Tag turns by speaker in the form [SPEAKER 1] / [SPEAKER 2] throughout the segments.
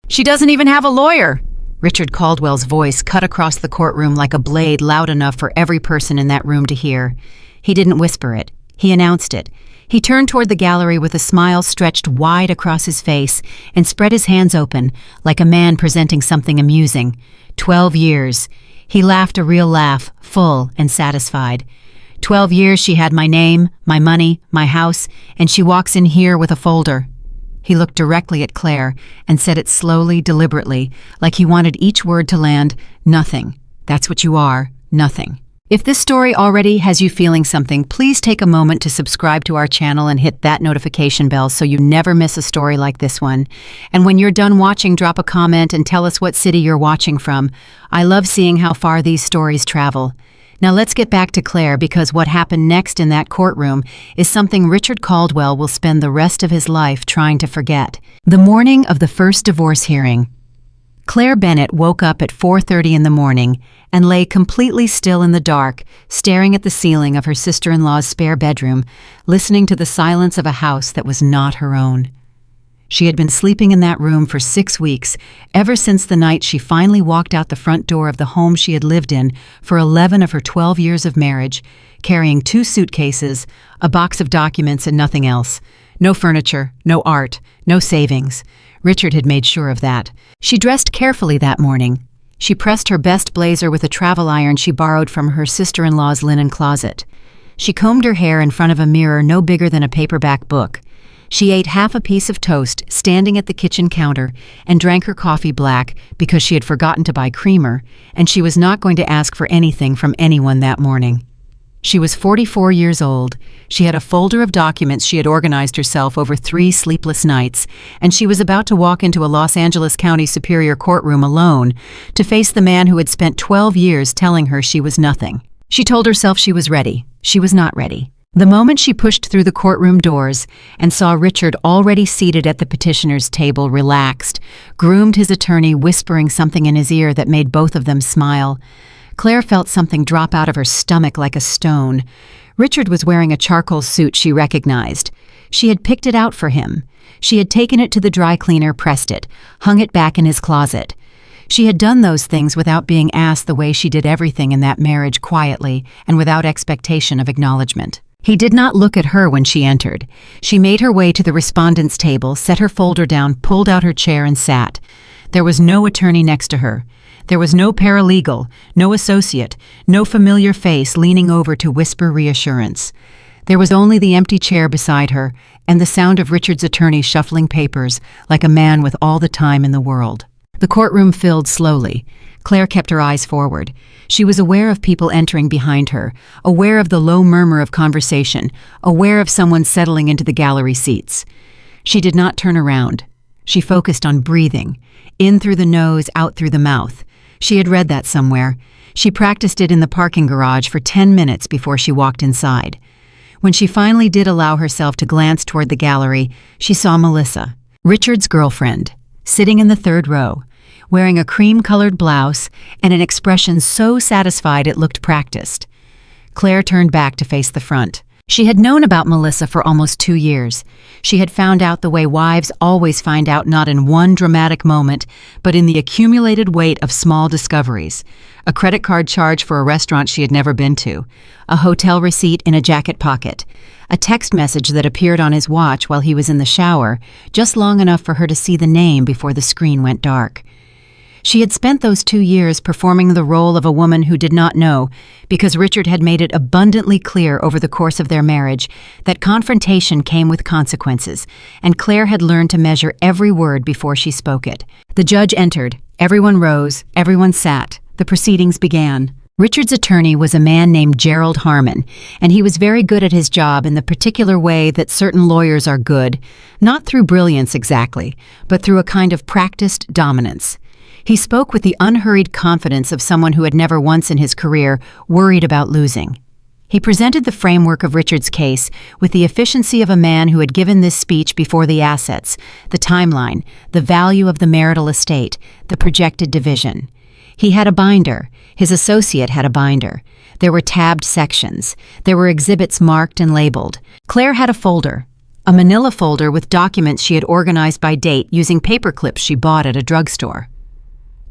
[SPEAKER 1] She doesn't even have a lawyer. Richard Caldwell's voice cut across the courtroom like a blade, loud enough for every person in that room to hear. He didn't whisper it. He announced it. He turned toward the gallery with a smile stretched wide across his face and spread his hands open, like a man presenting something amusing. 12 years. He laughed a real laugh, full and satisfied. 12 years she had my name, my money, my house, and she walks in here with a folder. He looked directly at Claire and said it slowly, deliberately, like he wanted each word to land. Nothing. That's what you are. Nothing. If this story already has you feeling something, please take a moment to subscribe to our channel and hit that notification bell so you never miss a story like this one. And when you're done watching, drop a comment and tell us what city you're watching from. I love seeing how far these stories travel. Now let's get back to Claire, because what happened next in that courtroom is something Richard Caldwell will spend the rest of his life trying to forget. The morning of the first divorce hearing. Claire Bennett woke up at 4:30 in the morning and lay completely still in the dark, staring at the ceiling of her sister-in-law's spare bedroom, listening to the silence of a house that was not her own. She had been sleeping in that room for 6 weeks, ever since the night she finally walked out the front door of the home she had lived in for 11 of her 12 years of marriage, carrying 2 suitcases, a box of documents, and nothing else. No furniture, no art, no savings. Richard had made sure of that. She dressed carefully that morning. She pressed her best blazer with a travel iron she borrowed from her sister-in-law's linen closet. She combed her hair in front of a mirror no bigger than a paperback book. She ate half a piece of toast standing at the kitchen counter and drank her coffee black because she had forgotten to buy creamer, and she was not going to ask for anything from anyone that morning. She was 44 years old. She had a folder of documents she had organized herself over 3 sleepless nights, and she was about to walk into a Los Angeles County Superior courtroom alone to face the man who had spent 12 years telling her she was nothing. She told herself she was ready. She was not ready. The moment she pushed through the courtroom doors and saw Richard already seated at the petitioner's table, relaxed, groomed his attorney, whispering something in his ear that made both of them smile, Claire felt something drop out of her stomach like a stone. Richard was wearing a charcoal suit she recognized. She had picked it out for him. She had taken it to the dry cleaner, pressed it, hung it back in his closet. She had done those things without being asked, the way she did everything in that marriage, quietly and without expectation of acknowledgement. He did not look at her when she entered. She made her way to the respondent's table, set her folder down, pulled out her chair, and sat. There was no attorney next to her. There was no paralegal, no associate, no familiar face leaning over to whisper reassurance. There was only the empty chair beside her and the sound of Richard's attorney shuffling papers like a man with all the time in the world. The courtroom filled slowly. Claire kept her eyes forward. She was aware of people entering behind her, aware of the low murmur of conversation, aware of someone settling into the gallery seats. She did not turn around. She focused on breathing, in through the nose, out through the mouth. She had read that somewhere. She practiced it in the parking garage for 10 minutes before she walked inside. When she finally did allow herself to glance toward the gallery, she saw Melissa, Richard's girlfriend, sitting in the 3rd row, wearing a cream-colored blouse and an expression so satisfied it looked practiced. Claire turned back to face the front. She had known about Melissa for almost 2 years. She had found out the way wives always find out, not in one dramatic moment, but in the accumulated weight of small discoveries. A credit card charge for a restaurant she had never been to, a hotel receipt in a jacket pocket, a text message that appeared on his watch while he was in the shower, just long enough for her to see the name before the screen went dark. She had spent those 2 years performing the role of a woman who did not know, because Richard had made it abundantly clear over the course of their marriage that confrontation came with consequences, and Claire had learned to measure every word before she spoke it. The judge entered. Everyone rose. Everyone sat. The proceedings began. Richard's attorney was a man named Gerald Harmon, and he was very good at his job in the particular way that certain lawyers are good, not through brilliance exactly, but through a kind of practiced dominance. He spoke with the unhurried confidence of someone who had never once in his career worried about losing. He presented the framework of Richard's case with the efficiency of a man who had given this speech before the assets, the timeline, the value of the marital estate, the projected division. He had a binder. His associate had a binder. There were tabbed sections. There were exhibits marked and labeled. Claire had a folder a manila folder with documents she had organized by date using paper clips she bought at a drugstore.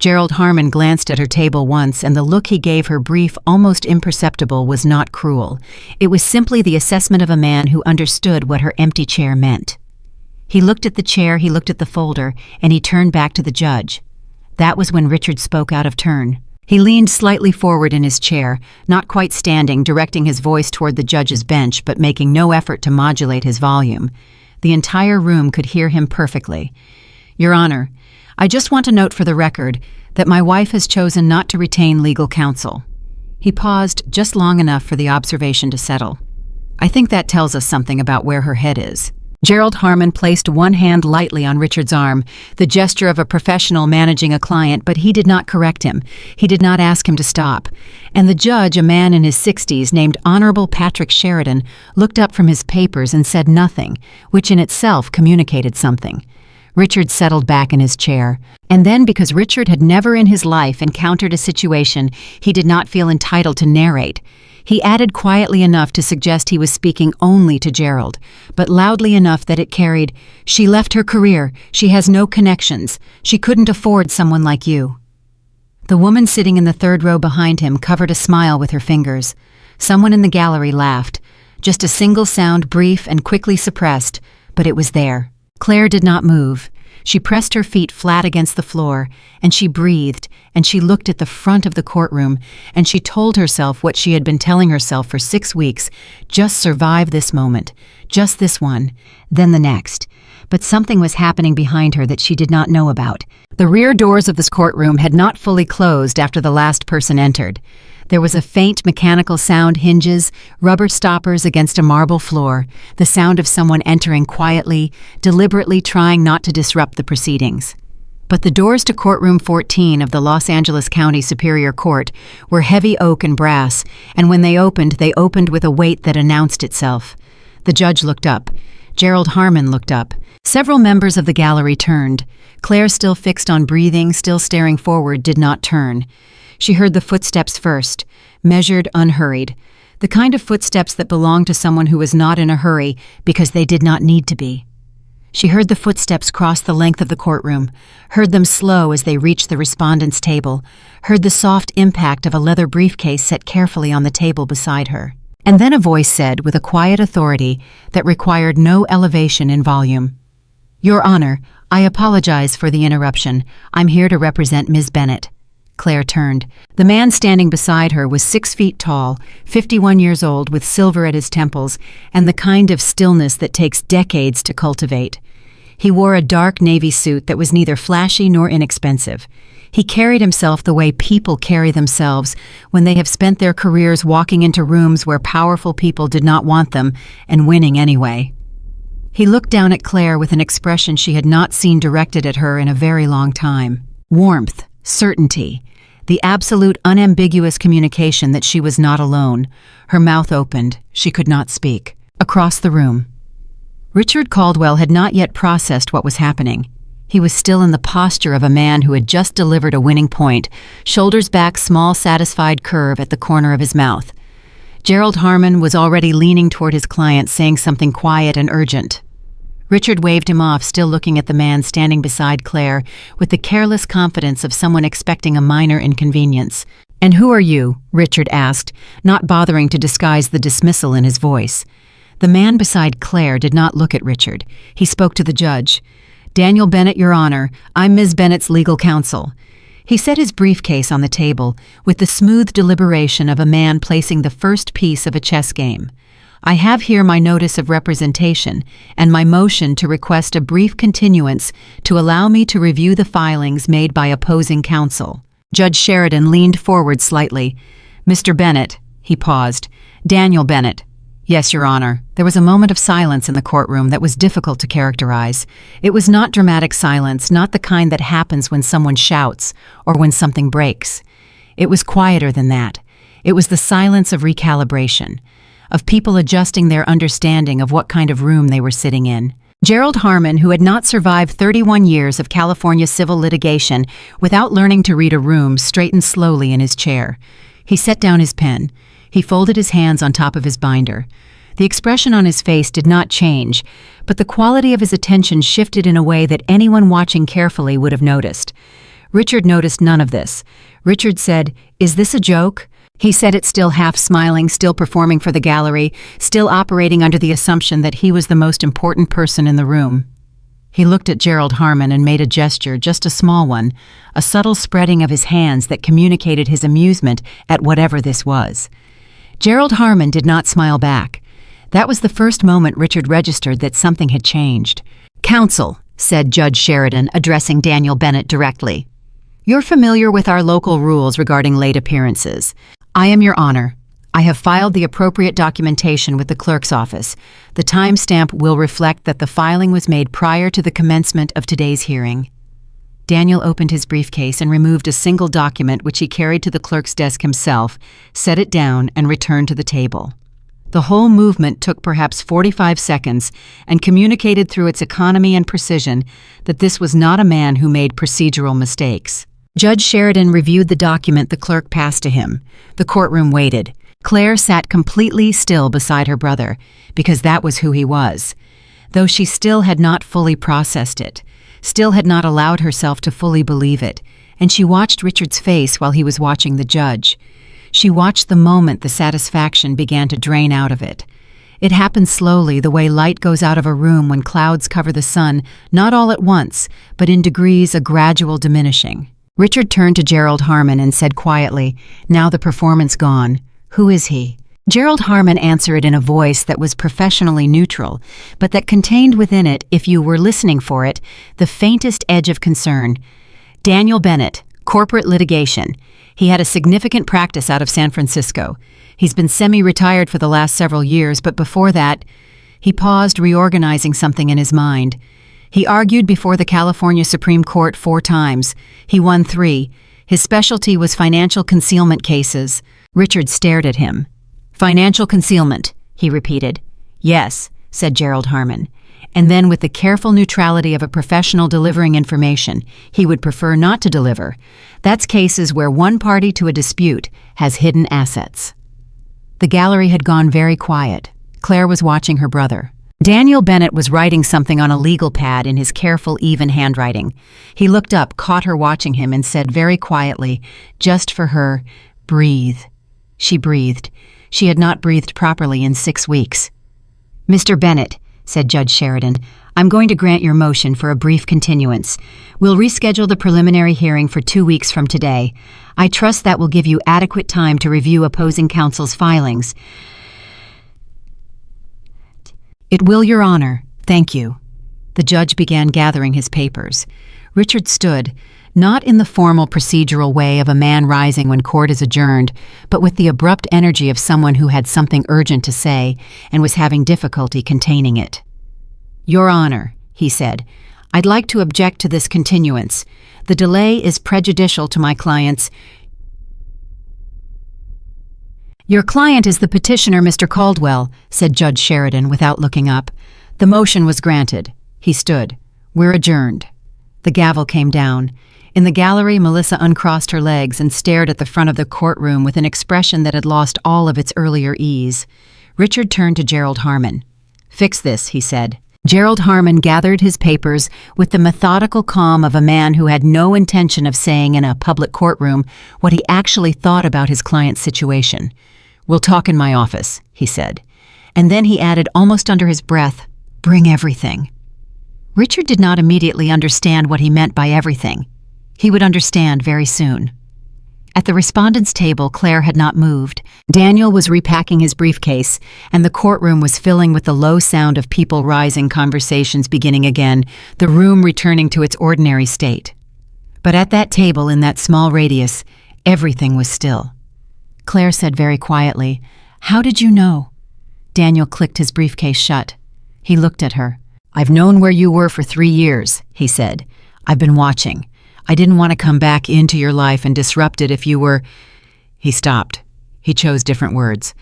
[SPEAKER 1] Gerald Harmon glanced at her table once, and the look he gave her, brief, almost imperceptible, was not cruel. It was simply the assessment of a man who understood what her empty chair meant. He looked at the chair, he looked at the folder, and he turned back to the judge. That was when Richard spoke out of turn. He leaned slightly forward in his chair, not quite standing, directing his voice toward the judge's bench, but making no effort to modulate his volume. The entire room could hear him perfectly. "Your Honor, I just want to note for the record that my wife has chosen not to retain legal counsel." He paused just long enough for the observation to settle. "I think that tells us something about where her head is." Gerald Harmon placed one hand lightly on Richard's arm, the gesture of a professional managing a client, but he did not correct him. He did not ask him to stop. And the judge, a man in his 60s named Honorable Patrick Sheridan, looked up from his papers and said nothing, which in itself communicated something. Richard settled back in his chair. And then, because Richard had never in his life encountered a situation he did not feel entitled to narrate, he added quietly enough to suggest he was speaking only to Gerald, but loudly enough that it carried, "She left her career. She has no connections. She couldn't afford someone like you." The woman sitting in the third row behind him covered a smile with her fingers. Someone in the gallery laughed. Just a single sound, brief and quickly suppressed, but it was there. Claire did not move. She pressed her feet flat against the floor, and she breathed, and she looked at the front of the courtroom, and she told herself what she had been telling herself for 6 weeks: just survive this moment, just this one, then the next. But something was happening behind her that she did not know about. The rear doors of this courtroom had not fully closed after the last person entered. There was a faint mechanical sound, hinges, rubber stoppers against a marble floor, the sound of someone entering quietly, deliberately trying not to disrupt the proceedings. But the doors to courtroom 14 of the Los Angeles County Superior Court were heavy oak and brass, and when they opened with a weight that announced itself. The judge looked up. Gerald Harmon looked up. Several members of the gallery turned. Claire, still fixed on breathing, still staring forward, did not turn. She heard the footsteps first, measured, unhurried, the kind of footsteps that belonged to someone who was not in a hurry because they did not need to be. She heard the footsteps cross the length of the courtroom, heard them slow as they reached the respondent's table, heard the soft impact of a leather briefcase set carefully on the table beside her. And then a voice said, with a quiet authority that required no elevation in volume, "Your Honor, I apologize for the interruption. I'm here to represent Ms. Bennett." Claire turned. The man standing beside her was 6 feet tall, 51 years old, with silver at his temples, and the kind of stillness that takes decades to cultivate. He wore a dark navy suit that was neither flashy nor inexpensive. He carried himself the way people carry themselves when they have spent their careers walking into rooms where powerful people did not want them and winning anyway. He looked down at Claire with an expression she had not seen directed at her in a very long time. Warmth, certainty, the absolute unambiguous communication that she was not alone. Her mouth opened. She could not speak. Across the room. Richard Caldwell had not yet processed what was happening. He was still in the posture of a man who had just delivered a winning point, shoulders back, small, satisfied curve at the corner of his mouth. Gerald Harmon was already leaning toward his client, saying something quiet and urgent. Richard waved him off, still looking at the man standing beside Claire with the careless confidence of someone expecting a minor inconvenience. "And who are you?" Richard asked, not bothering to disguise the dismissal in his voice. The man beside Claire did not look at Richard. He spoke to the judge. "Daniel Bennett, Your Honor. I'm Ms. Bennett's legal counsel." He set his briefcase on the table with the smooth deliberation of a man placing the first piece of a chess game. "I have here my notice of representation and my motion to request a brief continuance to allow me to review the filings made by opposing counsel." Judge Sheridan leaned forward slightly. "Mr. Bennett," he paused. "Daniel Bennett." "Yes, Your Honor." There was a moment of silence in the courtroom that was difficult to characterize. It was not dramatic silence, not the kind that happens when someone shouts or when something breaks. It was quieter than that. It was the silence of recalibration, of people adjusting their understanding of what kind of room they were sitting in. Gerald Harmon, who had not survived 31 years of California civil litigation without learning to read a room, straightened slowly in his chair. He set down his pen. He folded his hands on top of his binder. The expression on his face did not change, but the quality of his attention shifted in a way that anyone watching carefully would have noticed. Richard noticed none of this. Richard said, "Is this a joke?" He said it still half smiling, still performing for the gallery, still operating under the assumption that he was the most important person in the room. He looked at Gerald Harmon and made a gesture, just a small one, a subtle spreading of his hands that communicated his amusement at whatever this was. Gerald Harmon did not smile back. That was the first moment Richard registered that something had changed. "Counsel," said Judge Sheridan, addressing Daniel Bennett directly. "You're familiar with our local rules regarding late appearances. I am your honor. I have filed the appropriate documentation with the clerk's office. The timestamp will reflect that the filing was made prior to the commencement of today's hearing." Daniel opened his briefcase and removed a single document which he carried to the clerk's desk himself, set it down, and returned to the table. The whole movement took perhaps 45 seconds and communicated through its economy and precision that this was not a man who made procedural mistakes. Judge Sheridan reviewed the document the clerk passed to him. The courtroom waited. Claire sat completely still beside her brother, because that was who he was. Though she still had not fully processed it, still had not allowed herself to fully believe it, and she watched Richard's face while he was watching the judge. She watched the moment the satisfaction began to drain out of it. It happened slowly, the way light goes out of a room when clouds cover the sun, not all at once, but in degrees, a gradual diminishing. Richard turned to Gerald Harmon and said quietly, "Now the performance gone. Who is he?" Gerald Harmon answered in a voice that was professionally neutral, but that contained within it, if you were listening for it, the faintest edge of concern. "Daniel Bennett, corporate litigation. He had a significant practice out of San Francisco. He's been semi-retired for the last several years, but before that..." He paused, reorganizing something in his mind. He argued before the California Supreme Court 4 times. He won 3. His specialty was financial concealment cases. Richard stared at him. "Financial concealment," he repeated. "Yes," said Gerald Harmon. And then, with the careful neutrality of a professional delivering information he would prefer not to deliver, "That's cases where one party to a dispute has hidden assets." The gallery had gone very quiet. Claire was watching her brother. Daniel Bennett was writing something on a legal pad in his careful, even handwriting. He looked up, caught her watching him, and said very quietly, just for her, "Breathe." She breathed. She had not breathed properly in 6 weeks. "Mr. Bennett," said Judge Sheridan, "I'm going to grant your motion for a brief continuance. We'll reschedule the preliminary hearing for 2 weeks from today. I trust that will give you adequate time to review opposing counsel's filings." "It will, Your Honor. Thank you." The judge began gathering his papers. Richard stood, not in the formal procedural way of a man rising when court is adjourned, but with the abrupt energy of someone who had something urgent to say and was having difficulty containing it. "Your Honor," he said, "I'd like to object to this continuance. The delay is prejudicial to my clients." "Your client is the petitioner, Mr. Caldwell," said Judge Sheridan without looking up. The motion was granted. He stood. "We're adjourned." The gavel came down. In the gallery, Melissa uncrossed her legs and stared at the front of the courtroom with an expression that had lost all of its earlier ease. Richard turned to Gerald Harmon. "Fix this," he said. Gerald Harmon gathered his papers with the methodical calm of a man who had no intention of saying in a public courtroom what he actually thought about his client's situation. "We'll talk in my office," he said. And then he added almost under his breath, "Bring everything." Richard did not immediately understand what he meant by everything. He would understand very soon. At the respondents' table, Claire had not moved. Daniel was repacking his briefcase, and the courtroom was filling with the low sound of people rising, conversations beginning again, the room returning to its ordinary state. But at that table, in that small radius, everything was still. Claire said very quietly, "How did you know?" Daniel clicked his briefcase shut. He looked at her. "I've known where you were for 3 years, he said. "I've been watching. I didn't want to come back into your life and disrupt it if you were..." He stopped. He chose different words.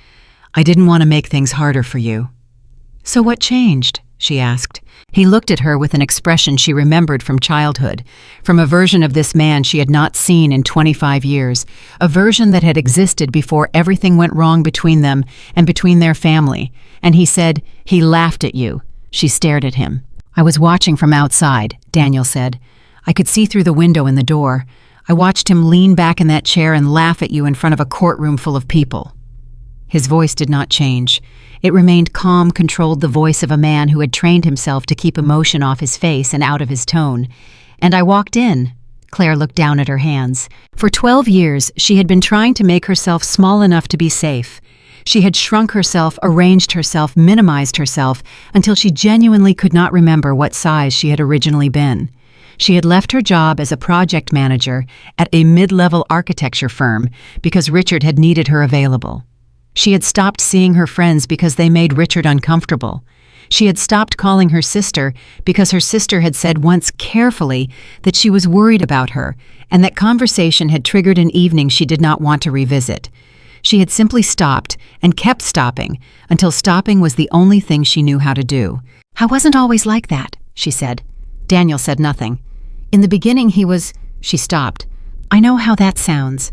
[SPEAKER 1] "I didn't want to make things harder for you." "So what changed?" she asked. He looked at her with an expression she remembered from childhood, from a version of this man she had not seen in 25 years, a version that had existed before everything went wrong between them and between their family. And he said, "He laughed at you." She stared at him. "I was watching from outside," Daniel said. "I could see through the window in the door. I watched him lean back in that chair and laugh at you in front of a courtroom full of people." His voice did not change. It remained calm, controlled, the voice of a man who had trained himself to keep emotion off his face and out of his tone. "And I walked in." Claire looked down at her hands. For 12 years, she had been trying to make herself small enough to be safe. She had shrunk herself, arranged herself, minimized herself, until she genuinely could not remember what size she had originally been. She had left her job as a project manager at a mid-level architecture firm because Richard had needed her available. She had stopped seeing her friends because they made Richard uncomfortable. She had stopped calling her sister because her sister had said once carefully that she was worried about her, and that conversation had triggered an evening she did not want to revisit. She had simply stopped and kept stopping until stopping was the only thing she knew how to do. "I wasn't always like that," she said. Daniel said nothing. "In the beginning he was—" She stopped. "I know how that sounds.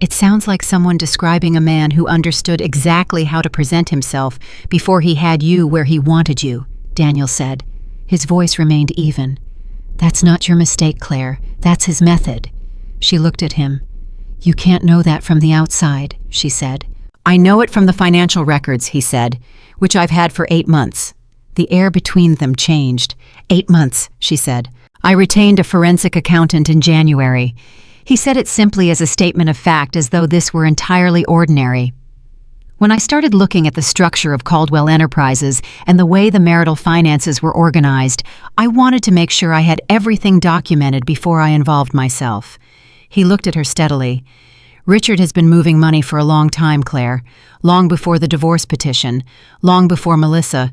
[SPEAKER 1] It sounds like someone describing a man who understood exactly how to present himself before he had you where he wanted you," Daniel said. His voice remained even. "That's not your mistake, Claire. That's his method." She looked at him. "You can't know that from the outside," she said. "I know it from the financial records," he said, "which I've had for 8 months. The air between them changed. 8 months, she said. "I retained a forensic accountant in January." He said it simply as a statement of fact, as though this were entirely ordinary. "When I started looking at the structure of Caldwell Enterprises and the way the marital finances were organized, I wanted to make sure I had everything documented before I involved myself." He looked at her steadily. "Richard has been moving money for a long time, Claire. Long before the divorce petition. Long before Melissa.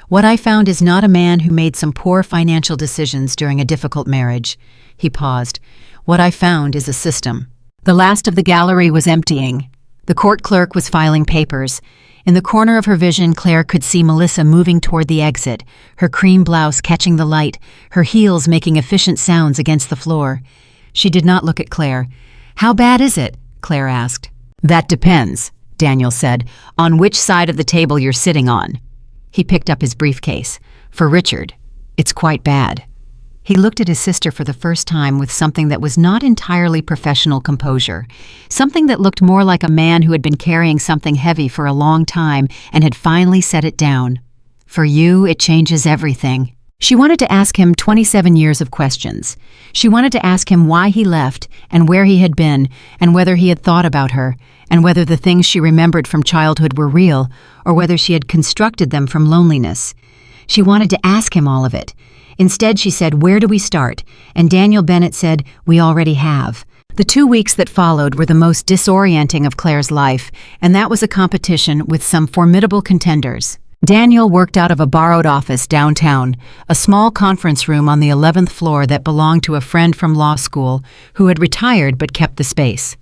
[SPEAKER 1] What I found is not a man who made some poor financial decisions during a difficult marriage." He paused. "What I found is a system." The last of the gallery was emptying. The court clerk was filing papers. In the corner of her vision, Claire could see Melissa moving toward the exit, her cream blouse catching the light, her heels making efficient sounds against the floor. She did not look at Claire. "How bad is it?" Claire asked. "That depends," Daniel said, "on which side of the table you're sitting on." He picked up his briefcase. "For Richard, it's quite bad." He looked at his sister for the first time with something that was not entirely professional composure, something that looked more like a man who had been carrying something heavy for a long time and had finally set it down. "For you, it changes everything." She wanted to ask him 27 years of questions. She wanted to ask him why he left and where he had been and whether he had thought about her and whether the things she remembered from childhood were real or whether she had constructed them from loneliness. She wanted to ask him all of it. Instead, she said, "Where do we start?" And Daniel Bennett said, "We already have." The 2 weeks that followed were the most disorienting of Claire's life, and that was a competition with some formidable contenders. Daniel worked out of a borrowed office downtown, a small conference room on the 11th floor that belonged to a friend from law school who had retired but kept the space.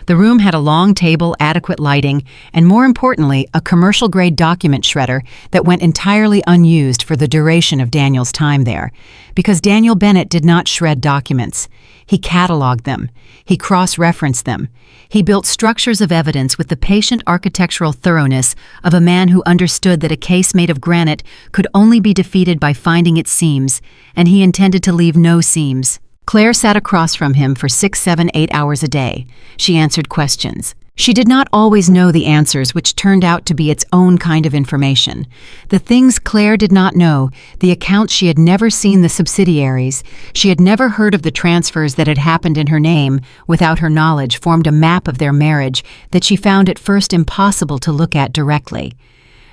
[SPEAKER 1] The room had a long table, adequate lighting, and more importantly, a commercial-grade document shredder that went entirely unused for the duration of Daniel's time there, because Daniel Bennett did not shred documents. He cataloged them. He cross-referenced them. He built structures of evidence with the patient architectural thoroughness of a man who understood that a case made of granite could only be defeated by finding its seams, and he intended to leave no seams. Claire sat across from him for 6, 7, 8 hours a day. She answered questions. She did not always know the answers, which turned out to be its own kind of information. The things Claire did not know, the accounts she had never seen, the subsidiaries, she had never heard of the transfers that had happened in her name without her knowledge, formed a map of their marriage that she found at first impossible to look at directly.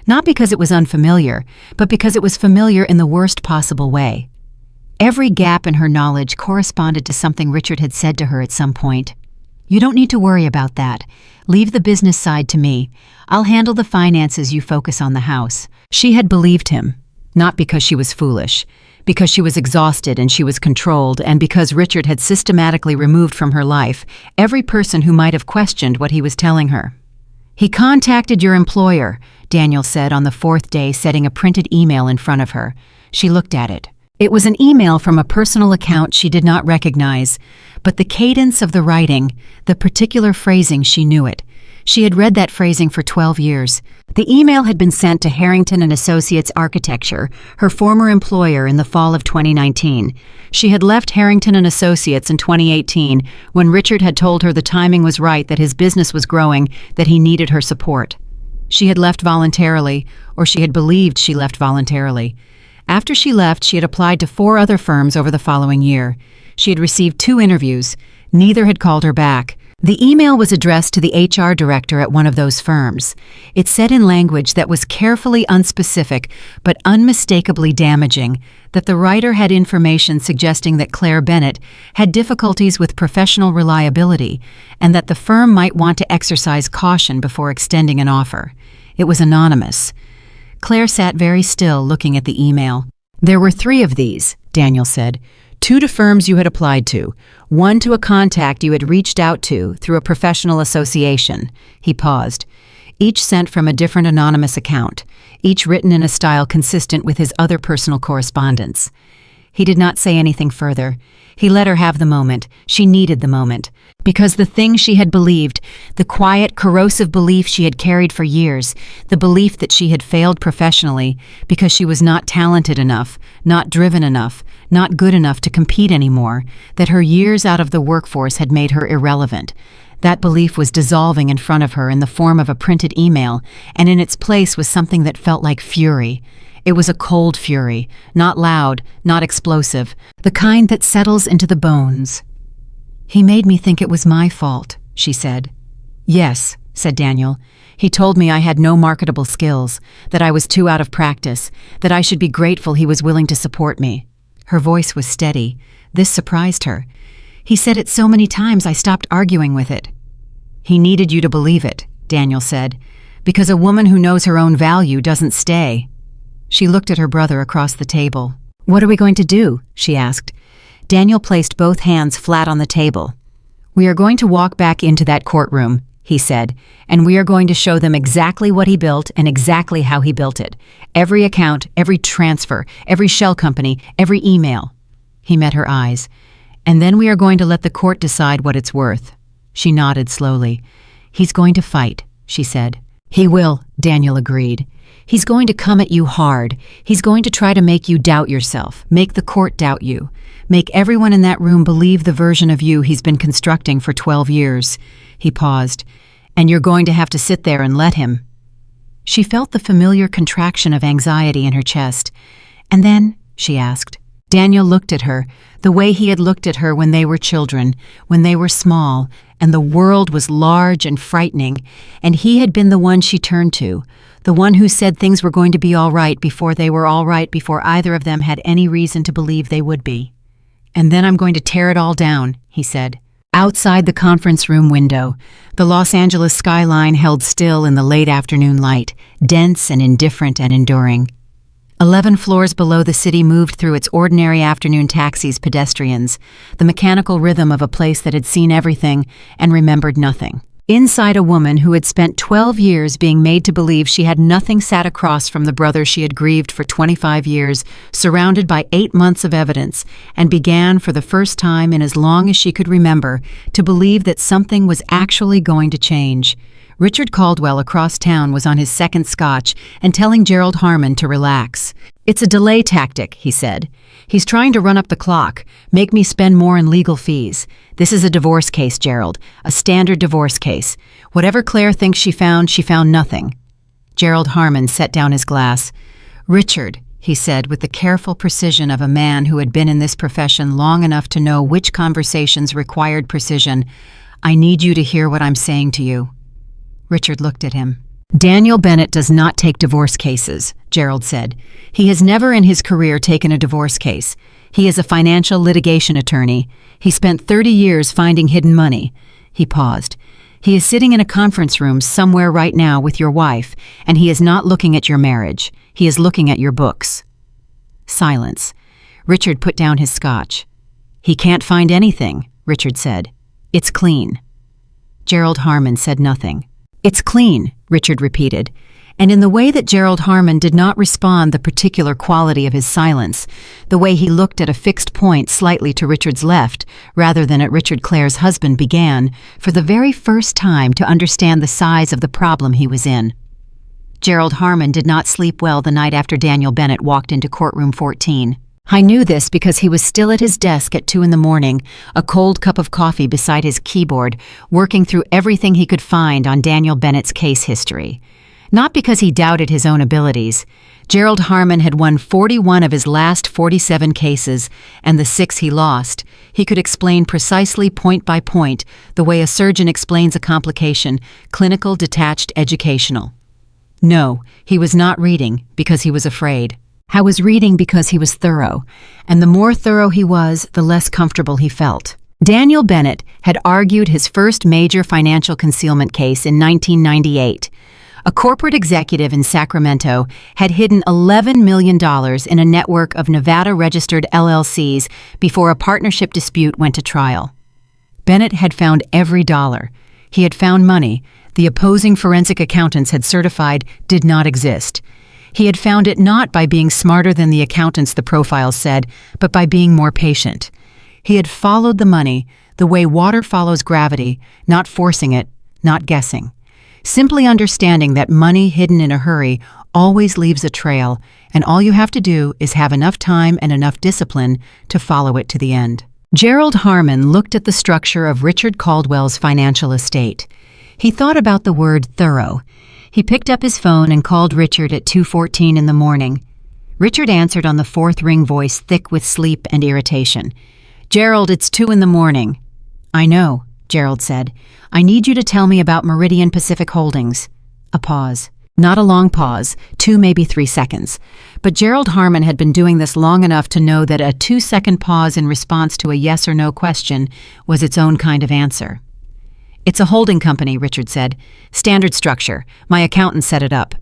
[SPEAKER 1] Not because it was unfamiliar, but because it was familiar in the worst possible way. Every gap in her knowledge corresponded to something Richard had said to her at some point. "You don't need to worry about that. Leave the business side to me. I'll handle the finances, you focus on the house." She had believed him, not because she was foolish, because she was exhausted and she was controlled, and because Richard had systematically removed from her life every person who might have questioned what he was telling her. He contacted your employer, Daniel said on the fourth day, setting a printed email in front of her. She looked at it. It was an email from a personal account she did not recognize, but the cadence of the writing, the particular phrasing, she knew it. She had read that phrasing for 12 years. The email had been sent to Harrington and Associates Architecture, her former employer, in the fall of 2019. She had left Harrington and Associates in 2018 when Richard had told her the timing was right, that his business was growing, that he needed her support. She had left voluntarily, or she had believed she left voluntarily. After she left, she had applied to 4 other firms over the following year. She had received 2 interviews. Neither had called her back. The email was addressed to the HR director at one of those firms. It said in language that was carefully unspecific but unmistakably damaging that the writer had information suggesting that Claire Bennett had difficulties with professional reliability and that the firm might want to exercise caution before extending an offer. It was anonymous. Claire sat very still, looking at the email. There were 3 of these, Daniel said. 2 to firms you had applied to, 1 to a contact you had reached out to through a professional association. He paused. Each sent from a different anonymous account, each written in a style consistent with his other personal correspondence. He did not say anything further. He let her have the moment. She needed the moment. Because the thing she had believed, the quiet, corrosive belief she had carried for years, the belief that she had failed professionally because she was not talented enough, not driven enough, not good enough to compete anymore, that her years out of the workforce had made her irrelevant. That belief was dissolving in front of her in the form of a printed email, and in its place was something that felt like fury. It was a cold fury, not loud, not explosive, the kind that settles into the bones. He made me think it was my fault, she said. Yes, said Daniel. He told me I had no marketable skills, that I was too out of practice, that I should be grateful he was willing to support me. Her voice was steady. This surprised her. He said it so many times I stopped arguing with it. He needed you to believe it, Daniel said, because a woman who knows her own value doesn't stay. She looked at her brother across the table. What are we going to do? She asked. Daniel placed both hands flat on the table. We are going to walk back into that courtroom, he said, and we are going to show them exactly what he built and exactly how he built it. Every account, every transfer, every shell company, every email. He met her eyes. And then we are going to let the court decide what it's worth. She nodded slowly. He's going to fight, she said. He will, Daniel agreed. He's going to come at you hard. He's going to try to make you doubt yourself, make the court doubt you, make everyone in that room believe the version of you he's been constructing for 12 years. He paused. And you're going to have to sit there and let him. She felt the familiar contraction of anxiety in her chest. And then, she asked. Daniel looked at her, the way he had looked at her when they were children, when they were small, and the world was large and frightening, and he had been the one she turned to, the one who said things were going to be all right before they were all right, before either of them had any reason to believe they would be. And then I'm going to tear it all down, he said. Outside the conference room window, the Los Angeles skyline held still in the late afternoon light, dense and indifferent and enduring. 11 floors below, the city moved through its ordinary afternoon taxis, pedestrians, the mechanical rhythm of a place that had seen everything and remembered nothing. Inside, a woman who had spent 12 years being made to believe she had nothing sat across from the brother she had grieved for 25 years, surrounded by 8 months of evidence, and began for the first time in as long as she could remember to believe that something was actually going to change. Richard Caldwell across town was on his second scotch and telling Gerald Harmon to relax. It's a delay tactic, he said. He's trying to run up the clock, make me spend more in legal fees. This is a divorce case, Gerald, a standard divorce case. Whatever Claire thinks she found nothing. Gerald Harmon set down his glass. Richard, he said with the careful precision of a man who had been in this profession long enough to know which conversations required precision, I need you to hear what I'm saying to you. Richard looked at him. Daniel Bennett does not take divorce cases, Gerald said. He has never in his career taken a divorce case. He is a financial litigation attorney. He spent 30 years finding hidden money. He paused. He is sitting in a conference room somewhere right now with your wife, and he is not looking at your marriage. He is looking at your books. Silence. Richard put down his scotch. He can't find anything, Richard said. It's clean. Gerald Harmon said nothing. "It's clean," Richard repeated, and in the way that Gerald Harmon did not respond the particular quality of his silence, the way he looked at a fixed point slightly to Richard's left rather than at Richard Clare's husband, began, for the very first time, to understand the size of the problem he was in. Gerald Harmon did not sleep well the night after Daniel Bennett walked into courtroom 14. I knew this because he was still at his desk at 2 a.m, a cold cup of coffee beside his keyboard, working through everything he could find on Daniel Bennett's case history. Not because he doubted his own abilities. Gerald Harmon had won 41 of his last 47 cases, and the 6 he lost. He could explain precisely, point by point, the way a surgeon explains a complication, clinical, detached, educational. No, he was not reading because he was afraid. He was reading because he was thorough, and the more thorough he was, the less comfortable he felt. Daniel Bennett had argued his first major financial concealment case in 1998. A corporate executive in Sacramento had hidden $11 million in a network of Nevada-registered LLCs before a partnership dispute went to trial. Bennett had found every dollar. He had found money the opposing forensic accountants had certified did not exist. He had found it not by being smarter than the accountants, the profiles said, but by being more patient. He had followed the money the way water follows gravity, not forcing it, not guessing. Simply understanding that money hidden in a hurry always leaves a trail, and all you have to do is have enough time and enough discipline to follow it to the end. Gerald Harmon looked at the structure of Richard Caldwell's financial estate. He thought about the word thorough. He picked up his phone and called Richard at 2:14 in the morning. Richard answered on the fourth ring, voice thick with sleep and irritation. "Gerald, it's 2 a.m. "I know," Gerald said. "I need you to tell me about Meridian Pacific Holdings." A pause. Not a long pause, 2, maybe 3 seconds. But Gerald Harmon had been doing this long enough to know that a 2-second pause in response to a yes or no question was its own kind of answer. "It's a holding company," Richard said. "Standard structure. My accountant set it up.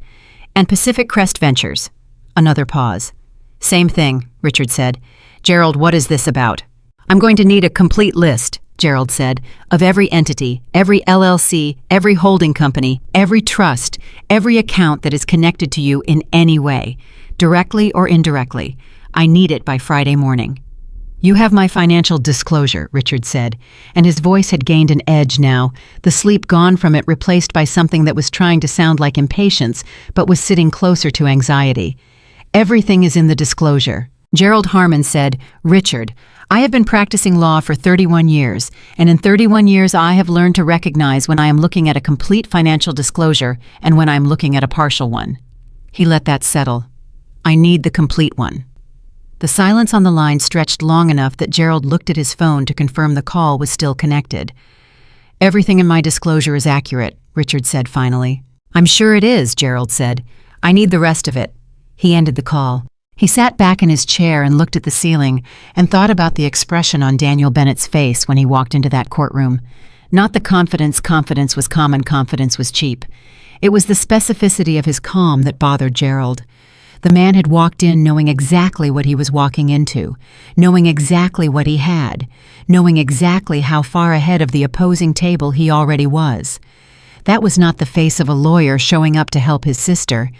[SPEAKER 1] And Pacific Crest Ventures." Another pause. "Same thing," Richard said. "Gerald, what is this about?" "I'm going to need a complete list," Gerald said, "of every entity, every LLC, every holding company, every trust, every account that is connected to you in any way, directly or indirectly. I need it by Friday morning." "You have my financial disclosure," Richard said, and his voice had gained an edge now, the sleep gone from it, replaced by something that was trying to sound like impatience, but was sitting closer to anxiety. "Everything is in the disclosure." Gerald Harmon said, "Richard, I have been practicing law for 31 years, and in 31 years I have learned to recognize when I am looking at a complete financial disclosure and when I am looking at a partial one." He let that settle. "I need the complete one." The silence on the line stretched long enough that Gerald looked at his phone to confirm the call was still connected. "Everything in my disclosure is accurate," Richard said finally. "I'm sure it is," Gerald said. "I need the rest of it." He ended the call. He sat back in his chair and looked at the ceiling and thought about the expression on Daniel Bennett's face when he walked into that courtroom. Not the confidence was common, confidence was cheap. It was the specificity of his calm that bothered Gerald. The man had walked in knowing exactly what he was walking into, knowing exactly what he had, knowing exactly how far ahead of the opposing table he already was. That was not the face of a lawyer showing up to help his sister.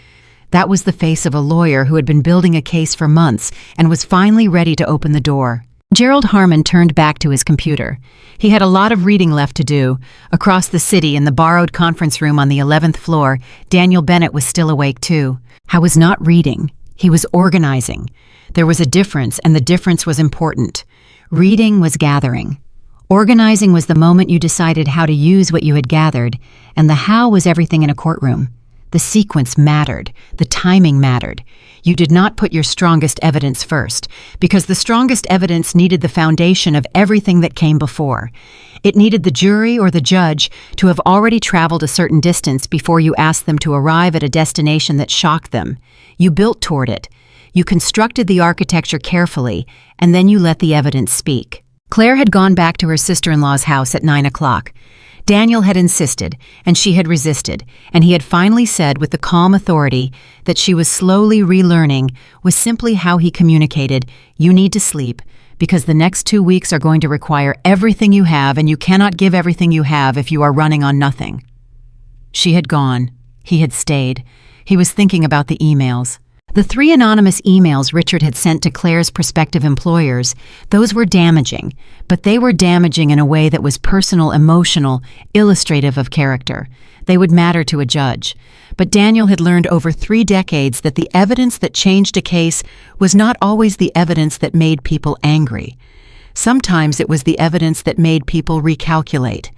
[SPEAKER 1] That was the face of a lawyer who had been building a case for months and was finally ready to open the door. Gerald Harmon turned back to his computer. He had a lot of reading left to do. Across the city, in the borrowed conference room on the 11th floor, Daniel Bennett was still awake too. He was not reading. He was organizing. There was a difference, and the difference was important. Reading was gathering. Organizing was the moment you decided how to use what you had gathered, and the how was everything in a courtroom. The sequence mattered. The timing mattered. You did not put your strongest evidence first, because the strongest evidence needed the foundation of everything that came before. It needed the jury or the judge to have already traveled a certain distance before you asked them to arrive at a destination that shocked them. You built toward it. You constructed the architecture carefully, and then you let the evidence speak. Claire had gone back to her sister-in-law's house at 9 o'clock. Daniel had insisted, and she had resisted, and he had finally said with the calm authority that she was slowly relearning was simply how he communicated, "You need to sleep, because the next 2 weeks are going to require everything you have, and you cannot give everything you have if you are running on nothing." She had gone. He had stayed. He was thinking about the emails. The 3 anonymous emails Richard had sent to Claire's prospective employers, those were damaging, but they were damaging in a way that was personal, emotional, illustrative of character. They would matter to a judge. But Daniel had learned over 3 decades that the evidence that changed a case was not always the evidence that made people angry. Sometimes it was the evidence that made people recalculate,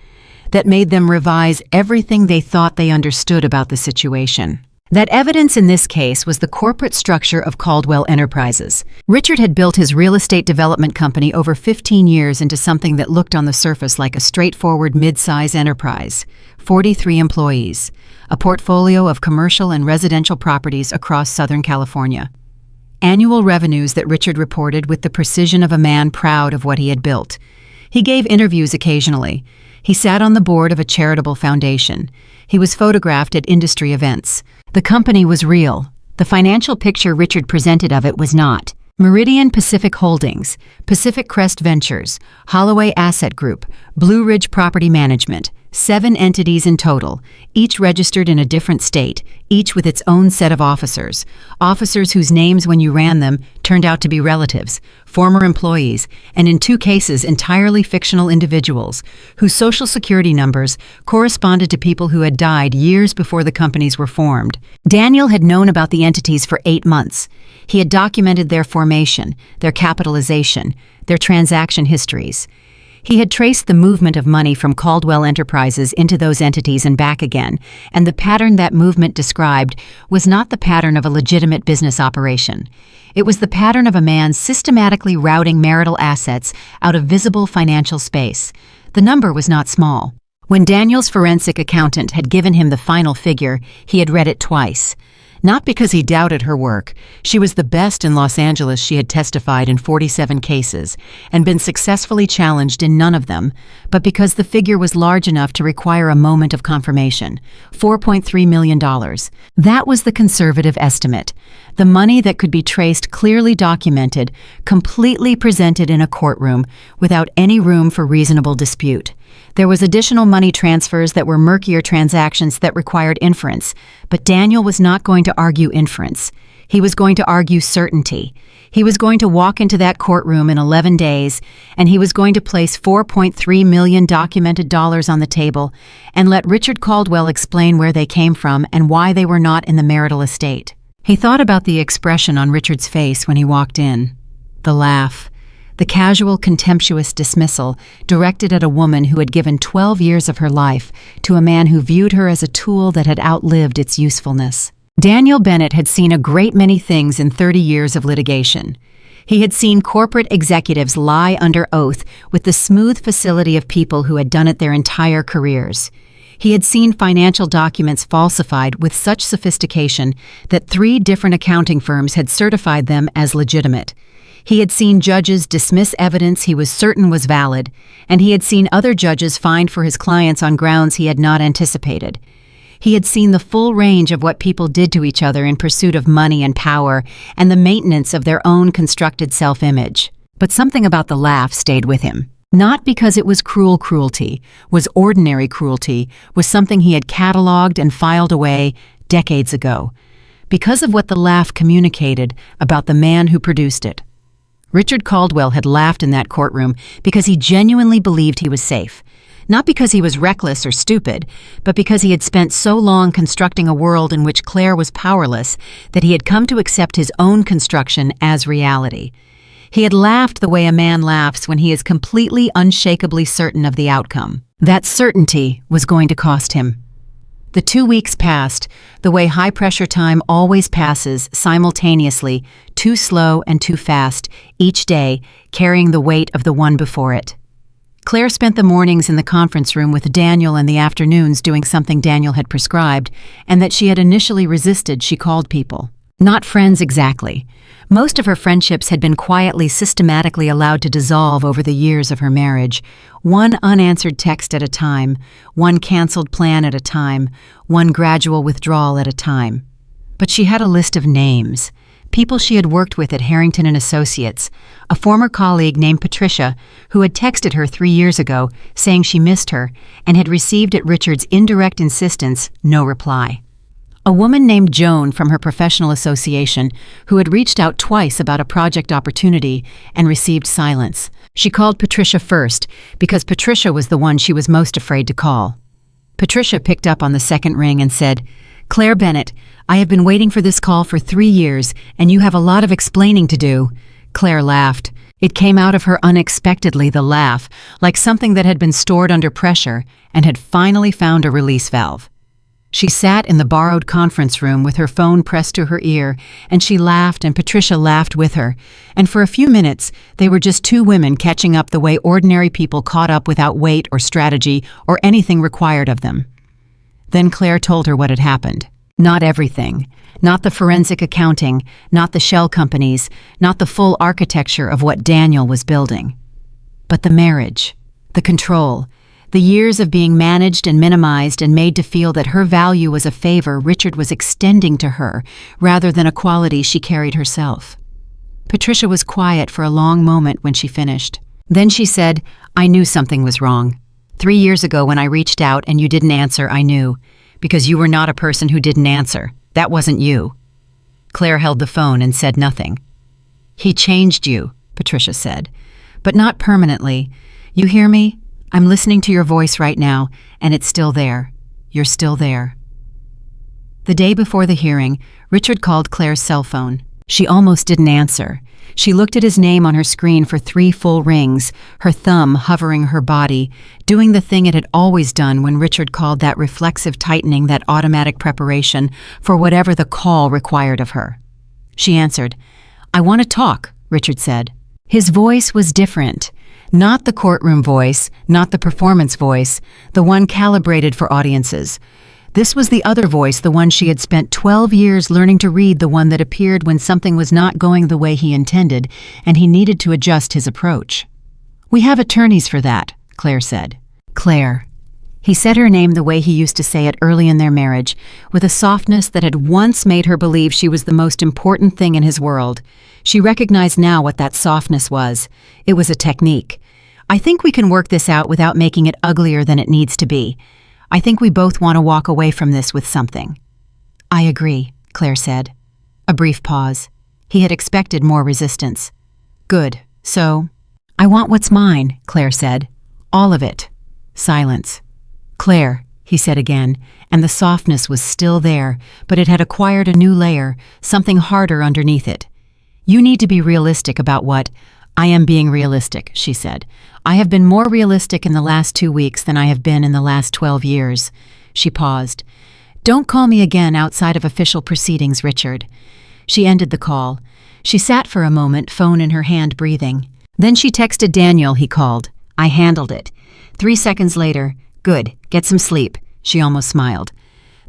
[SPEAKER 1] that made them revise everything they thought they understood about the situation. That evidence in this case was the corporate structure of Caldwell Enterprises. Richard had built his real estate development company over 15 years into something that looked on the surface like a straightforward mid-size enterprise. 43 employees, a portfolio of commercial and residential properties across Southern California. Annual revenues that Richard reported with the precision of a man proud of what he had built. He gave interviews occasionally. He sat on the board of a charitable foundation. He was photographed at industry events. The company was real. The financial picture Richard presented of it was not. Meridian Pacific Holdings, Pacific Crest Ventures, Holloway Asset Group, Blue Ridge Property Management, 7 entities in total, each registered in a different state, each with its own set of officers whose names when you ran them turned out to be relatives, former employees, and in 2 cases entirely fictional individuals, whose social security numbers corresponded to people who had died years before the companies were formed. Daniel had known about the entities for 8 months. He had documented their formation, their capitalization, their transaction histories. He had traced the movement of money from Caldwell Enterprises into those entities and back again, and the pattern that movement described was not the pattern of a legitimate business operation. It was the pattern of a man systematically routing marital assets out of visible financial space. The number was not small. When Daniel's forensic accountant had given him the final figure, he had read it twice. Not because he doubted her work. She was the best in Los Angeles. She had testified in 47 cases and been successfully challenged in none of them, but because the figure was large enough to require a moment of confirmation. $4.3 million. That was the conservative estimate. The money that could be traced, clearly documented, completely presented in a courtroom without any room for reasonable dispute. There was additional money transfers that were murkier transactions that required inference, but Daniel was not going to argue inference. He was going to argue certainty. He was going to walk into that courtroom in 11 days, and he was going to place $4.3 million documented dollars on the table and let Richard Caldwell explain where they came from and why they were not in the marital estate. He thought about the expression on Richard's face when he walked in. The laugh. The casual, contemptuous dismissal directed at a woman who had given 12 years of her life to a man who viewed her as a tool that had outlived its usefulness. Daniel Bennett had seen a great many things in 30 years of litigation. He had seen corporate executives lie under oath with the smooth facility of people who had done it their entire careers. He had seen financial documents falsified with such sophistication that 3 different accounting firms had certified them as legitimate. He had seen judges dismiss evidence he was certain was valid, and he had seen other judges fined for his clients on grounds he had not anticipated. He had seen the full range of what people did to each other in pursuit of money and power and the maintenance of their own constructed self-image. But something about the laugh stayed with him. Not because it was cruel cruelty, was ordinary cruelty, was something he had cataloged and filed away decades ago. Because of what the laugh communicated about the man who produced it. Richard Caldwell had laughed in that courtroom because he genuinely believed he was safe. Not because he was reckless or stupid, but because he had spent so long constructing a world in which Claire was powerless that he had come to accept his own construction as reality. He had laughed the way a man laughs when he is completely, unshakably certain of the outcome. That certainty was going to cost him. The 2 weeks passed, the way high-pressure time always passes simultaneously, too slow and too fast, each day carrying the weight of the one before it. Claire spent the mornings in the conference room with Daniel and the afternoons doing something Daniel had prescribed, and that she had initially resisted. She called people. Not friends exactly. Most of her friendships had been quietly, systematically allowed to dissolve over the years of her marriage, one unanswered text at a time, one canceled plan at a time, one gradual withdrawal at a time. But she had a list of names, People she had worked with at Harrington and Associates, a former colleague named Patricia who had texted her 3 years ago saying she missed her and had received at Richard's indirect insistence no reply. A woman named Joan from her professional association who had reached out twice about a project opportunity and received silence. She called Patricia first because Patricia was the one she was most afraid to call. Patricia picked up on the second ring and said, "Claire Bennett, I have been waiting for this call for 3 years, and you have a lot of explaining to do." Claire laughed. It came out of her unexpectedly, the laugh, like something that had been stored under pressure and had finally found a release valve. She sat in the borrowed conference room with her phone pressed to her ear, and she laughed and Patricia laughed with her, and for a few minutes they were just two women catching up the way ordinary people caught up without weight or strategy or anything required of them. Then Claire told her what had happened. Not everything. Not the forensic accounting, not the shell companies, not the full architecture of what Daniel was building. But the marriage, the control, the years of being managed and minimized and made to feel that her value was a favor Richard was extending to her rather than a quality she carried herself. Patricia was quiet for a long moment when she finished. Then she said, "I knew something was wrong. 3 years ago when I reached out and you didn't answer, I knew. Because you were not a person who didn't answer. That wasn't you." Claire held the phone and said nothing. "He changed you," Patricia said, "but not permanently. You hear me? I'm listening to your voice right now, and it's still there. You're still there." The day before the hearing, Richard called Claire's cell phone. She almost didn't answer. She looked at his name on her screen for 3 full rings, her thumb hovering her body, doing the thing it had always done when Richard called, that reflexive tightening, that automatic preparation for whatever the call required of her. She answered. "I want to talk," Richard said. His voice was different. Not the courtroom voice, not the performance voice, the one calibrated for audiences. This was the other voice, the one she had spent 12 years learning to read, the one that appeared when something was not going the way he intended, and he needed to adjust his approach. "We have attorneys for that," Claire said. Claire. He said her name the way he used to say it early in their marriage, with a softness that had once made her believe she was the most important thing in his world. She recognized now what that softness was. It was a technique. "I think we can work this out without making it uglier than it needs to be. I think we both want to walk away from this with something." "I agree," Claire said. A brief pause. He had expected more resistance. "Good. So?" "I want what's mine," Claire said. "All of it." Silence. "Claire," he said again, and the softness was still there, but it had acquired a new layer, something harder underneath it. "You need to be realistic about what—" "I am being realistic," she said. "I have been more realistic in the last 2 weeks than I have been in the last 12 years. She paused. "Don't call me again outside of official proceedings, Richard." She ended the call. She sat for a moment, phone in her hand, breathing. Then she texted Daniel, he called. "I handled it." 3 seconds later, "Good, get some sleep." She almost smiled.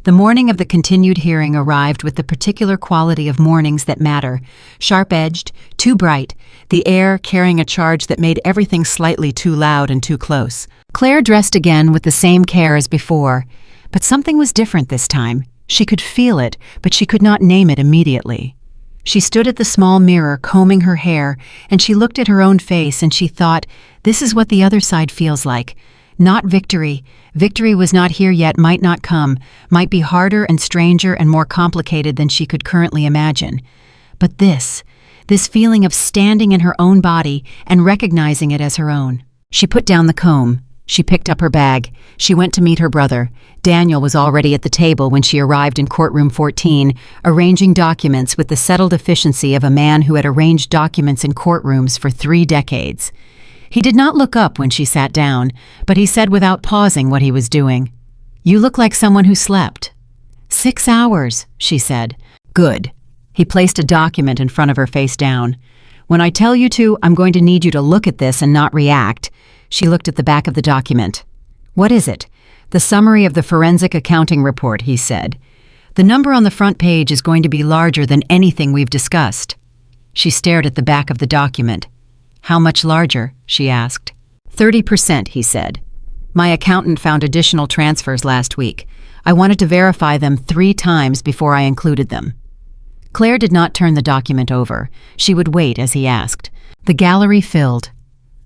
[SPEAKER 1] The morning of the continued hearing arrived with the particular quality of mornings that matter, sharp-edged, too bright, the air carrying a charge that made everything slightly too loud and too close. Claire dressed again with the same care as before, but something was different this time. She could feel it, but she could not name it immediately. She stood at the small mirror, combing her hair, and she looked at her own face and she thought, this is what the other side feels like. Not victory. Victory was not here yet, might not come, might be harder and stranger and more complicated than she could currently imagine. But this feeling of standing in her own body and recognizing it as her own. She put down the comb. She picked up her bag. She went to meet her brother. Daniel was already at the table when she arrived in courtroom 14, arranging documents with the settled efficiency of a man who had arranged documents in courtrooms for 3 decades. He did not look up when she sat down, but he said without pausing what he was doing. "You look like someone who slept." 6 hours, she said. "Good." He placed a document in front of her, face down. "When I tell you to, I'm going to need you to look at this and not react." She looked at the back of the document. "What is it?" "The summary of the forensic accounting report," he said. "The number on the front page is going to be larger than anything we've discussed." She stared at the back of the document. "How much larger?" she asked. 30%, he said. "My accountant found additional transfers last week. I wanted to verify them 3 times before I included them." Claire did not turn the document over. She would wait as he asked. The gallery filled.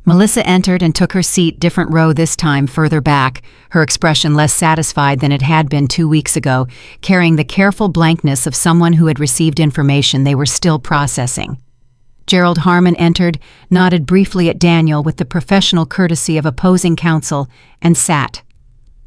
[SPEAKER 1] Melissa entered and took her seat, different row this time, further back, her expression less satisfied than it had been 2 weeks ago, carrying the careful blankness of someone who had received information they were still processing. Gerald Harmon entered, nodded briefly at Daniel with the professional courtesy of opposing counsel, and sat.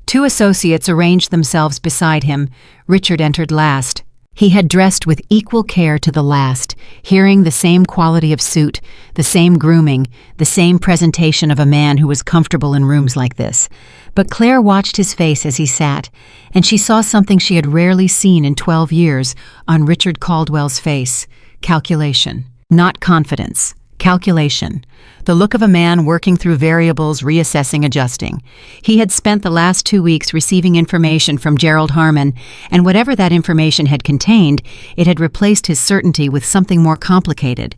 [SPEAKER 1] 2 associates arranged themselves beside him. Richard entered last. He had dressed with equal care to the last, hearing the same quality of suit, the same grooming, the same presentation of a man who was comfortable in rooms like this. But Claire watched his face as he sat, and she saw something she had rarely seen in 12 years on Richard Caldwell's face: calculation. Not confidence. Calculation. The look of a man working through variables, reassessing, adjusting. He had spent the last 2 weeks receiving information from Gerald Harmon, and whatever that information had contained, it had replaced his certainty with something more complicated.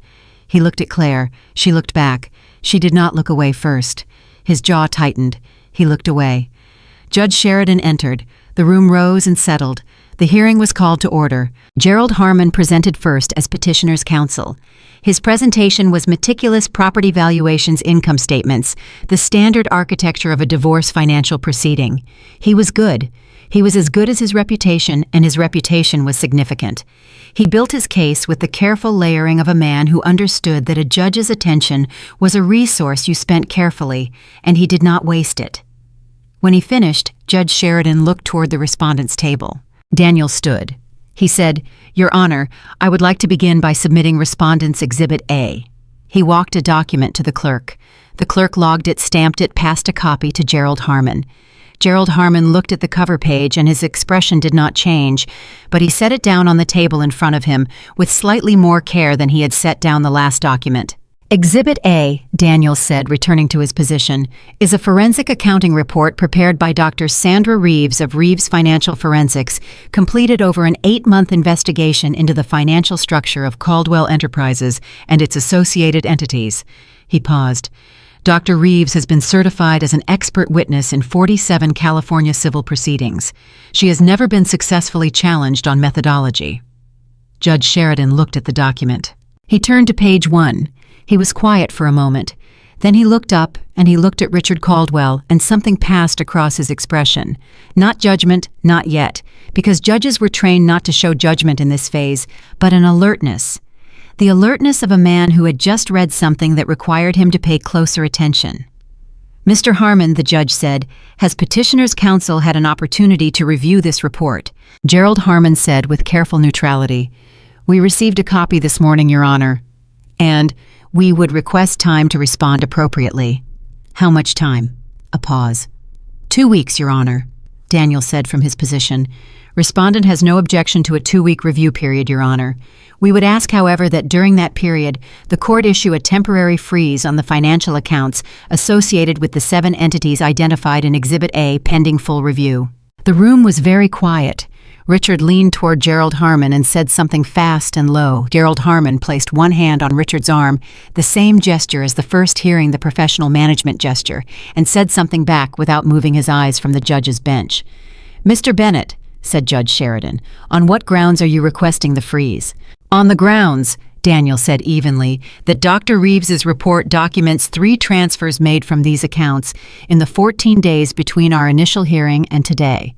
[SPEAKER 1] He looked at Claire. She looked back. She did not look away first. His jaw tightened. He looked away. Judge Sheridan entered. The room rose and settled. The hearing was called to order. Gerald Harmon presented first as petitioner's counsel. His presentation was meticulous property valuations, income statements, the standard architecture of a divorce financial proceeding. He was good. He was as good as his reputation, and his reputation was significant. He built his case with the careful layering of a man who understood that a judge's attention was a resource you spent carefully, and he did not waste it. When he finished, Judge Sheridan looked toward the respondent's table. Daniel stood. He said, "Your Honor, I would like to begin by submitting Respondent's Exhibit A." He walked a document to the clerk. The clerk logged it, stamped it, passed a copy to Gerald Harmon. Gerald Harmon looked at the cover page, and his expression did not change, but he set it down on the table in front of him with slightly more care than he had set down the last document. Exhibit A, Daniel said, returning to his position, is a forensic accounting report prepared by Dr. Sandra Reeves of Reeves Financial Forensics, completed over an 8-month investigation into the financial structure of Caldwell Enterprises and its associated entities. He paused. Dr. Reeves has been certified as an expert witness in 47 California civil proceedings. She has never been successfully challenged on methodology. Judge Sheridan looked at the document. He turned to page 1. He was quiet for a moment. Then he looked up, and he looked at Richard Caldwell, and something passed across his expression. Not judgment, not yet, because judges were trained not to show judgment in this phase, but an alertness. The alertness of a man who had just read something that required him to pay closer attention. Mr. Harmon, the judge said, has petitioner's counsel had an opportunity to review this report? Gerald Harmon said with careful neutrality, "We received a copy this morning, Your Honor, and we would request time to respond appropriately." How much time? A pause. 2 weeks, Your Honor, Daniel said from his position. Respondent has no objection to a 2-week review period, Your Honor. We would ask, however, that during that period, the court issue a temporary freeze on the financial accounts associated with the 7 entities identified in Exhibit A pending full review. The room was very quiet. Richard leaned toward Gerald Harmon and said something fast and low. Gerald Harmon placed one hand on Richard's arm, the same gesture as the first hearing the professional management gesture, and said something back without moving his eyes from the judge's bench. "Mr. Bennett," said Judge Sheridan, "on what grounds are you requesting the freeze?" "On the grounds," Daniel said evenly, "that Dr. Reeves's report documents 3 transfers made from these accounts in the 14 days between our initial hearing and today.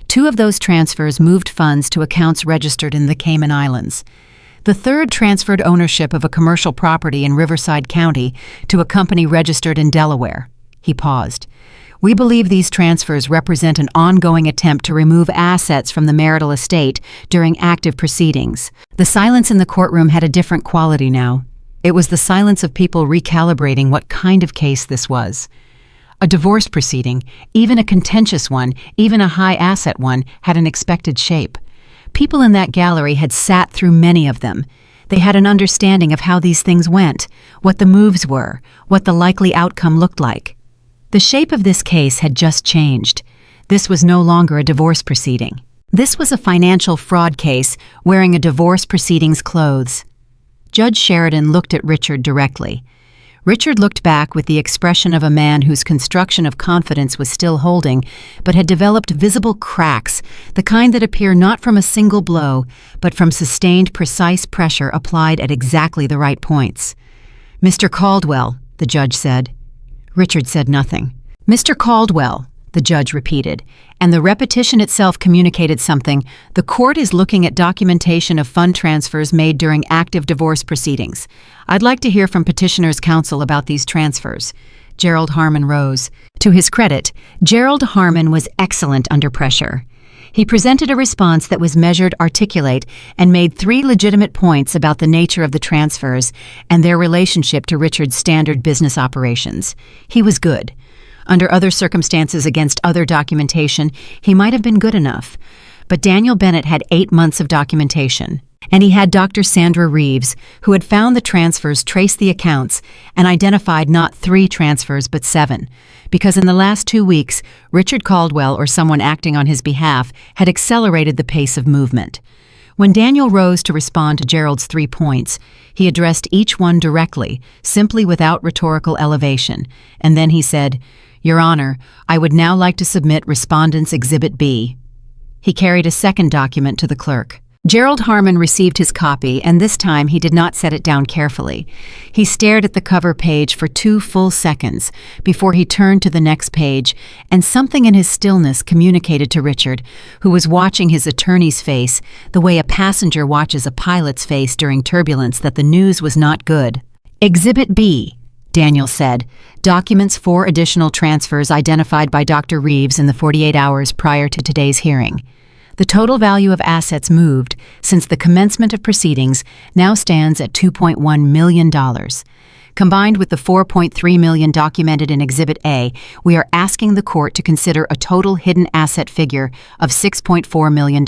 [SPEAKER 1] 2 of those transfers moved funds to accounts registered in the Cayman Islands. The 3rd transferred ownership of a commercial property in Riverside County to a company registered in Delaware." He paused. "We believe these transfers represent an ongoing attempt to remove assets from the marital estate during active proceedings." The silence in the courtroom had a different quality now. It was the silence of people recalibrating what kind of case this was. A divorce proceeding, even a contentious one, even a high-asset one, had an expected shape. People in that gallery had sat through many of them. They had an understanding of how these things went, what the moves were, what the likely outcome looked like. The shape of this case had just changed. This was no longer a divorce proceeding. This was a financial fraud case wearing a divorce proceeding's clothes. Judge Sheridan looked at Richard directly. Richard looked back with the expression of a man whose construction of confidence was still holding, but had developed visible cracks, the kind that appear not from a single blow, but from sustained, precise pressure applied at exactly the right points. "Mr. Caldwell," the judge said. Richard said nothing. "Mr. Caldwell," the judge repeated, and the repetition itself communicated something. "The court is looking at documentation of fund transfers made during active divorce proceedings. I'd like to hear from petitioner's counsel about these transfers." Gerald Harmon rose. To his credit, Gerald Harmon was excellent under pressure. He presented a response that was measured, articulate, and made 3 legitimate points about the nature of the transfers and their relationship to Richard's standard business operations. He was good. Under other circumstances against other documentation, he might have been good enough. But Daniel Bennett had 8 months of documentation. And he had Dr. Sandra Reeves, who had found the transfers, traced the accounts, and identified not 3 transfers but 7. Because in the last 2 weeks, Richard Caldwell or someone acting on his behalf had accelerated the pace of movement. When Daniel rose to respond to Gerald's 3 points, he addressed each one directly, simply without rhetorical elevation, and then he said, "Your Honor, I would now like to submit Respondent's Exhibit B." He carried a second document to the clerk. Gerald Harmon received his copy, and this time he did not set it down carefully. He stared at the cover page for 2 full seconds before he turned to the next page, and something in his stillness communicated to Richard, who was watching his attorney's face the way a passenger watches a pilot's face during turbulence, that the news was not good. "Exhibit B," Daniel said, "documents 4 additional transfers identified by Dr. Reeves in the 48 hours prior to today's hearing. The total value of assets moved since the commencement of proceedings now stands at $2.1 million. Combined with the $4.3 million documented in Exhibit A, we are asking the court to consider a total hidden asset figure of $6.4 million.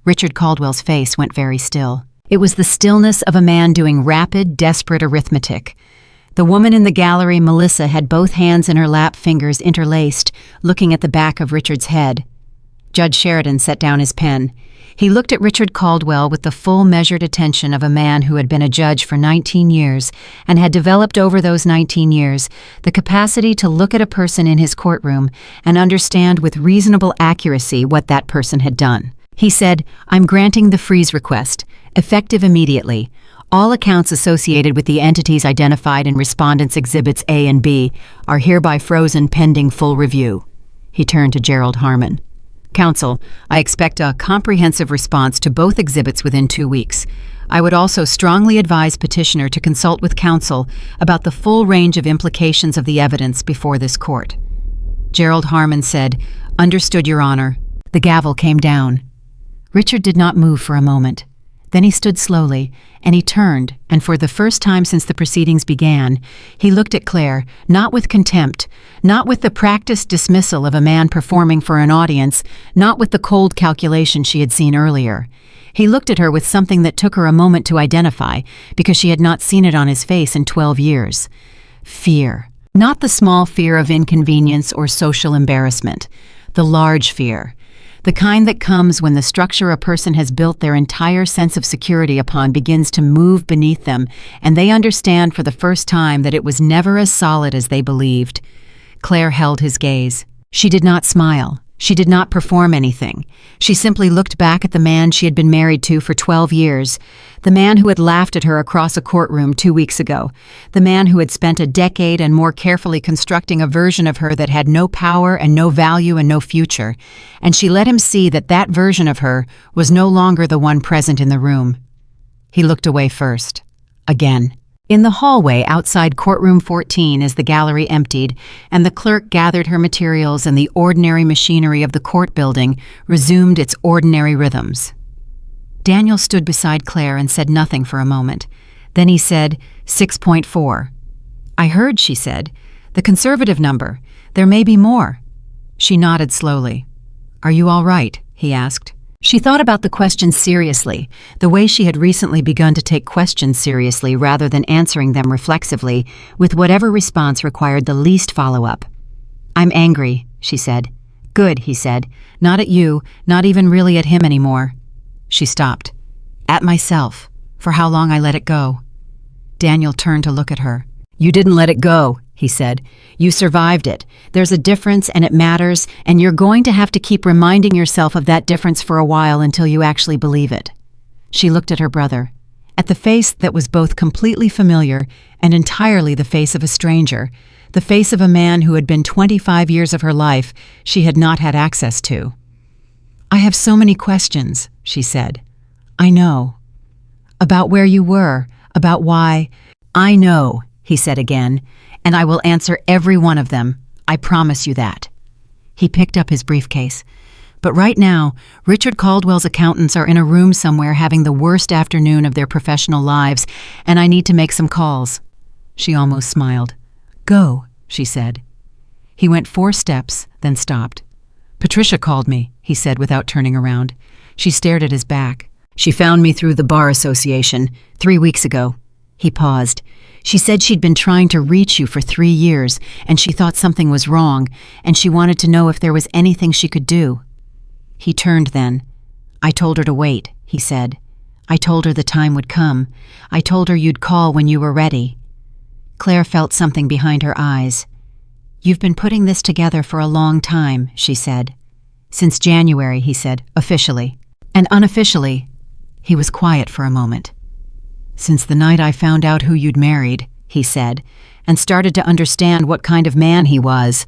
[SPEAKER 1] Richard Caldwell's face went very still. It was the stillness of a man doing rapid, desperate arithmetic. The woman in the gallery, Melissa, had both hands in her lap, fingers interlaced, looking at the back of Richard's head. Judge Sheridan set down his pen. He looked at Richard Caldwell with the full measured attention of a man who had been a judge for 19 years and had developed over those 19 years the capacity to look at a person in his courtroom and understand with reasonable accuracy what that person had done. He said, "I'm granting the freeze request, effective immediately. All accounts associated with the entities identified in Respondents' Exhibits A and B are hereby frozen pending full review." He turned to Gerald Harmon. "Counsel, I expect a comprehensive response to both exhibits within 2 weeks. I would also strongly advise petitioner to consult with counsel about the full range of implications of the evidence before this court." Gerald Harmon said, "Understood, Your Honor." The gavel came down. Richard did not move for a moment. Then he stood slowly, and he turned, and for the first time since the proceedings began, he looked at Claire, not with contempt, not with the practiced dismissal of a man performing for an audience, not with the cold calculation she had seen earlier. He looked at her with something that took her a moment to identify, because she had not seen it on his face in 12 years. Fear. Not the small fear of inconvenience or social embarrassment. The large fear. The kind that comes when the structure a person has built their entire sense of security upon begins to move beneath them, and they understand for the first time that it was never as solid as they believed. Claire held his gaze. She did not smile. She did not perform anything. She simply looked back at the man she had been married to for 12 years, the man who had laughed at her across a courtroom 2 weeks ago, the man who had spent a decade and more carefully constructing a version of her that had no power and no value and no future, and she let him see that that version of her was no longer the one present in the room. He looked away first. Again. In the hallway outside courtroom 14, as the gallery emptied and the clerk gathered her materials and the ordinary machinery of the court building resumed its ordinary rhythms. Daniel stood beside Claire and said nothing for a moment. Then he said, 6.4. "I heard," she said. "The conservative number. There may be more." She nodded slowly. "Are you all right?" he asked. She thought about the question seriously, the way she had recently begun to take questions seriously rather than answering them reflexively, with whatever response required the least follow-up. "I'm angry," she said. "Good," he said. "Not at you, not even really at him anymore." She stopped. "At myself, for how long I let it go." Daniel turned to look at her. You didn't let it go, he said. You survived it. There's a difference and it matters, and you're going to have to keep reminding yourself of that difference for a while until you actually believe it. She looked at her brother, at the face that was both completely familiar and entirely the face of a stranger, the face of a man who had been 25 years of her life she had not had access to. I have so many questions, she said. I know. About where you were, about why. I know, he said again, and I will answer every one of them. I promise you that. He picked up his briefcase. But right now, Richard Caldwell's accountants are in a room somewhere having the worst afternoon of their professional lives, and I need to make some calls. She almost smiled. Go, she said. He went 4 steps, then stopped. Patricia called me, he said without turning around. She stared at his back. She found me through the Bar Association 3 weeks ago. He paused. She said she'd been trying to reach you for 3 years, and she thought something was wrong, and she wanted to know if there was anything she could do. He turned then. I told her to wait, he said. I told her the time would come. I told her you'd call when you were ready. Claire felt something behind her eyes. You've been putting this together for a long time, she said. Since January, he said, officially. And unofficially. He was quiet for a moment. Since the night I found out who you'd married, he said, and started to understand what kind of man he was.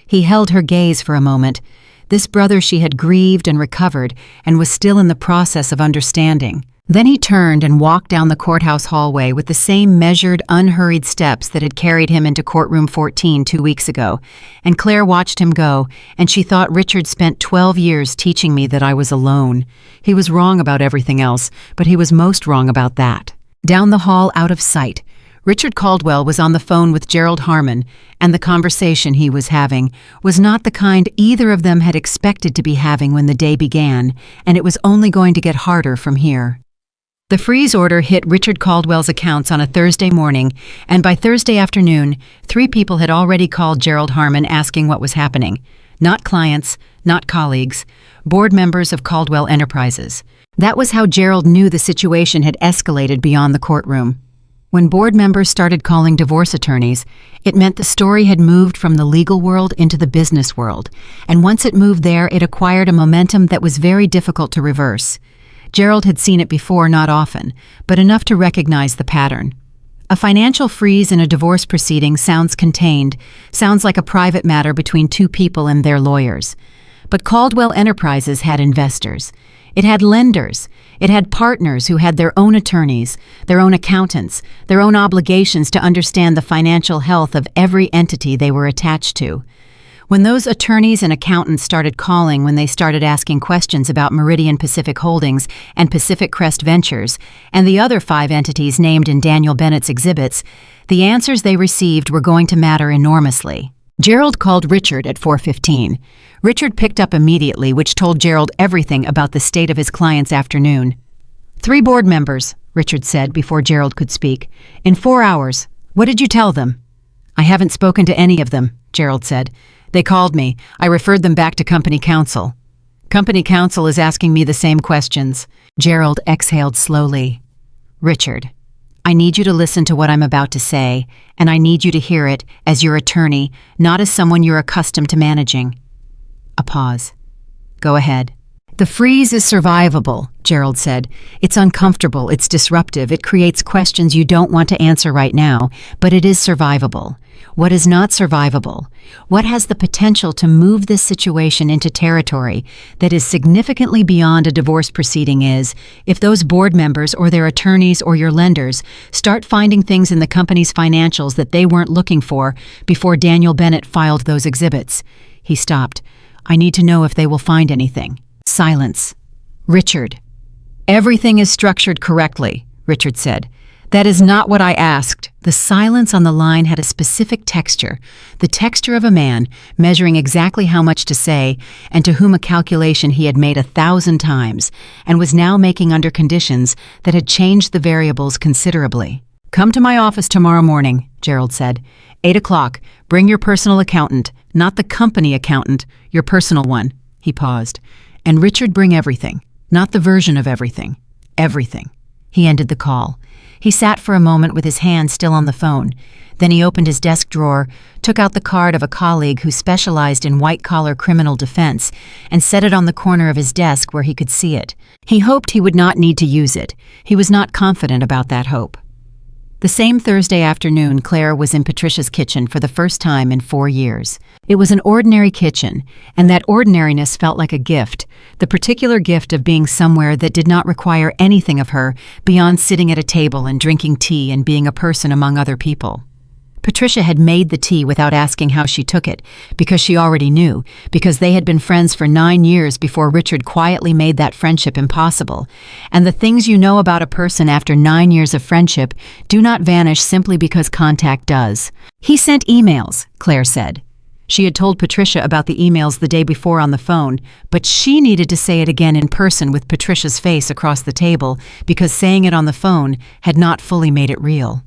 [SPEAKER 1] He held her gaze for a moment. This brother she had grieved and recovered and was still in the process of understanding. Then he turned and walked down the courthouse hallway with the same measured, unhurried steps that had carried him into courtroom 14 2 weeks ago. And Claire watched him go, and she thought Richard spent 12 years teaching me that I was alone. He was wrong about everything else, but he was most wrong about that. Down the hall, out of sight, Richard Caldwell was on the phone with Gerald Harmon, and the conversation he was having was not the kind either of them had expected to be having when the day began, and it was only going to get harder from here. The freeze order hit Richard Caldwell's accounts on a Thursday morning, and by Thursday afternoon, 3 people had already called Gerald Harmon asking what was happening. Not clients, not colleagues, board members of Caldwell Enterprises. That was how Gerald knew the situation had escalated beyond the courtroom. When board members started calling divorce attorneys, it meant the story had moved from the legal world into the business world, and once it moved there, it acquired a momentum that was very difficult to reverse. Gerald had seen it before, not often, but enough to recognize the pattern. A financial freeze in a divorce proceeding sounds contained, sounds like a private matter between 2 people and their lawyers. But Caldwell Enterprises had investors. It had lenders. It had partners who had their own attorneys, their own accountants, their own obligations to understand the financial health of every entity they were attached to. When those attorneys and accountants started calling when they started asking questions about Meridian Pacific Holdings and Pacific Crest Ventures and the other 5 entities named in Daniel Bennett's exhibits, the answers they received were going to matter enormously. Gerald called Richard at 4:15. Richard picked up immediately, which told Gerald everything about the state of his client's afternoon. 3 board members, Richard said before Gerald could speak. In 4 hours. What did you tell them? I haven't spoken to any of them, Gerald said. They called me. I referred them back to company counsel. Company counsel is asking me the same questions. Gerald exhaled slowly. Richard, I need you to listen to what I'm about to say, and I need you to hear it as your attorney, not as someone you're accustomed to managing. A pause. Go ahead. The freeze is survivable, Gerald said. It's uncomfortable, it's disruptive, it creates questions you don't want to answer right now, but it is survivable. What is not survivable? What has the potential to move this situation into territory that is significantly beyond a divorce proceeding is if those board members or their attorneys or your lenders start finding things in the company's financials that they weren't looking for before Daniel Bennett filed those exhibits. He stopped. I need to know if they will find anything. Silence. Richard. Everything is structured correctly, Richard said. That is not what I asked. The silence on the line had a specific texture, the texture of a man measuring exactly how much to say and to whom a calculation he had made 1,000 times and was now making under conditions that had changed the variables considerably. Come to my office tomorrow morning, Gerald said. 8 o'clock. Bring your personal accountant, not the company accountant, your personal one. He paused. And Richard, bring everything, not the version of everything. Everything. He ended the call. He sat for a moment with his hand still on the phone. Then he opened his desk drawer, took out the card of a colleague who specialized in white-collar criminal defense, and set it on the corner of his desk where he could see it. He hoped he would not need to use it. He was not confident about that hope. The same Thursday afternoon, Claire was in Patricia's kitchen for the first time in 4 years. It was an ordinary kitchen, and that ordinariness felt like a gift, the particular gift of being somewhere that did not require anything of her beyond sitting at a table and drinking tea and being a person among other people. Patricia had made the tea without asking how she took it, because she already knew, because they had been friends for 9 years before Richard quietly made that friendship impossible. And the things you know about a person after 9 years of friendship do not vanish simply because contact does. He sent emails, Claire said. She had told Patricia about the emails the day before on the phone, but she needed to say it again in person with Patricia's face across the table because saying it on the phone had not fully made it real.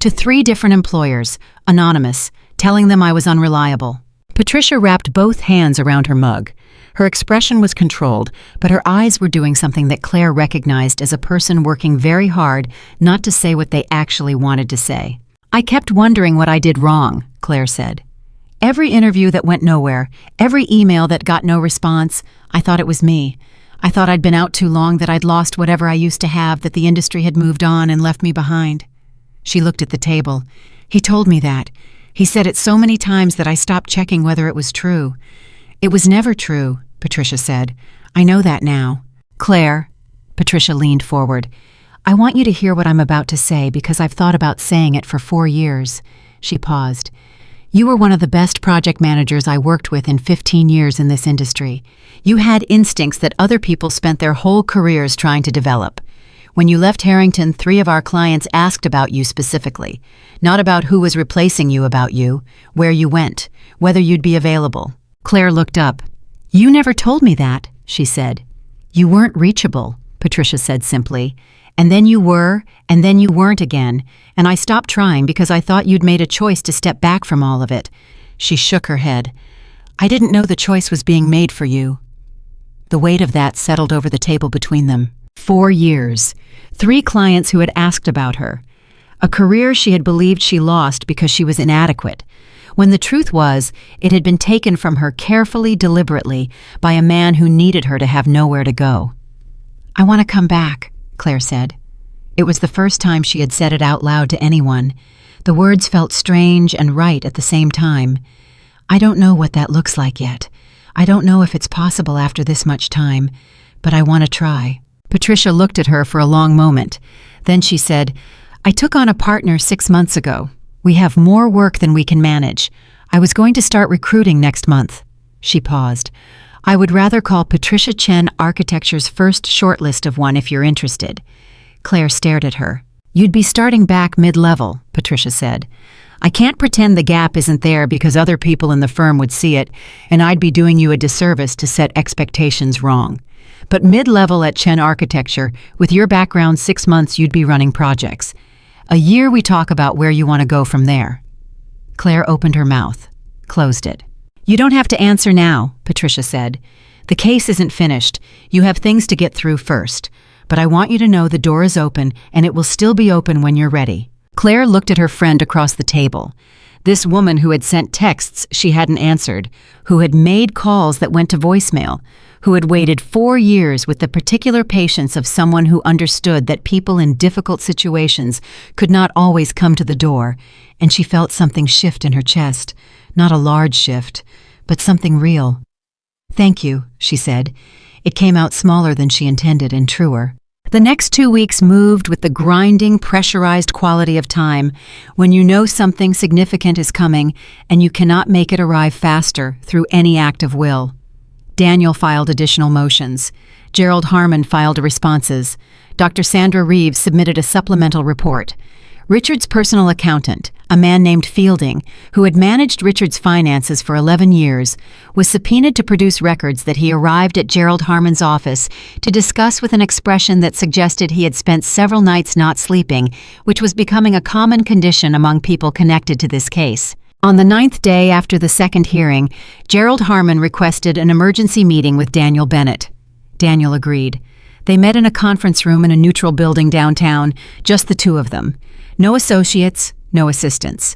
[SPEAKER 1] To 3 different employers, anonymous, telling them I was unreliable. Patricia wrapped both hands around her mug. Her expression was controlled, but her eyes were doing something that Claire recognized as a person working very hard not to say what they actually wanted to say. I kept wondering what I did wrong, Claire said. Every interview that went nowhere, every email that got no response, I thought it was me. I thought I'd been out too long, that I'd lost whatever I used to have, that the industry had moved on and left me behind. She looked at the table. He told me that. He said it so many times that I stopped checking whether it was true. It was never true, Patricia said. I know that now. Claire, Patricia leaned forward. I want you to hear what I'm about to say because I've thought about saying it for 4 years. She paused. You were one of the best project managers I worked with in 15 years in this industry. You had instincts that other people spent their whole careers trying to develop. When you left Harrington, 3 of our clients asked about you specifically. Not about who was replacing you, about you, where you went, whether you'd be available. Claire looked up. You never told me that, she said. You weren't reachable, Patricia said simply. And then you were, and then you weren't again, and I stopped trying because I thought you'd made a choice to step back from all of it. She shook her head. I didn't know the choice was being made for you. The weight of that settled over the table between them. 4 years. 3 clients who had asked about her. A career she had believed she lost because she was inadequate, when the truth was it had been taken from her carefully, deliberately, by a man who needed her to have nowhere to go. I want to come back, Claire said. It was the first time she had said it out loud to anyone. The words felt strange and right at the same time. I don't know what that looks like yet. I don't know if it's possible after this much time, but I want to try. Patricia looked at her for a long moment. Then she said, I took on a partner 6 months ago. We have more work than we can manage. I was going to start recruiting next month. She paused. I would rather call Patricia Chen Architecture's first shortlist of one if you're interested. Claire stared at her. You'd be starting back mid-level, Patricia said. I can't pretend the gap isn't there because other people in the firm would see it, and I'd be doing you a disservice to set expectations wrong. But mid-level at Chen Architecture, with your background 6 months you'd be running projects. A year we talk about where you want to go from there. Claire opened her mouth, closed it. You don't have to answer now, Patricia said. The case isn't finished. You have things to get through first. But I want you to know the door is open and it will still be open when you're ready. Claire looked at her friend across the table. This woman who had sent texts she hadn't answered, who had made calls that went to voicemail, who had waited 4 years with the particular patience of someone who understood that people in difficult situations could not always come to the door, and she felt something shift in her chest, not a large shift, but something real. Thank you, she said. It came out smaller than she intended and truer. The next 2 weeks moved with the grinding, pressurized quality of time when you know something significant is coming and you cannot make it arrive faster through any act of will. Daniel filed additional motions. Gerald Harmon filed responses. Dr. Sandra Reeves submitted a supplemental report. Richard's personal accountant, a man named Fielding, who had managed Richard's finances for 11 years, was subpoenaed to produce records that he arrived at Gerald Harmon's office to discuss with an expression that suggested he had spent several nights not sleeping, which was becoming a common condition among people connected to this case. On the 9th day after the second hearing, Gerald Harmon requested an emergency meeting with Daniel Bennett. Daniel agreed. They met in a conference room in a neutral building downtown, just the two of them. No associates, No assistance.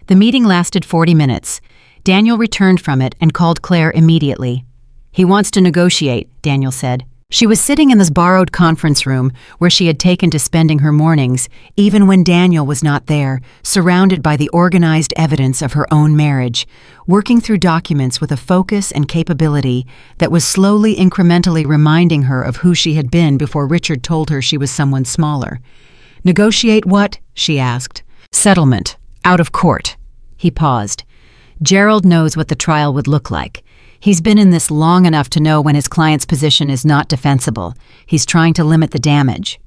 [SPEAKER 1] The meeting lasted 40 minutes. Daniel returned from it and called Claire immediately. "He wants to negotiate," Daniel said. She was sitting in this borrowed conference room where she had taken to spending her mornings, even when Daniel was not there, surrounded by the organized evidence of her own marriage, working through documents with a focus and capability that was slowly incrementally reminding her of who she had been before Richard told her she was someone smaller. "Negotiate what?" she asked. "Settlement. Out of court." He paused. "Gerald knows what the trial would look like. He's been in this long enough to know when his client's position is not defensible. He's trying to limit the damage."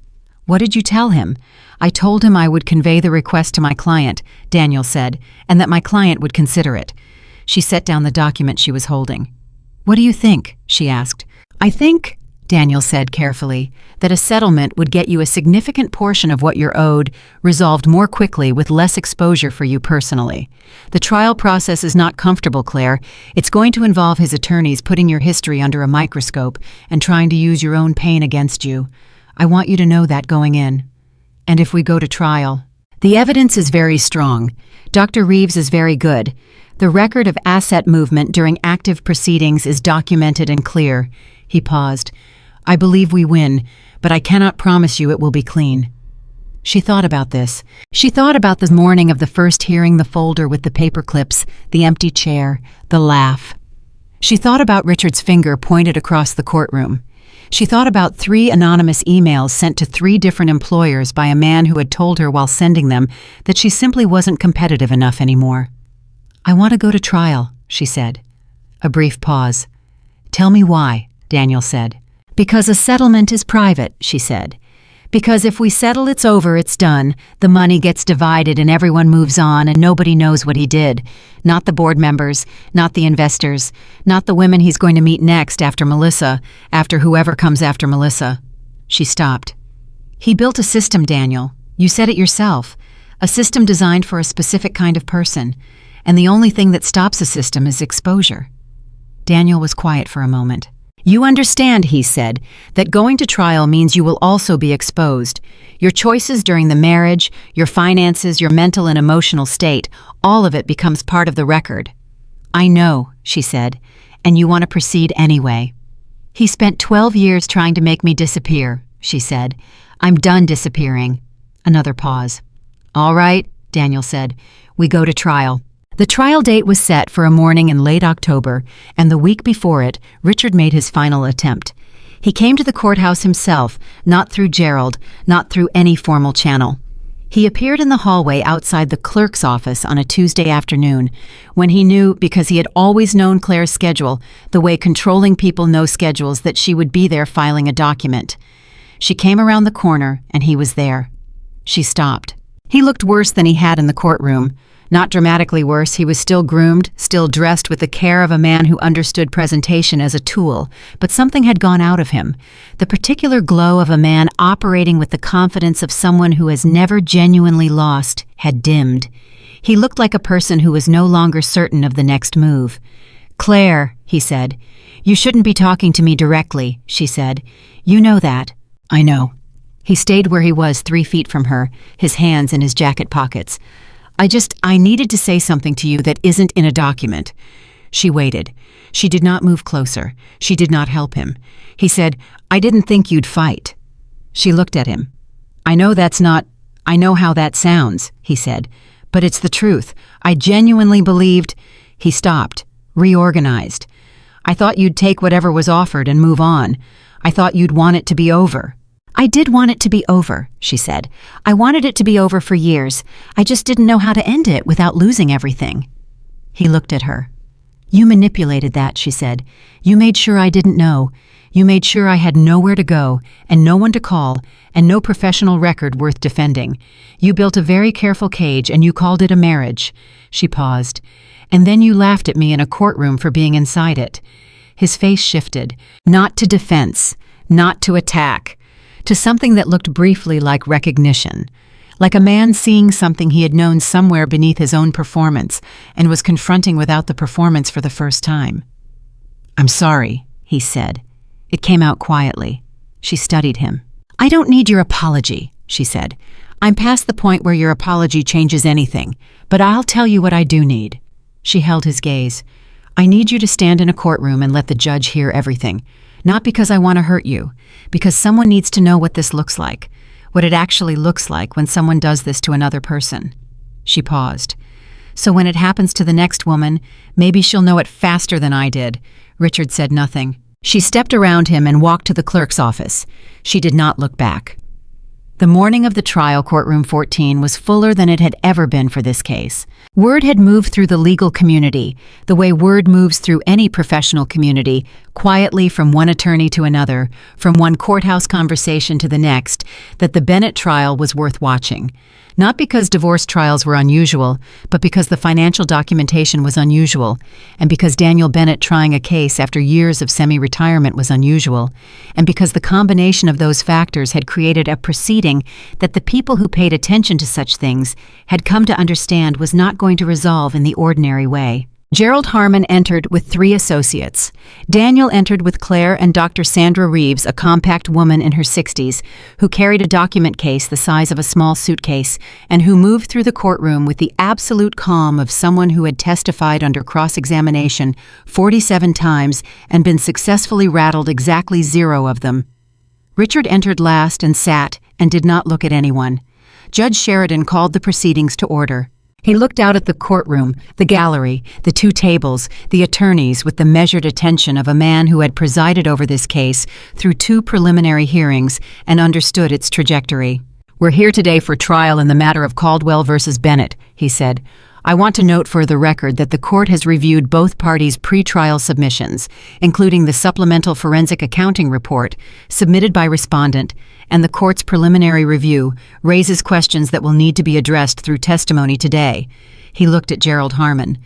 [SPEAKER 1] "What did you tell him?" "I told him I would convey the request to my client," Daniel said, "and that my client would consider it." She set down the document she was holding. "What do you think?" she asked. "I think," Daniel said carefully, "that a settlement would get you a significant portion of what you're owed, resolved more quickly with less exposure for you personally. The trial process is not comfortable, Claire. It's going to involve his attorneys putting your history under a microscope and trying to use your own pain against you. I want you to know that going in. And if we go to trial, the evidence is very strong. Dr. Reeves is very good. The record of asset movement during active proceedings is documented and clear." He paused. "I believe we win, but I cannot promise you it will be clean." She thought about this. She thought about the morning of the first hearing, the folder with the paper clips, the empty chair, the laugh. She thought about Richard's finger pointed across the courtroom. She thought about 3 anonymous emails sent to 3 different employers by a man who had told her while sending them that she simply wasn't competitive enough anymore. "I want to go to trial," she said. A brief pause. "Tell me why," Daniel said. "Because a settlement is private," she said. "Because if we settle, it's over, it's done. The money gets divided and everyone moves on and nobody knows what he did. Not the board members, not the investors, not the women he's going to meet next after Melissa, after whoever comes after Melissa." She stopped. "He built a system, Daniel. You said it yourself. A system designed for a specific kind of person. And the only thing that stops a system is exposure." Daniel was quiet for a moment. "You understand," he said, "that going to trial means you will also be exposed. Your choices during the marriage, your finances, your mental and emotional state, all of it becomes part of the record." "I know," she said, "and you want to proceed anyway." "He spent 12 years trying to make me disappear," she said. "I'm done disappearing." Another pause. "All right," Daniel said. "We go to trial." The trial date was set for a morning in late October, and the week before it, Richard made his final attempt. He came to the courthouse himself, not through Gerald, not through any formal channel. He appeared in the hallway outside the clerk's office on a Tuesday afternoon, when he knew, because he had always known Claire's schedule, the way controlling people know schedules, that she would be there filing a document. She came around the corner, and he was there. She stopped. He looked worse than he had in the courtroom. Not dramatically worse, he was still groomed, still dressed with the care of a man who understood presentation as a tool, but something had gone out of him. The particular glow of a man operating with the confidence of someone who has never genuinely lost had dimmed. He looked like a person who was no longer certain of the next move. "Claire," he said. "You shouldn't be talking to me directly," she said. "You know that." "I know." He stayed where he was 3 feet from her, his hands in his jacket pockets. I needed to say something to you that isn't in a document." She waited. She did not move closer. She did not help him. He said, "I didn't think you'd fight." She looked at him. I know how that sounds," he said, "but it's the truth. I genuinely believed—" He stopped, reorganized. "I thought you'd take whatever was offered and move on. I thought you'd want it to be over." "I did want it to be over," she said. "I wanted it to be over for years. I just didn't know how to end it without losing everything." He looked at her. "You manipulated that," she said. "You made sure I didn't know. You made sure I had nowhere to go, and no one to call, and no professional record worth defending. You built a very careful cage, and you called it a marriage." She paused. "And then you laughed at me in a courtroom for being inside it." His face shifted, not to defense, not to attack, to something that looked briefly like recognition, like a man seeing something he had known somewhere beneath his own performance and was confronting without the performance for the first time. "I'm sorry," he said. It came out quietly. She studied him. "I don't need your apology," she said. "I'm past the point where your apology changes anything, but I'll tell you what I do need." She held his gaze. "I need you to stand in a courtroom and let the judge hear everything. Not because I want to hurt you, because someone needs to know what this looks like, what it actually looks like when someone does this to another person." She paused. "So when it happens to the next woman, maybe she'll know it faster than I did." Richard said nothing. She stepped around him and walked to the clerk's office. She did not look back. The morning of the trial, courtroom 14 was fuller than it had ever been for this case. Word had moved through the legal community, the way word moves through any professional community, quietly from one attorney to another, from one courthouse conversation to the next, that the Bennett trial was worth watching. Not because divorce trials were unusual, but because the financial documentation was unusual, and because Daniel Bennett trying a case after years of semi-retirement was unusual, and because the combination of those factors had created a proceeding that the people who paid attention to such things had come to understand was not going to resolve in the ordinary way. Gerald Harmon entered with 3 associates. Daniel entered with Claire and Dr. Sandra Reeves, a compact woman in her 60s, who carried a document case the size of a small suitcase, and who moved through the courtroom with the absolute calm of someone who had testified under cross-examination 47 times and been successfully rattled exactly 0 of them. Richard entered last and sat and did not look at anyone. Judge Sheridan called the proceedings to order. He looked out at the courtroom, the gallery, the 2 tables, the attorneys with the measured attention of a man who had presided over this case through 2 preliminary hearings and understood its trajectory. "We're here today for trial in the matter of Caldwell versus Bennett," he said. "I want to note for the record that the court has reviewed both parties' pre-trial submissions, including the supplemental forensic accounting report submitted by respondent, and the court's preliminary review raises questions that will need to be addressed through testimony today." He looked at Gerald Harmon.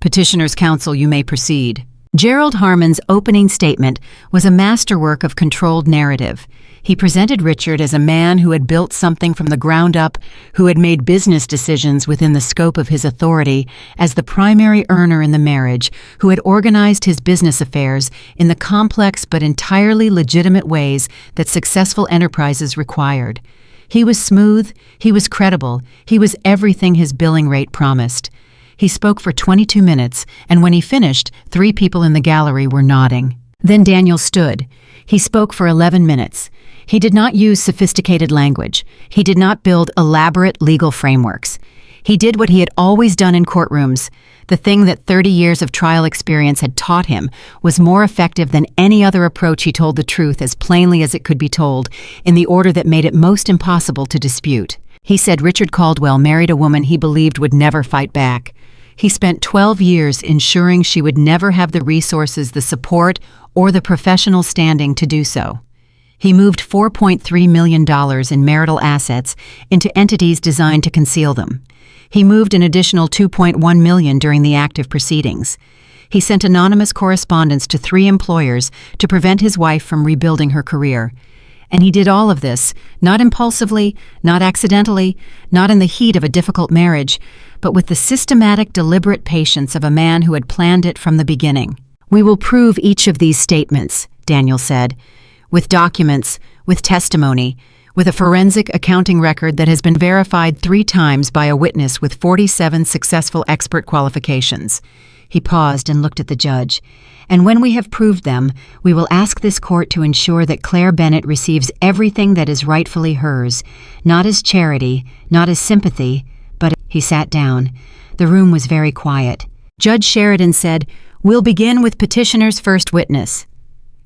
[SPEAKER 1] "Petitioner's counsel, you may proceed." Gerald Harmon's opening statement was a masterwork of controlled narrative. He presented Richard as a man who had built something from the ground up, who had made business decisions within the scope of his authority as the primary earner in the marriage, who had organized his business affairs in the complex but entirely legitimate ways that successful enterprises required. He was smooth, he was credible, he was everything his billing rate promised. He spoke for 22 minutes, and when he finished, 3 people in the gallery were nodding. Then Daniel stood. He spoke for 11 minutes. He did not use sophisticated language. He did not build elaborate legal frameworks. He did what he had always done in courtrooms. The thing that 30 years of trial experience had taught him was more effective than any other approach. He told the truth as plainly as it could be told, in the order that made it most impossible to dispute. He said Richard Caldwell married a woman he believed would never fight back. He spent 12 years ensuring she would never have the resources, the support, or the professional standing to do so. He moved $4.3 million in marital assets into entities designed to conceal them. He moved an additional $2.1 million during the active proceedings. He sent anonymous correspondence to 3 employers to prevent his wife from rebuilding her career. And he did all of this, not impulsively, not accidentally, not in the heat of a difficult marriage, but with the systematic, deliberate patience of a man who had planned it from the beginning. "We will prove each of these statements," Daniel said, "with documents, with testimony, with a forensic accounting record that has been verified 3 times by a witness with 47 successful expert qualifications." He paused and looked at the judge. "And when we have proved them, we will ask this court to ensure that Claire Bennett receives everything that is rightfully hers, not as charity, not as sympathy, but—" He sat down. The room was very quiet. Judge Sheridan said, "We'll begin with petitioner's first witness."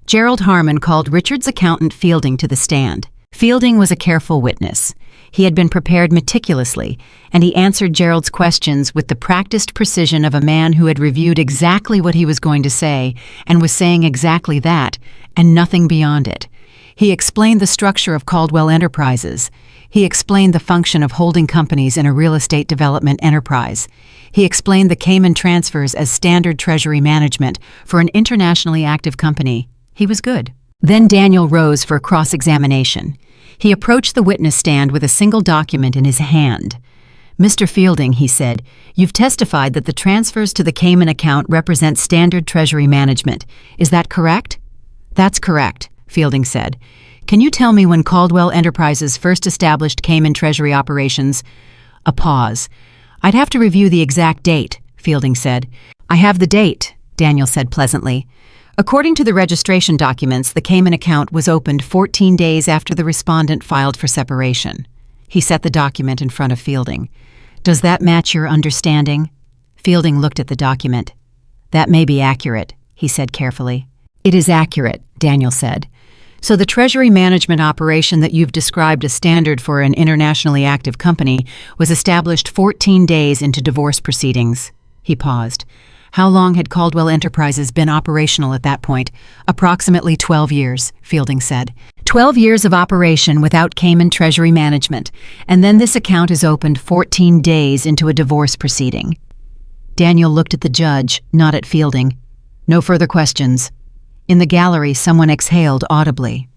[SPEAKER 1] Gerald Harmon called Richard's accountant Fielding to the stand. Fielding was a careful witness. He had been prepared meticulously, and he answered Gerald's questions with the practiced precision of a man who had reviewed exactly what he was going to say and was saying exactly that, and nothing beyond it. He explained the structure of Caldwell Enterprises. He explained the function of holding companies in a real estate development enterprise. He explained the Cayman transfers as standard treasury management for an internationally active company. He was good. Then Daniel rose for cross-examination. He approached the witness stand with a single document in his hand. "Mr. Fielding," he said, "you've testified that the transfers to the Cayman account represent standard treasury management. Is that correct?" "That's correct," Fielding said. Can you tell me when Caldwell Enterprises first established Cayman Treasury operations? A pause. I'd have to review the exact date, Fielding said. I have the date, Daniel said pleasantly. According to the registration documents, the Cayman account was opened 14 days after the respondent filed for separation. He set the document in front of Fielding. Does that match your understanding? Fielding looked at the document. That may be accurate, he said carefully. It is accurate, Daniel said. So the treasury management operation that you've described as standard for an internationally active company was established 14 days into divorce proceedings. He paused. How long had Caldwell Enterprises been operational at that point? Approximately 12 years, Fielding said. 12 years of operation without Cayman Treasury Management, and then this account is opened 14 days into a divorce proceeding. Daniel looked at the judge, not at Fielding. No further questions. In the gallery, someone exhaled audibly.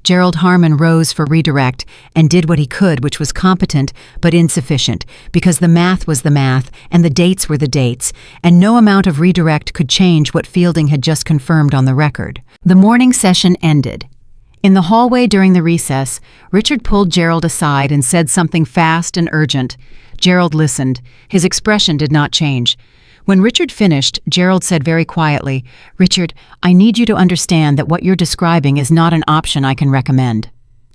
[SPEAKER 1] Gerald Harmon rose for redirect and did what he could, which was competent but insufficient, because the math was the math and the dates were the dates, and no amount of redirect could change what Fielding had just confirmed on the record. The morning session ended. In the hallway during the recess, Richard pulled Gerald aside and said something fast and urgent. Gerald listened. His expression did not change. When Richard finished, Gerald said very quietly, "Richard, I need you to understand that what you're describing is not an option I can recommend."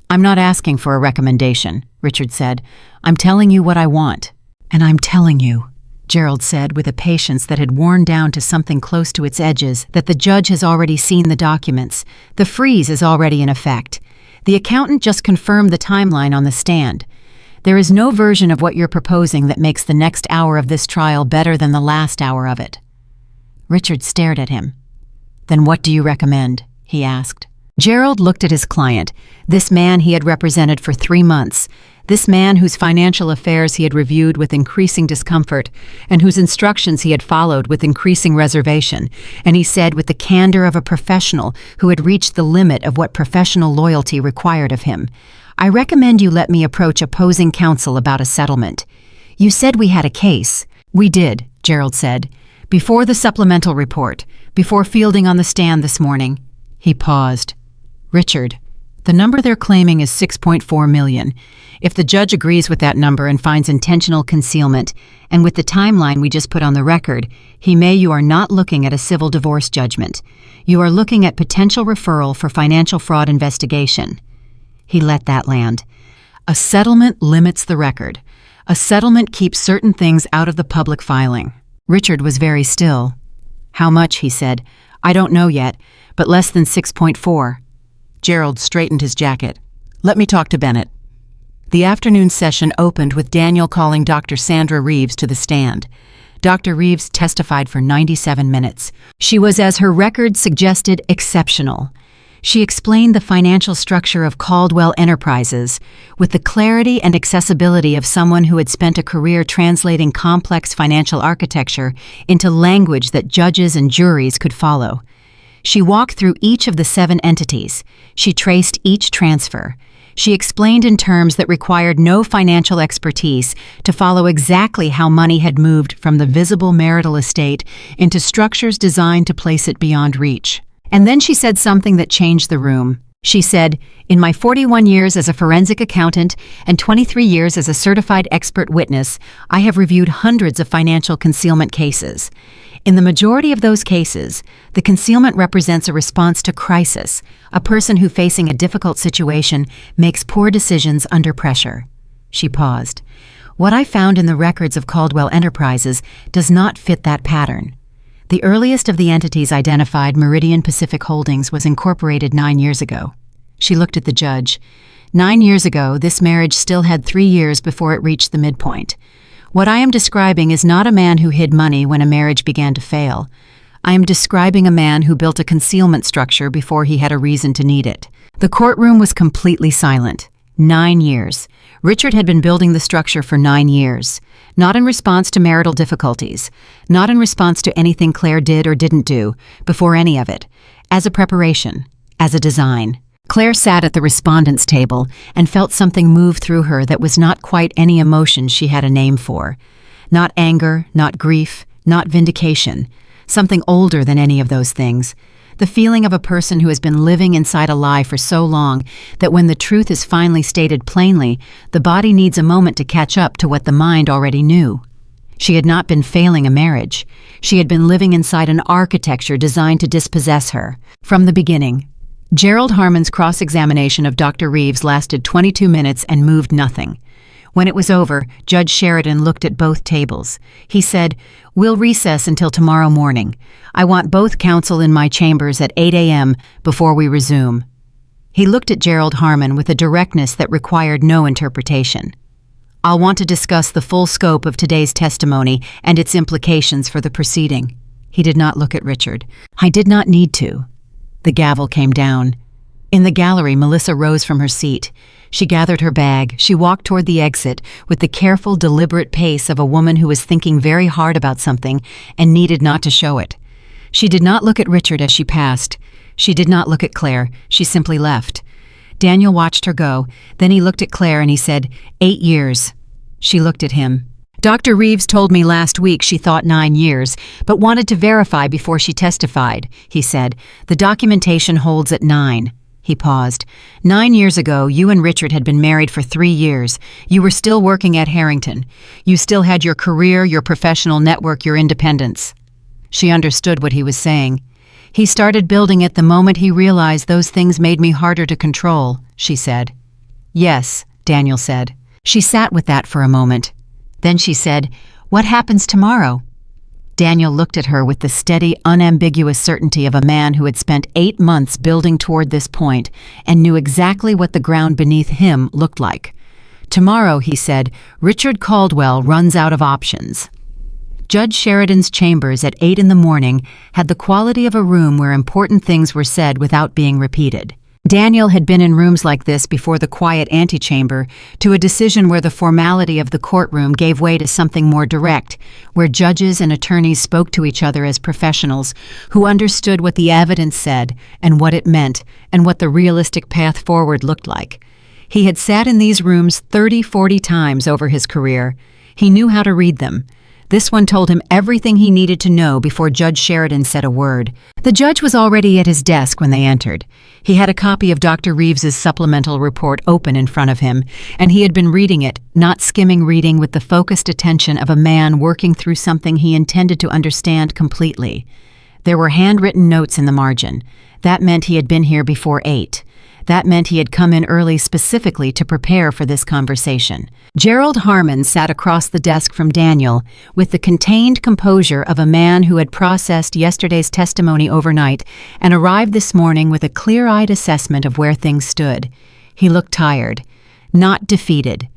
[SPEAKER 1] "I'm not asking for a recommendation," Richard said. "I'm telling you what I want." "And I'm telling you," Gerald said with a patience that had worn down to something close to its edges, "that the judge has already seen the documents. The freeze is already in effect. The accountant just confirmed the timeline on the stand. There is no version of what you're proposing that makes the next hour of this trial better than the last hour of it." Richard stared at him. "Then what do you recommend?" he asked. Gerald looked at his client, this man he had represented for 3 months, this man whose financial affairs he had reviewed with increasing discomfort and whose instructions he had followed with increasing reservation, and he said with the candor of a professional who had reached the limit of what professional loyalty required of him, "I recommend you let me approach opposing counsel about a settlement. You said we had a case." "We did," Gerald said. "Before the supplemental report, before Fielding on the stand this morning." He paused. "Richard, the number they're claiming is $6.4 million. If the judge agrees with that number and finds intentional concealment, and with the timeline we just put on the record, you are not looking at a civil divorce judgment. You are looking at potential referral for financial fraud investigation." He let that land. A settlement limits the record. A settlement keeps certain things out of the public filing. Richard was very still. "How much?" he said. "I don't know yet, but less than 6.4. Gerald straightened his jacket. "Let me talk to Bennett." The afternoon session opened with Daniel calling Dr. Sandra Reeves to the stand. Dr. Reeves testified for 97 minutes. She was, as her record suggested, exceptional. She explained the financial structure of Caldwell Enterprises with the clarity and accessibility of someone who had spent a career translating complex financial architecture into language that judges and juries could follow. She walked through each of the 7 entities. She traced each transfer. She explained in terms that required no financial expertise to follow exactly how money had moved from the visible marital estate into structures designed to place it beyond reach. And then she said something that changed the room. She said, "In my 41 years as a forensic accountant and 23 years as a certified expert witness, I have reviewed hundreds of financial concealment cases. In the majority of those cases, the concealment represents a response to crisis, a person who, facing a difficult situation, makes poor decisions under pressure." She paused. "What I found in the records of Caldwell Enterprises does not fit that pattern. The earliest of the entities identified, Meridian Pacific Holdings, was incorporated 9 years ago." She looked at the judge. 9 years ago, this marriage still had 3 years before it reached the midpoint. What I am describing is not a man who hid money when a marriage began to fail. I am describing a man who built a concealment structure before he had a reason to need it. The courtroom was completely silent. 9 years. Richard had been building the structure for 9 years. Not in response to marital difficulties, not in response to anything Claire did or didn't do, before any of it. As a preparation, as a design. Claire sat at the respondent's table and felt something move through her that was not quite any emotion she had a name for. Not anger, not grief, not vindication. Something older than any of those things. the feeling of a person who has been living inside a lie for so long that when the truth is finally stated plainly, the body needs a moment to catch up to what the mind already knew. She had not been failing a marriage. She had been living inside an architecture designed to dispossess her. From the beginning, Gerald Harmon's cross-examination of Dr. Reeves lasted 22 minutes and moved nothing. When it was over, Judge Sheridan looked at both tables. He said, "We'll recess until tomorrow morning. I want both counsel in my chambers at 8 a.m. before we resume." He looked at Gerald Harmon with a directness that required no interpretation. "I'll want to discuss the full scope of today's testimony and its implications for the proceeding." He did not look at Richard. "I did not need to." The gavel came down. In the gallery, Melissa rose from her seat. She gathered her bag. She walked toward the exit with the careful, deliberate pace of a woman who was thinking very hard about something and needed not to show it. She did not look at Richard as she passed. She did not look at Claire. She simply left. Daniel watched her go. Then he looked at Claire and he said, 8 years. She looked at him. "Dr. Reeves told me last week she thought 9 years, but wanted to verify before she testified," he said. "The documentation holds at 9. He paused. 9 years ago, you and Richard had been married for 3 years. You were still working at Harrington. You still had your career, your professional network, your independence." She understood what he was saying. "He started building it the moment he realized those things made me harder to control," she said. "Yes," Daniel said. She sat with that for a moment. Then she said, "What happens tomorrow?" Daniel looked at her with the steady, unambiguous certainty of a man who had spent 8 months building toward this point and knew exactly what the ground beneath him looked like. "Tomorrow," he said, "Richard Caldwell runs out of options." Judge Sheridan's chambers at 8 in the morning had the quality of a room where important things were said without being repeated. Daniel had been in rooms like this before the quiet antechamber, to a decision where the formality of the courtroom gave way to something more direct, where judges and attorneys spoke to each other as professionals who understood what the evidence said and what it meant and what the realistic path forward looked like. He had sat in these rooms 30-40 times over his career. He knew how to read them. This one told him everything he needed to know before Judge Sheridan said a word. The judge was already at his desk when they entered. He had a copy of Dr. Reeves's supplemental report open in front of him, and he had been reading it, not skimming reading, with the focused attention of a man working through something he intended to understand completely. There were handwritten notes in the margin. That meant he had been here before 8. That meant he had come in early specifically to prepare for this conversation. Gerald Harmon sat across the desk from Daniel with the contained composure of a man who had processed yesterday's testimony overnight and arrived this morning with a clear-eyed assessment of where things stood. He looked tired, not defeated.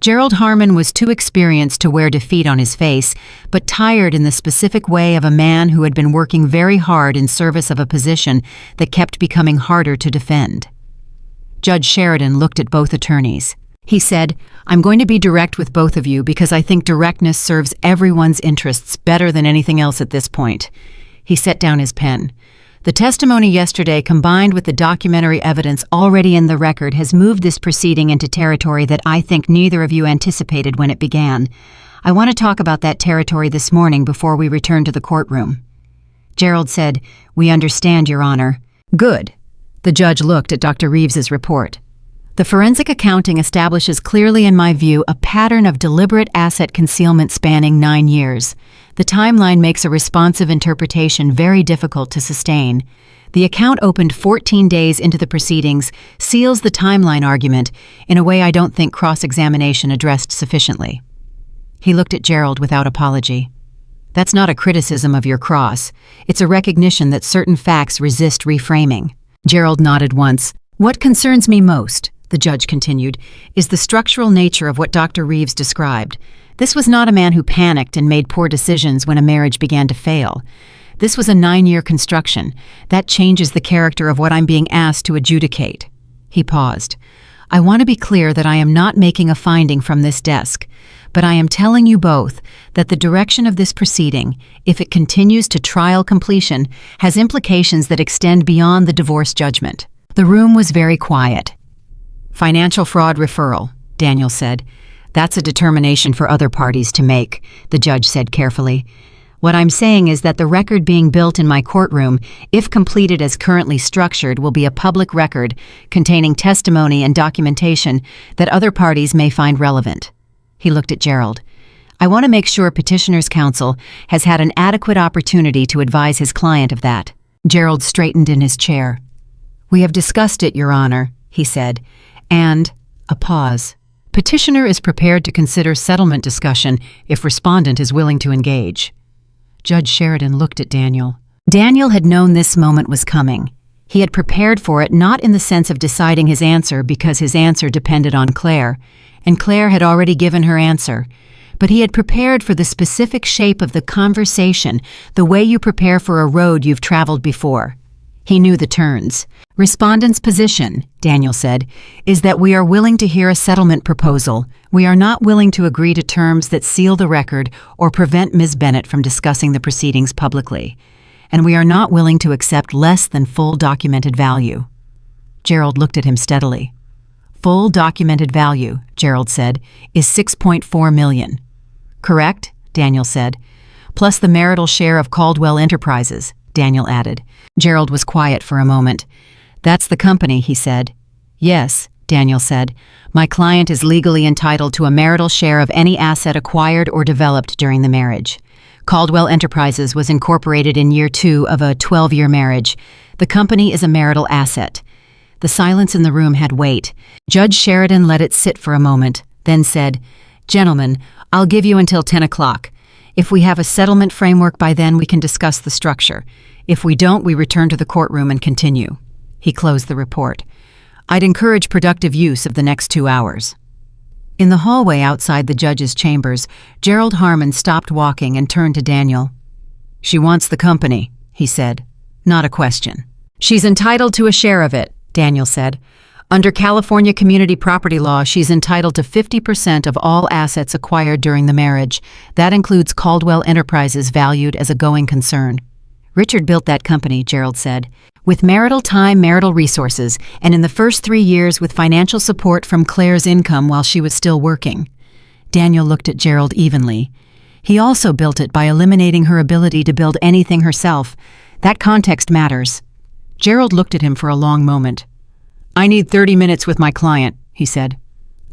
[SPEAKER 1] Gerald Harmon was too experienced to wear defeat on his face, but tired in the specific way of a man who had been working very hard in service of a position that kept becoming harder to defend. Judge Sheridan looked at both attorneys. He said, "I'm going to be direct with both of you because I think directness serves everyone's interests better than anything else at this point." He set down his pen. "The testimony yesterday, combined with the documentary evidence already in the record, has moved this proceeding into territory that I think neither of you anticipated when it began. I want to talk about that territory this morning before we return to the courtroom." Gerald said, "We understand, Your Honor." "Good." The judge looked at Dr. Reeves's report. "The forensic accounting establishes clearly, in my view, a pattern of deliberate asset concealment spanning 9 years. The timeline makes a responsive interpretation very difficult to sustain. The account opened 14 days into the proceedings seals the timeline argument in a way I don't think cross-examination addressed sufficiently." He looked at Gerald without apology. "That's not a criticism of your cross. It's a recognition that certain facts resist reframing." Gerald nodded once. "What concerns me most," the judge continued, "is the structural nature of what Dr. Reeves described. This was not a man who panicked and made poor decisions when a marriage began to fail. This was a 9-year construction. That changes the character of what I'm being asked to adjudicate." He paused. "I want to be clear that I am not making a finding from this desk, but I am telling you both that the direction of this proceeding, if it continues to trial completion, has implications that extend beyond the divorce judgment." The room was very quiet. "Financial fraud referral," Daniel said. "That's a determination for other parties to make," the judge said carefully. What I'm saying is that the record being built in my courtroom, if completed as currently structured, will be a public record containing testimony and documentation that other parties may find relevant. He looked at Gerald. I want to make sure Petitioner's Counsel has had an adequate opportunity to advise his client of that. Gerald straightened in his chair. We have discussed it, Your Honor, he said, and a pause. Petitioner is prepared to consider settlement discussion if respondent is willing to engage. Judge Sheridan looked at Daniel. Daniel had known this moment was coming. He had prepared for it not in the sense of deciding his answer because his answer depended on Claire, and Claire had already given her answer, but he had prepared for the specific shape of the conversation, the way you prepare for a road you've traveled before. He knew the turns. Respondent's position, Daniel said, is that we are willing to hear a settlement proposal. We are not willing to agree to terms that seal the record or prevent Ms. Bennett from discussing the proceedings publicly. And we are not willing to accept less than full documented value. Gerald looked at him steadily. Full documented value, Gerald said, is $6.4 million. Correct? Daniel said. Plus the marital share of Caldwell Enterprises, Daniel added. Gerald was quiet for a moment. That's the company, he said. Yes, Daniel said. My client is legally entitled to a marital share of any asset acquired or developed during the marriage. Caldwell Enterprises was incorporated in year 2 of a 12-year marriage. The company is a marital asset. The silence in the room had weight. Judge Sheridan let it sit for a moment, then said, Gentlemen, I'll give you until 10 o'clock. If we have a settlement framework by then, we can discuss the structure. If we don't, we return to the courtroom and continue. He closed the report. I'd encourage productive use of the next 2 hours. In the hallway outside the judge's chambers, Gerald Harmon stopped walking and turned to Daniel. She wants the company, he said. Not a question. She's entitled to a share of it, Daniel said. Under California community property law, she's entitled to 50% of all assets acquired during the marriage. That includes Caldwell Enterprises valued as a going concern. Richard built that company, Gerald said, with marital time, marital resources, and in the first 3 years with financial support from Claire's income while she was still working. Daniel looked at Gerald evenly. He also built it by eliminating her ability to build anything herself. That context matters. Gerald looked at him for a long moment. I need 30 minutes with my client, he said.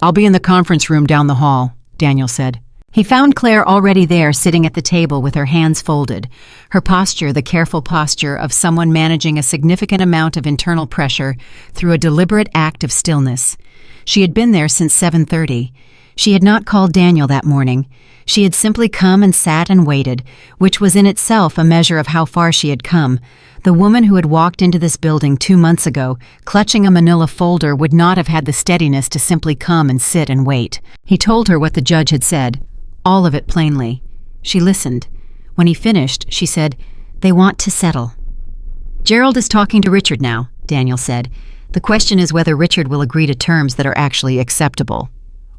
[SPEAKER 1] I'll be in the conference room down the hall, Daniel said. He found Claire already there, sitting at the table with her hands folded, her posture the careful posture of someone managing a significant amount of internal pressure through a deliberate act of stillness. She had been there since 7:30. She had not called Daniel that morning. She had simply come and sat and waited, which was in itself a measure of how far she had come. The woman who had walked into this building 2 months ago, clutching a manila folder, would not have had the steadiness to simply come and sit and wait. He told her what the judge had said, all of it plainly. She listened. When he finished, she said, They want to settle. Gerald is talking to Richard now, Daniel said. The question is whether Richard will agree to terms that are actually acceptable.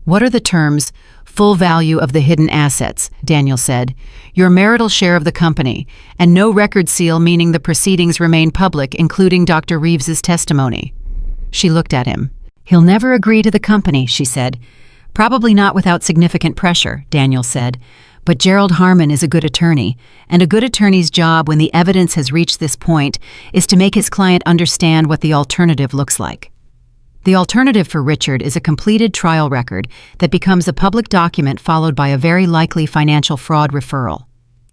[SPEAKER 1] What are the terms? Full value of the hidden assets, Daniel said. Your marital share of the company, and no record seal, meaning the proceedings remain public, including Dr. Reeves's testimony. She looked at him. He'll never agree to the company, she said. Probably not without significant pressure, Daniel said. But Gerald Harmon is a good attorney, and a good attorney's job when the evidence has reached this point is to make his client understand what the alternative looks like. The alternative for Richard is a completed trial record that becomes a public document followed by a very likely financial fraud referral.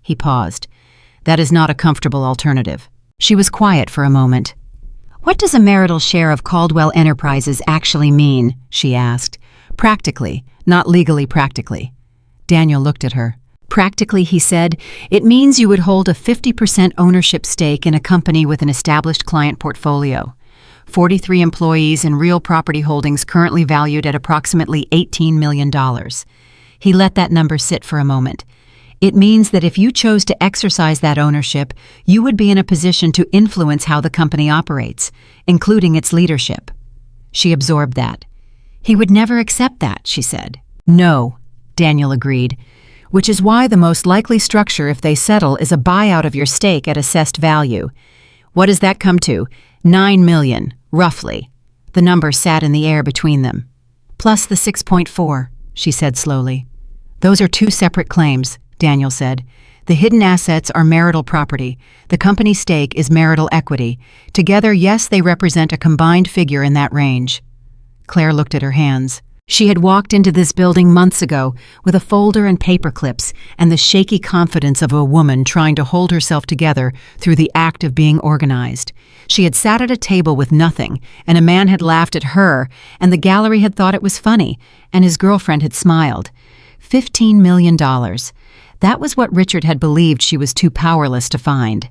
[SPEAKER 1] He paused. That is not a comfortable alternative. She was quiet for a moment. What does a marital share of Caldwell Enterprises actually mean? She asked. Practically, not legally practically. Daniel looked at her. Practically, he said, it means you would hold a 50% ownership stake in a company with an established client portfolio. 43 employees and real property holdings currently valued at approximately $18 million. He let that number sit for a moment. It means that if you chose to exercise that ownership, you would be in a position to influence how the company operates, including its leadership. She absorbed that. He would never accept that, she said. No, Daniel agreed, which is why the most likely structure if they settle is a buyout of your stake at assessed value. What does that come to? $9 million, roughly. The number sat in the air between them. Plus the 6.4, she said slowly. Those are two separate claims, Daniel said. The hidden assets are marital property. The company stake is marital equity. Together, yes, they represent a combined figure in that range. Claire looked at her hands. She had walked into this building months ago with a folder and paper clips and the shaky confidence of a woman trying to hold herself together through the act of being organized. She had sat at a table with nothing, and a man had laughed at her, and the gallery had thought it was funny, and his girlfriend had smiled. $15 million. That was what Richard had believed she was too powerless to find.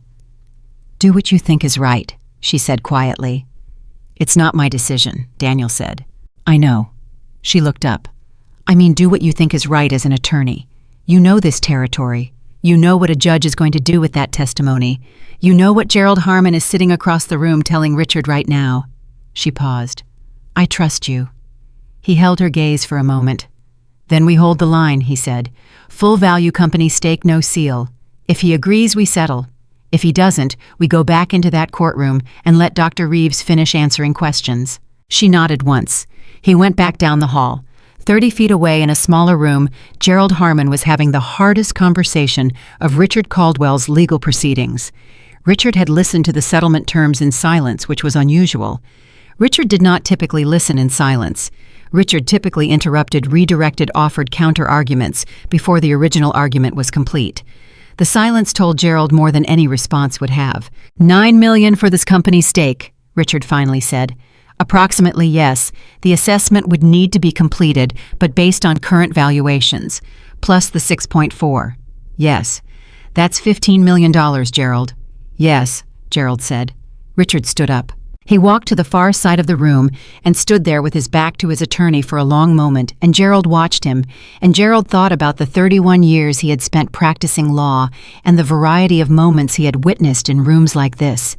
[SPEAKER 1] "Do what you think is right," she said quietly. "It's not my decision," Daniel said. "I know." She looked up. "I mean, do what you think is right as an attorney. You know this territory. You know what a judge is going to do with that testimony. You know what Gerald Harmon is sitting across the room telling Richard right now." She paused. "I trust you." He held her gaze for a moment. "Then we hold the line," he said. "Full value company stake, no seal. If he agrees, we settle. If he doesn't, we go back into that courtroom and let Dr. Reeves finish answering questions." She nodded once. He went back down the hall. 30 feet away in a smaller room, Gerald Harmon was having the hardest conversation of Richard Caldwell's legal proceedings. Richard had listened to the settlement terms in silence, which was unusual. Richard did not typically listen in silence. Richard typically interrupted redirected offered counter-arguments before the original argument was complete. The silence told Gerald more than any response would have. $9 million for this company's stake," Richard finally said. "Approximately, yes. The assessment would need to be completed, but based on current valuations. Plus the 6.4. Yes. That's $15 million, Gerald." "Yes," Gerald said. Richard stood up. He walked to the far side of the room and stood there with his back to his attorney for a long moment, and Gerald watched him, and Gerald thought about the 31 years he had spent practicing law and the variety of moments he had witnessed in rooms like this.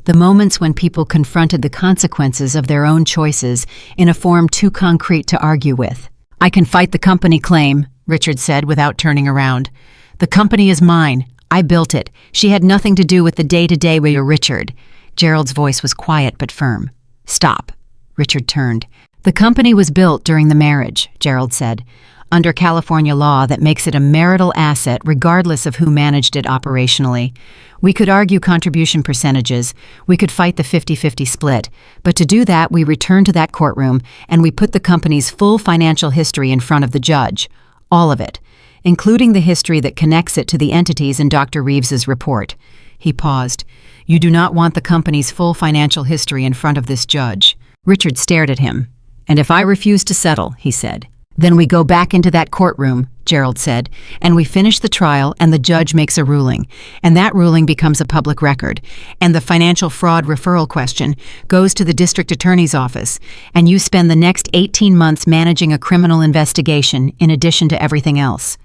[SPEAKER 1] The moments when people confronted the consequences of their own choices in a form too concrete to argue with. "I can fight the company claim," Richard said without turning around. "The company is mine. I built it. She had nothing to do with the day-to-day with Richard." Gerald's voice was quiet but firm. "Stop." Richard turned. "The company was built during the marriage," Gerald said. "Under California law, that makes it a marital asset regardless of who managed it operationally. We could argue contribution percentages. We could fight the 50-50 split. But to do that, we returned to that courtroom and we put the company's full financial history in front of the judge. All of it, including the history that connects it to the entities in Dr. Reeves's report." He paused. "You do not want the company's full financial history in front of this judge." Richard stared at him. "And if I refuse to settle," he said. "Then we go back into that courtroom," Gerald said, "and we finish the trial and the judge makes a ruling, and that ruling becomes a public record, and the financial fraud referral question goes to the district attorney's office, and you spend the next 18 months managing a criminal investigation in addition to everything else."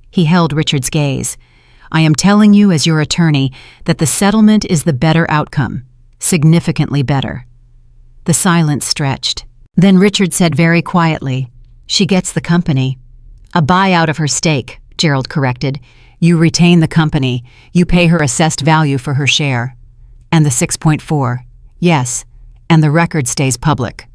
[SPEAKER 1] He held Richard's gaze. "I am telling you as your attorney that the settlement is the better outcome, significantly better." The silence stretched. Then Richard said very quietly, "She gets the company." "A buyout of her stake," Gerald corrected. "You retain the company. You pay her assessed value for her share." "And the 6.4. Yes, and the record stays public."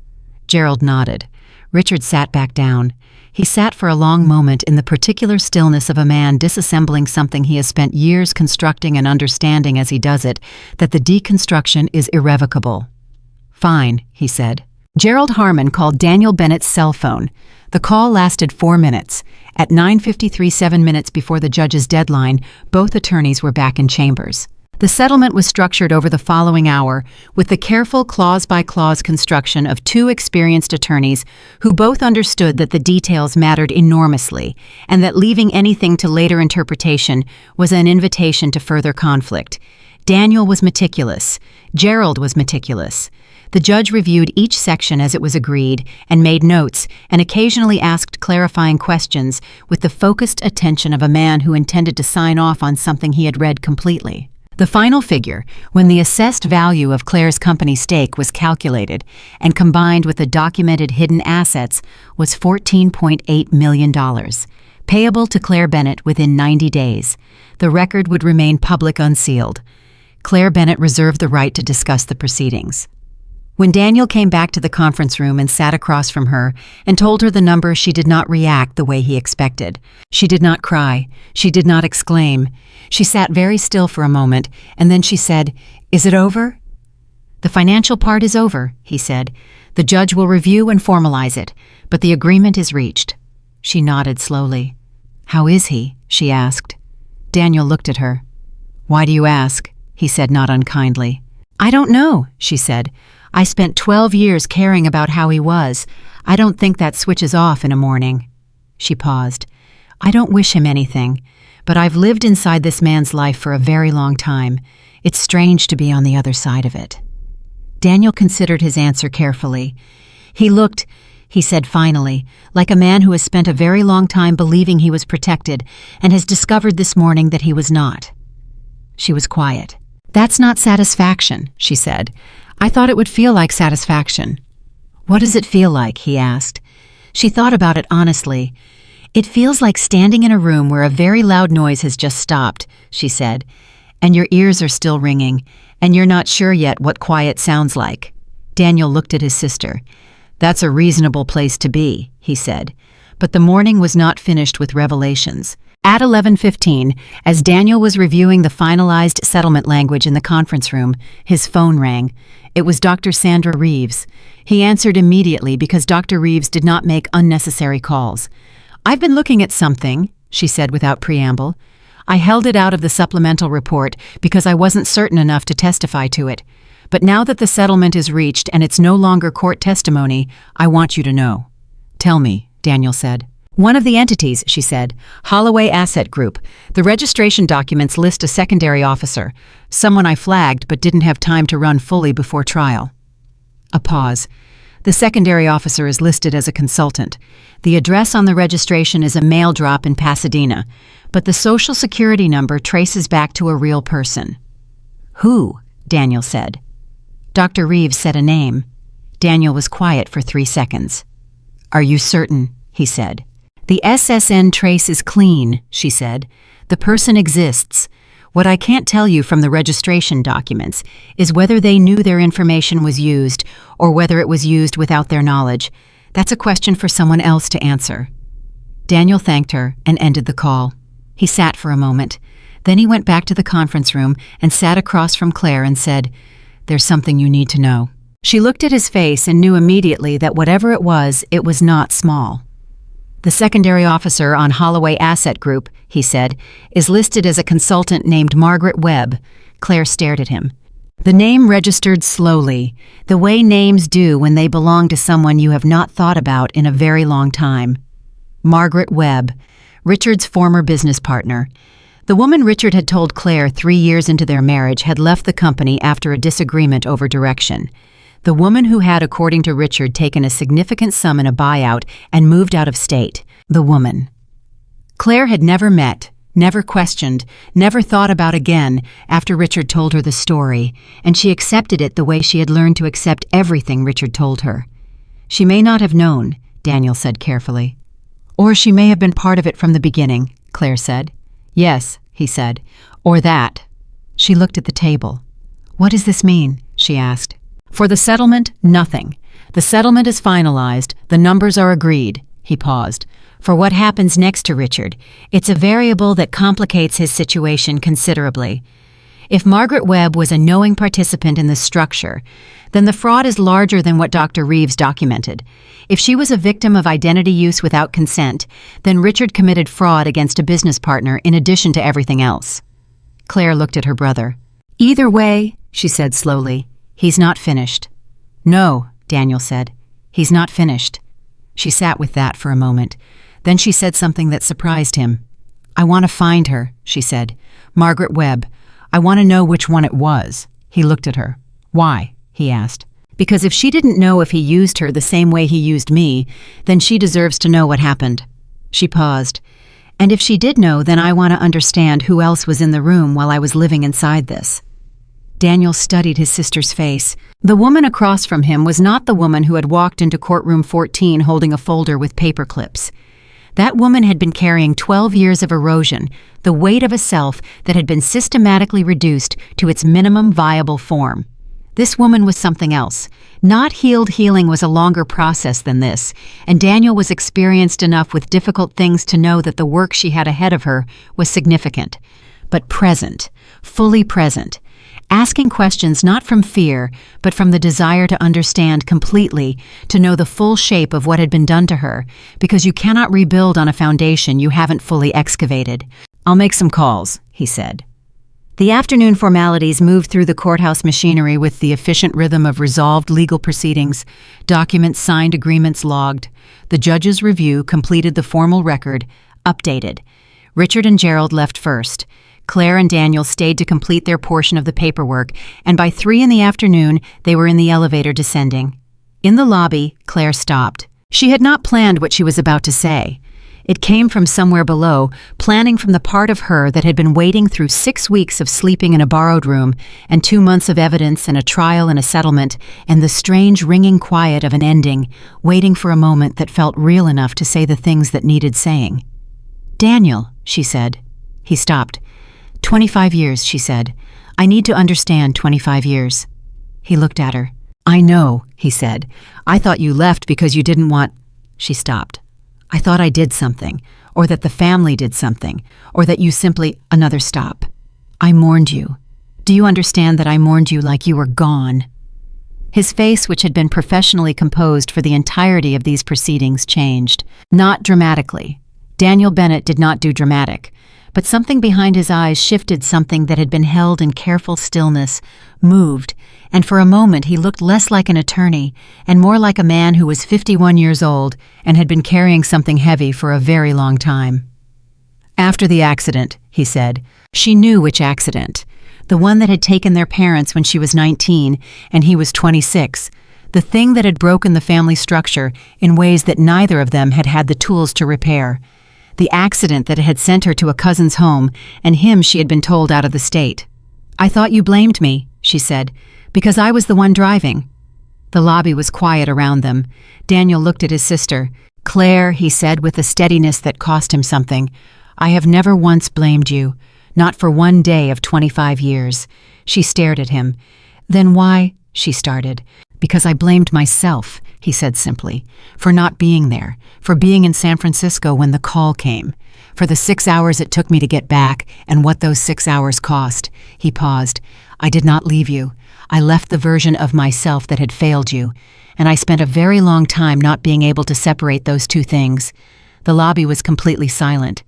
[SPEAKER 1] Gerald nodded. Richard sat back down. He sat for a long moment in the particular stillness of a man disassembling something he has spent years constructing and understanding as he does it, that the deconstruction is irrevocable. "Fine," he said. Gerald Harmon called Daniel Bennett's cell phone. The call lasted 4 minutes. At 9:53, 7 minutes before the judge's deadline, both attorneys were back in chambers. The settlement was structured over the following hour with the careful clause-by-clause construction of two experienced attorneys who both understood that the details mattered enormously and that leaving anything to later interpretation was an invitation to further conflict. Daniel was meticulous. Gerald was meticulous. The judge reviewed each section as it was agreed and made notes and occasionally asked clarifying questions with the focused attention of a man who intended to sign off on something he had read completely. The final figure, when the assessed value of Claire's company stake was calculated and combined with the documented hidden assets, was $14.8 million, payable to Claire Bennett within 90 days. The record would remain public unsealed. Claire Bennett reserved the right to discuss the proceedings. When Daniel came back to the conference room and sat across from her and told her the number, she did not react the way he expected. She did not cry. She did not exclaim. She sat very still for a moment, and then she said, "Is it over?" "The financial part is over," he said. "The judge will review and formalize it, but the agreement is reached." She nodded slowly. "How is he?" she asked. Daniel looked at her. "Why do you ask?" he said, not unkindly. "I don't know," she said. "I spent 12 years caring about how he was. I don't think that switches off in a morning." She paused. "I don't wish him anything, but I've lived inside this man's life for a very long time. It's strange to be on the other side of it." Daniel considered his answer carefully. "He looked," he said finally, "like a man who has spent a very long time believing he was protected and has discovered this morning that he was not." She was quiet. "That's not satisfaction," she said. "I thought it would feel like satisfaction." "What does it feel like?" he asked. She thought about it honestly. "It feels like standing in a room where a very loud noise has just stopped," she said, "and your ears are still ringing, and you're not sure yet what quiet sounds like." Daniel looked at his sister. "That's a reasonable place to be," he said. But the morning was not finished with revelations. At 11:15, as Daniel was reviewing the finalized settlement language in the conference room, his phone rang. It was Dr. Sandra Reeves. He answered immediately because Dr. Reeves did not make unnecessary calls. "I've been looking at something," she said without preamble. "I held it out of the supplemental report because I wasn't certain enough to testify to it. But now that the settlement is reached and it's no longer court testimony, I want you to know." "Tell me," Daniel said. "One of the entities," she said, "Holloway Asset Group. The registration documents list a secondary officer, someone I flagged but didn't have time to run fully before trial." A pause. "The secondary officer is listed as a consultant. The address on the registration is a mail drop in Pasadena, but the social security number traces back to a real person." "Who?" Daniel said. Dr. Reeves said a name. Daniel was quiet for 3 seconds. "Are you certain?" he said. "The SSN trace is clean," she said. "The person exists. What I can't tell you from the registration documents is whether they knew their information was used or whether it was used without their knowledge. That's a question for someone else to answer." Daniel thanked her and ended the call. He sat for a moment. Then he went back to the conference room and sat across from Claire and said, "There's something you need to know." She looked at his face and knew immediately that whatever it was not small. "The secondary officer on Holloway Asset Group," he said, "is listed as a consultant named Margaret Webb." Claire stared at him. The name registered slowly, the way names do when they belong to someone you have not thought about in a very long time. Margaret Webb, Richard's former business partner. The woman Richard had told Claire 3 years into their marriage had left the company after a disagreement over direction. The woman who had, according to Richard, taken a significant sum in a buyout and moved out of state. The woman. Claire had never met, never questioned, never thought about again after Richard told her the story, and she accepted it the way she had learned to accept everything Richard told her. "She may not have known," Daniel said carefully. "Or she may have been part of it from the beginning," Claire said. "Yes," he said, "or that." She looked at the table. "What does this mean?" she asked. "For the settlement, nothing. The settlement is finalized, the numbers are agreed." He paused. "For what happens next to Richard, it's a variable that complicates his situation considerably. If Margaret Webb was a knowing participant in the structure, then the fraud is larger than what Dr. Reeves documented. If she was a victim of identity use without consent, then Richard committed fraud against a business partner in addition to everything else." Claire looked at her brother. "Either way," she said slowly, "he's not finished." "No," Daniel said. "He's not finished." She sat with that for a moment. Then she said something that surprised him. "I want to find her," she said. "Margaret Webb. I want to know which one it was." He looked at her. "Why?" he asked. "Because if she didn't know if he used her the same way he used me, then she deserves to know what happened." She paused. "And if she did know, then I want to understand who else was in the room while I was living inside this." Daniel studied his sister's face. The woman across from him was not the woman who had walked into courtroom 14 holding a folder with paper clips. That woman had been carrying 12 years of erosion, the weight of a self that had been systematically reduced to its minimum viable form. This woman was something else. Not healed healing was a longer process than this, and Daniel was experienced enough with difficult things to know that the work she had ahead of her was significant. But present, fully present. Asking questions not from fear, but from the desire to understand completely, to know the full shape of what had been done to her, because you cannot rebuild on a foundation you haven't fully excavated. "I'll make some calls," he said. The afternoon formalities moved through the courthouse machinery with the efficient rhythm of resolved legal proceedings, documents signed, agreements logged. The judge's review completed the formal record, updated. Richard and Gerald left first. Claire and Daniel stayed to complete their portion of the paperwork, and by 3 in the afternoon, they were in the elevator descending. In the lobby, Claire stopped. She had not planned what she was about to say. It came from somewhere below, planning from the part of her that had been waiting through 6 weeks of sleeping in a borrowed room, and 2 months of evidence and a trial and a settlement, and the strange ringing quiet of an ending, waiting for a moment that felt real enough to say the things that needed saying. "Daniel," she said. He stopped. 25 years, she said. "I need to understand 25 years. He looked at her. "I know," he said. "I thought you left because you didn't want—" She stopped. "I thought I did something, or that the family did something, or that you simply—" Another stop. "I mourned you. Do you understand that I mourned you like you were gone?" His face, which had been professionally composed for the entirety of these proceedings, changed. Not dramatically. Daniel Bennett did not do dramatic. But something behind his eyes shifted, something that had been held in careful stillness, moved, and for a moment he looked less like an attorney and more like a man who was 51 years old and had been carrying something heavy for a very long time. "After the accident," he said. She knew which accident. The one that had taken their parents when she was 19 and he was 26. The thing that had broken the family structure in ways that neither of them had had the tools to repair. The accident that had sent her to a cousin's home, and him she had been told out of the state. "I thought you blamed me," she said, "because I was the one driving." The lobby was quiet around them. Daniel looked at his sister. "Claire," he said with a steadiness that cost him something, "I have never once blamed you, not for one day of 25 years. She stared at him. "Then why—" she started. "Because I blamed myself," he said simply, "for not being there, for being in San Francisco when the call came, for the 6 hours it took me to get back and what those 6 hours cost." He paused. "I did not leave you. I left the version of myself that had failed you, and I spent a very long time not being able to separate those two things." The lobby was completely silent.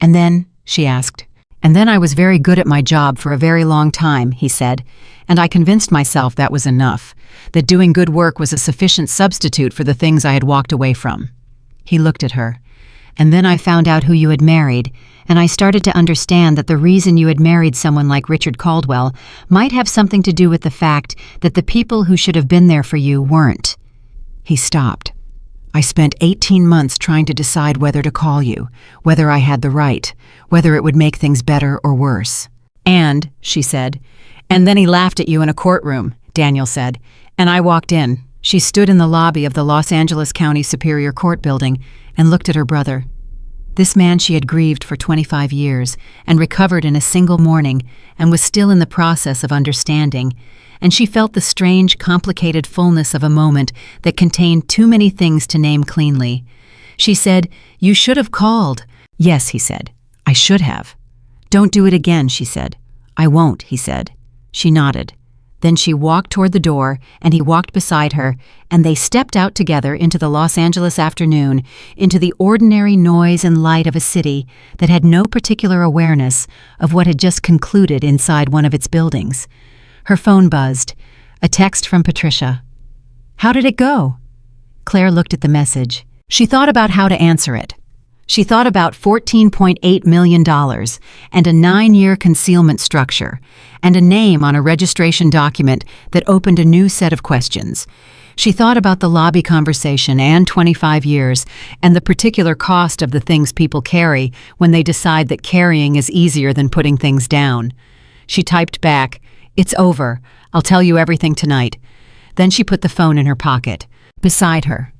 [SPEAKER 1] "And then?" she asked. "And then I was very good at my job for a very long time," he said, "and I convinced myself that was enough, that doing good work was a sufficient substitute for the things I had walked away from." He looked at her. "And then I found out who you had married, and I started to understand that the reason you had married someone like Richard Caldwell might have something to do with the fact that the people who should have been there for you weren't." He stopped. "I spent 18 months trying to decide whether to call you, whether I had the right, whether it would make things better or worse." "And," she said, "and then he laughed at you in a courtroom," Daniel said, "and I walked in." She stood in the lobby of the Los Angeles County Superior Court building and looked at her brother. This man she had grieved for 25 years and recovered in a single morning and was still in the process of understanding, and she felt the strange, complicated fullness of a moment that contained too many things to name cleanly. She said, "You should have called." "Yes," he said, "I should have." "Don't do it again," she said. "I won't," he said. She nodded. Then she walked toward the door, and he walked beside her, and they stepped out together into the Los Angeles afternoon, into the ordinary noise and light of a city that had no particular awareness of what had just concluded inside one of its buildings. Her phone buzzed. A text from Patricia. "How did it go?" Claire looked at the message. She thought about how to answer it. She thought about $14.8 million and a 9-year concealment structure and a name on a registration document that opened a new set of questions. She thought about the lobby conversation and 25 years and the particular cost of the things people carry when they decide that carrying is easier than putting things down. She typed back, "It's over. I'll tell you everything tonight." Then she put the phone in her pocket. Beside her,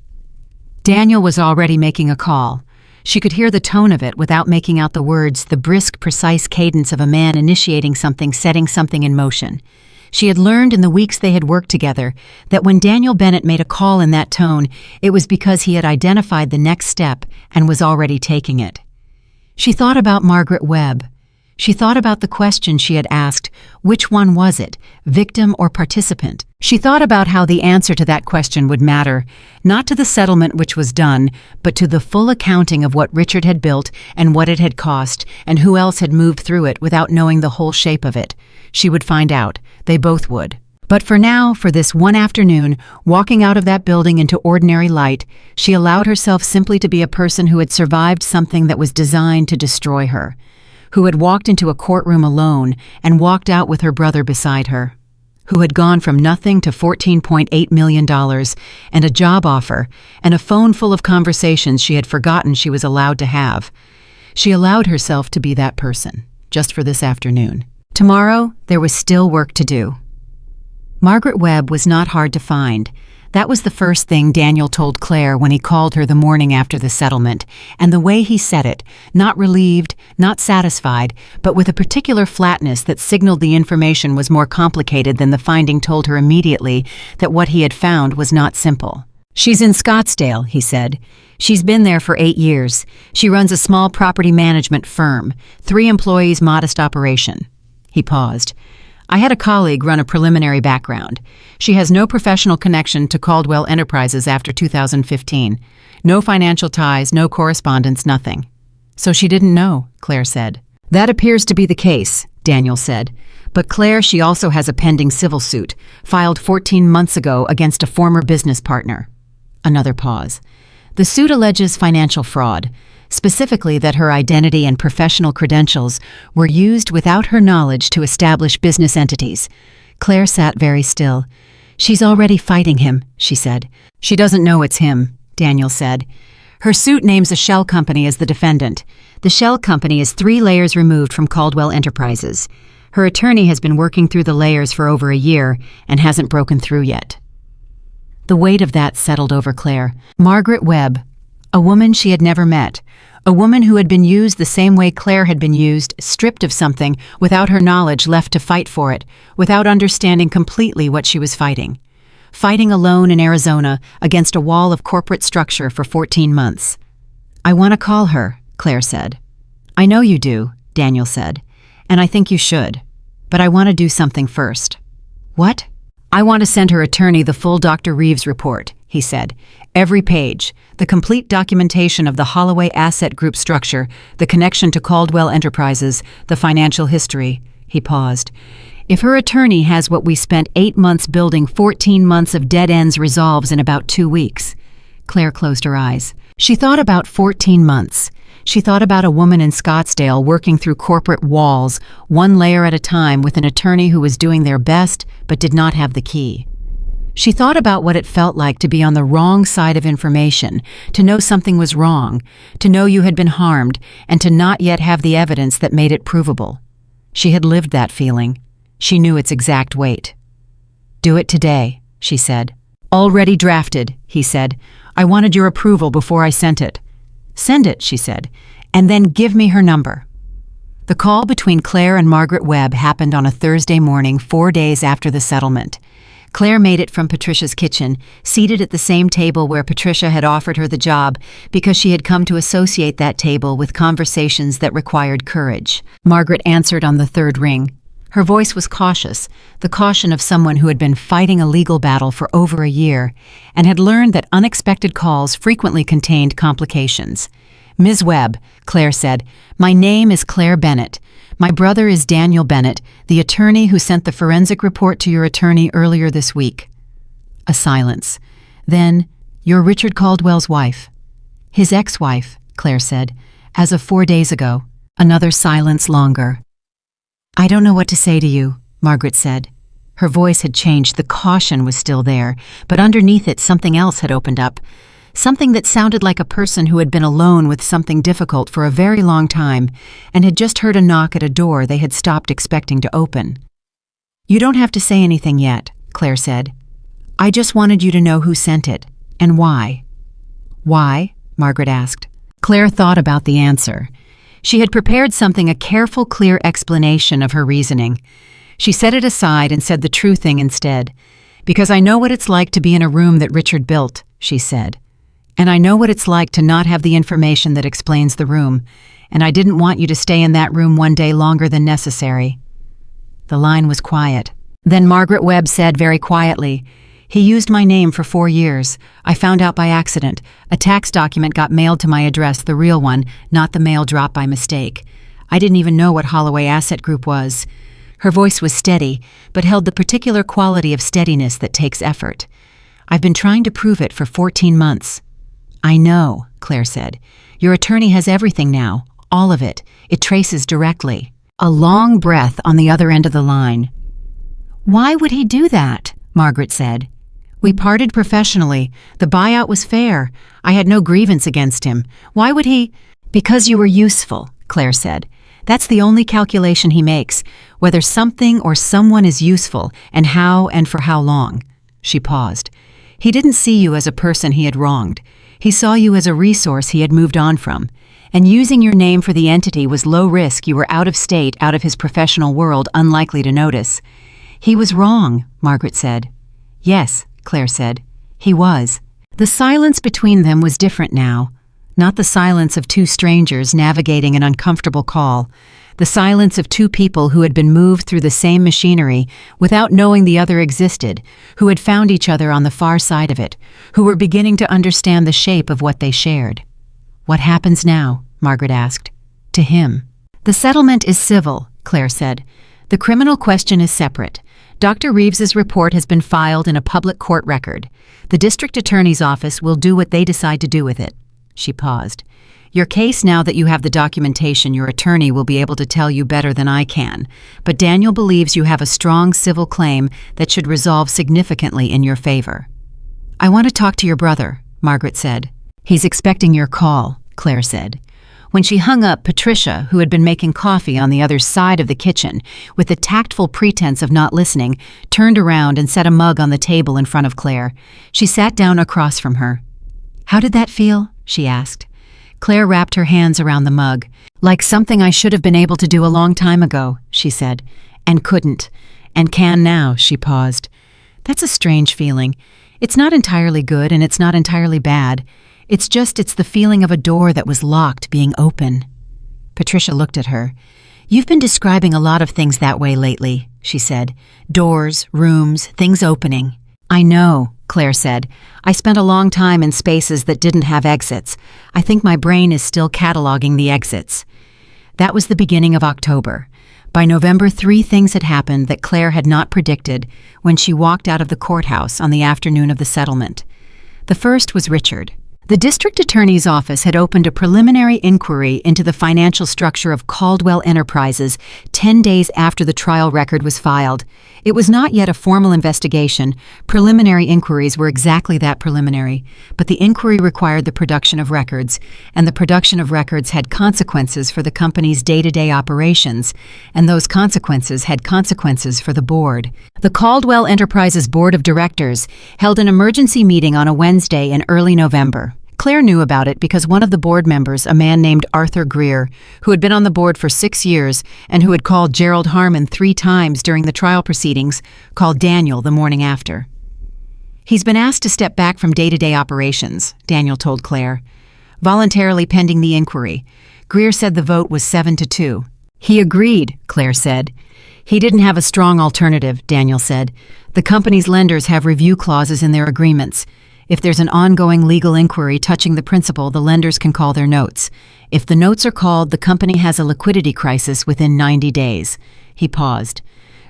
[SPEAKER 1] Daniel was already making a call. She could hear the tone of it without making out the words, the brisk, precise cadence of a man initiating something, setting something in motion. She had learned in the weeks they had worked together that when Daniel Bennett made a call in that tone, it was because he had identified the next step and was already taking it. She thought about Margaret Webb. She thought about the question she had asked, which one was it, victim or participant? She thought about how the answer to that question would matter, not to the settlement which was done, but to the full accounting of what Richard had built and what it had cost, and who else had moved through it without knowing the whole shape of it. She would find out. They both would. But for now, for this one afternoon, walking out of that building into ordinary light, she allowed herself simply to be a person who had survived something that was designed to destroy her, who had walked into a courtroom alone and walked out with her brother beside her, who had gone from nothing to $14.8 million and a job offer and a phone full of conversations she had forgotten she was allowed to have. She allowed herself to be that person, just for this afternoon. Tomorrow, there was still work to do. Margaret Webb was not hard to find. That was the first thing Daniel told Claire when he called her the morning after the settlement, and the way he said it, not relieved, not satisfied, but with a particular flatness that signaled the information was more complicated than the finding told her immediately that what he had found was not simple. "She's in Scottsdale," he said. "She's been there for 8 years. She runs a small property management firm, 3 employees, modest operation." He paused. "I had a colleague run a preliminary background. She has no professional connection to Caldwell Enterprises after 2015. No financial ties, no correspondence, nothing." "So she didn't know," Claire said. "That appears to be the case," Daniel said. "But Claire, she also has a pending civil suit, filed 14 months ago against a former business partner." Another pause. "The suit alleges financial fraud, specifically that her identity and professional credentials were used without her knowledge to establish business entities." Claire sat very still. "She's already fighting him," she said. "She doesn't know it's him," Daniel said. "Her suit names a shell company as the defendant. The shell company is 3 layers removed from Caldwell Enterprises. Her attorney has been working through the layers for over a year and hasn't broken through yet." The weight of that settled over Claire. Margaret Webb, a woman she had never met, a woman who had been used the same way Claire had been used, stripped of something, without her knowledge, left to fight for it, without understanding completely what she was fighting. Fighting alone in Arizona against a wall of corporate structure for 14 months. "I want to call her," Claire said. "I know you do," Daniel said, "and I think you should. But I want to do something first." "What?" "I want to send her attorney the full Dr. Reeves report," he said. "Every page, the complete documentation of the Holloway Asset Group structure, the connection to Caldwell Enterprises, the financial history." He paused. "If her attorney has what we spent 8 months building, 14 months of dead ends resolves in about 2 weeks. Claire closed her eyes. She thought about 14 months. She thought about a woman in Scottsdale working through corporate walls, 1 layer at a time, with an attorney who was doing their best but did not have the key. She thought about what it felt like to be on the wrong side of information, to know something was wrong, to know you had been harmed, and to not yet have the evidence that made it provable. She had lived that feeling. She knew its exact weight. "Do it today," she said. "Already drafted," he said. "I wanted your approval before I sent it." "Send it," she said, "and then give me her number." The call between Claire and Margaret Webb happened on a Thursday morning 4 days after the settlement. Claire made it from Patricia's kitchen, seated at the same table where Patricia had offered her the job because she had come to associate that table with conversations that required courage. Margaret answered on the 3rd ring. Her voice was cautious, the caution of someone who had been fighting a legal battle for over a year and had learned that unexpected calls frequently contained complications. "Ms. Webb," Claire said, "my name is Claire Bennett. My brother is Daniel Bennett, the attorney who sent the forensic report to your attorney earlier this week." A silence. Then, "You're Richard Caldwell's wife." "His ex-wife," Claire said, "as of 4 days ago." Another silence longer. "I don't know what to say to you," Margaret said. Her voice had changed. The caution was still there, but underneath it something else had opened up. Something that sounded like a person who had been alone with something difficult for a very long time and had just heard a knock at a door they had stopped expecting to open. "You don't have to say anything yet," Claire said. "I just wanted you to know who sent it, and why." "Why?" Margaret asked. Claire thought about the answer. She had prepared something, a careful, clear explanation of her reasoning. She set it aside and said the true thing instead. "Because I know what it's like to be in a room that Richard built," she said. "And I know what it's like to not have the information that explains the room, and I didn't want you to stay in that room one day longer than necessary." The line was quiet. Then Margaret Webb said very quietly, "He used my name for 4 years. I found out by accident. A tax document got mailed to my address, the real one, not the mail drop by mistake. I didn't even know what Holloway Asset Group was." Her voice was steady, but held the particular quality of steadiness that takes effort. "I've been trying to prove it for 14 months. "I know," Claire said. "Your attorney has everything now, all of it. It traces directly." A long breath on the other end of the line. "Why would he do that?" Margaret said. "We parted professionally. The buyout was fair. I had no grievance against him. Why would he—" "Because you were useful," Claire said. "That's the only calculation he makes, whether something or someone is useful, and how and for how long." She paused. "He didn't see you as a person he had wronged. He saw you as a resource he had moved on from. And using your name for the entity was low risk. You were out of state, out of his professional world, unlikely to notice." "He was wrong," Margaret said. "Yes," Claire said. "He was." The silence between them was different now. Not the silence of two strangers navigating an uncomfortable call. The silence of two people who had been moved through the same machinery without knowing the other existed, who had found each other on the far side of it, who were beginning to understand the shape of what they shared. "What happens now?" Margaret asked. "To him." "The settlement is civil," Claire said. "The criminal question is separate. Dr. Reeves's report has been filed in a public court record. The district attorney's office will do what they decide to do with it." She paused. "Your case, now that you have the documentation, your attorney will be able to tell you better than I can. But Daniel believes you have a strong civil claim that should resolve significantly in your favor." "I want to talk to your brother," Margaret said. "He's expecting your call," Claire said. When she hung up, Patricia, who had been making coffee on the other side of the kitchen, with the tactful pretense of not listening, turned around and set a mug on the table in front of Claire. She sat down across from her. "How did that feel?" she asked. Claire wrapped her hands around the mug. "Like something I should have been able to do a long time ago," she said. "And couldn't. And can now," she paused. "That's a strange feeling. It's not entirely good and it's not entirely bad. It's the feeling of a door that was locked being open." Patricia looked at her. "You've been describing a lot of things that way lately," she said. "Doors, rooms, things opening." "I know," Claire said. "I spent a long time in spaces that didn't have exits. I think my brain is still cataloging the exits." That was the beginning of October. By November, 3 things had happened that Claire had not predicted when she walked out of the courthouse on the afternoon of the settlement. The first was Richard. The district attorney's office had opened a preliminary inquiry into the financial structure of Caldwell Enterprises 10 days after the trial record was filed. It was not yet a formal investigation. Preliminary inquiries were exactly that, preliminary. But the inquiry required the production of records, and the production of records had consequences for the company's day-to-day operations, and those consequences had consequences for the board. The Caldwell Enterprises Board of Directors held an emergency meeting on a Wednesday in early November. Claire knew about it because one of the board members, a man named Arthur Greer, who had been on the board for 6 years and who had called Gerald Harmon 3 times during the trial proceedings, called Daniel the morning after. "He's been asked to step back from day-to-day operations," Daniel told Claire, "voluntarily pending the inquiry." Greer said the vote was 7-2. "He agreed," Claire said. "He didn't have a strong alternative," Daniel said. "The company's lenders have review clauses in their agreements. If there's an ongoing legal inquiry touching the principal, the lenders can call their notes. If the notes are called, the company has a liquidity crisis within 90 days. He paused.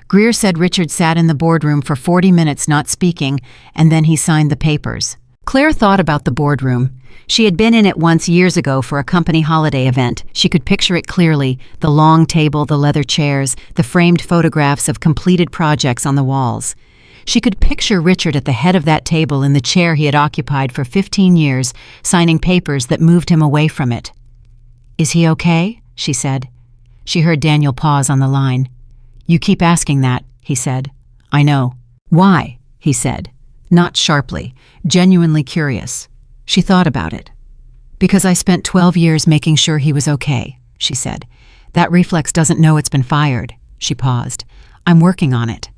[SPEAKER 1] Greer said Richard sat in the boardroom for 40 minutes not speaking, and then he signed the papers. Claire thought about the boardroom. She had been in it once years ago for a company holiday event. She could picture it clearly, the long table, the leather chairs, the framed photographs of completed projects on the walls. She could picture Richard at the head of that table in the chair he had occupied for 15 years, signing papers that moved him away from it. "Is he okay?" she said. She heard Daniel pause on the line. "You keep asking that," he said. "I know." "Why?" he said, not sharply, genuinely curious. She thought about it. "Because I spent 12 years making sure he was okay," she said. "That reflex doesn't know it's been fired." She paused. I'm working on it.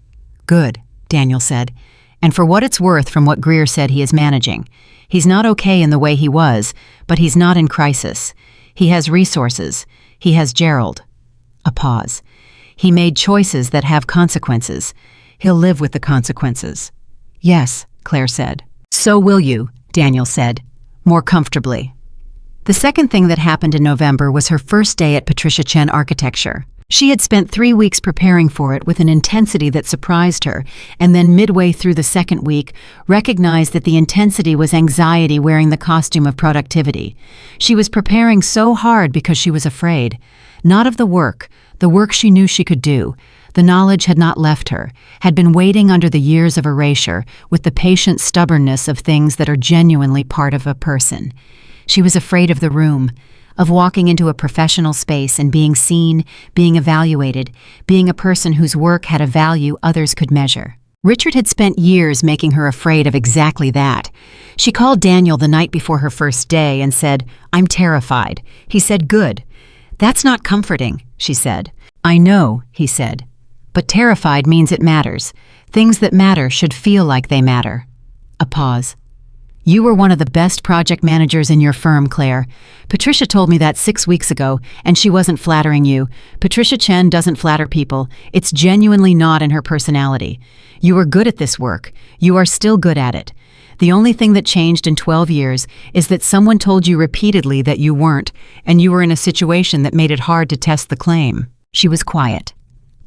[SPEAKER 1] Good, Daniel said. And for what it's worth from what Greer said, he is managing. He's not okay in the way he was, but he's not in crisis. He has resources. He has Gerald. A pause. He made choices that have consequences. He'll live with the consequences. Yes, Claire said. So will you, Daniel said, more comfortably. The second thing that happened in November was her first day at Patricia Chen Architecture. She had spent 3 weeks preparing for it with an intensity that surprised her, and then midway through the second week, recognized that the intensity was anxiety wearing the costume of productivity. She was preparing so hard because she was afraid. Not of the work she knew she could do. The knowledge had not left her, had been waiting under the years of erasure with the patient stubbornness of things that are genuinely part of a person. She was afraid of the room, of walking into a professional space and being seen, being evaluated, being a person whose work had a value others could measure. Richard had spent years making her afraid of exactly that. She called Daniel the night before her first day and said, "I'm terrified." He said, "Good." "That's not comforting," she said. "I know," he said. "But terrified means it matters. Things that matter should feel like they matter." A pause. "You were one of the best project managers in your firm, Claire. Patricia told me that 6 weeks ago, and she wasn't flattering you. Patricia Chen doesn't flatter people. It's genuinely not in her personality. You were good at this work. You are still good at it. The only thing that changed in 12 years is that someone told you repeatedly that you weren't, and you were in a situation that made it hard to test the claim." She was quiet.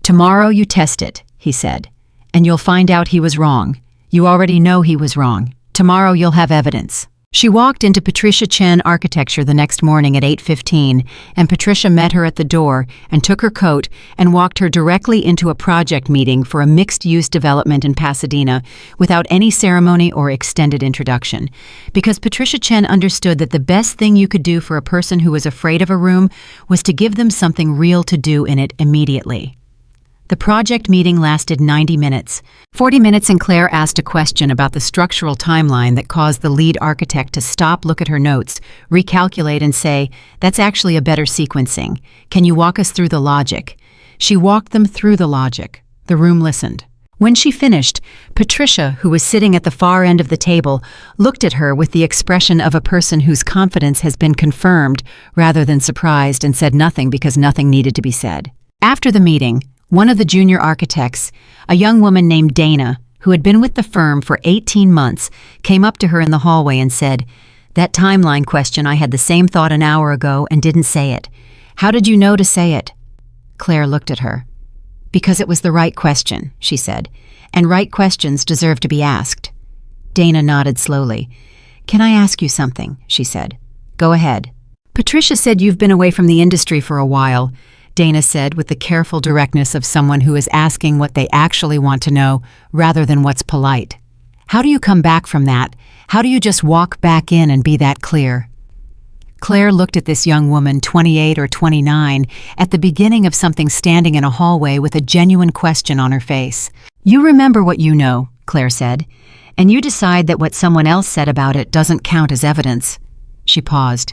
[SPEAKER 1] "Tomorrow you test it," he said, "and you'll find out he was wrong. You already know he was wrong. Tomorrow you'll have evidence." She walked into Patricia Chen Architecture the next morning at 8:15, and Patricia met her at the door and took her coat and walked her directly into a project meeting for a mixed-use development in Pasadena without any ceremony or extended introduction. Because Patricia Chen understood that the best thing you could do for a person who was afraid of a room was to give them something real to do in it immediately. The project meeting lasted 90 minutes. 40 minutes and Claire asked a question about the structural timeline that caused the lead architect to stop, look at her notes, recalculate and say, "That's actually a better sequencing. Can you walk us through the logic?" She walked them through the logic. The room listened. When she finished, Patricia, who was sitting at the far end of the table, looked at her with the expression of a person whose confidence has been confirmed rather than surprised, and said nothing because nothing needed to be said. After the meeting, one of the junior architects, a young woman named Dana, who had been with the firm for 18 months, came up to her in the hallway and said, "That timeline question, I had the same thought an hour ago and didn't say it. How did you know to say it?" Claire looked at her. "Because it was the right question," she said, "and right questions deserve to be asked." Dana nodded slowly. "Can I ask you something?" she said. "Go ahead." "Patricia said you've been away from the industry for a while," Dana said with the careful directness of someone who is asking what they actually want to know rather than what's polite. "How do you come back from that? How do you just walk back in and be that clear?" Claire looked at this young woman, 28 or 29, at the beginning of something, standing in a hallway with a genuine question on her face. "You remember what you know," Claire said, "and you decide that what someone else said about it doesn't count as evidence." She paused.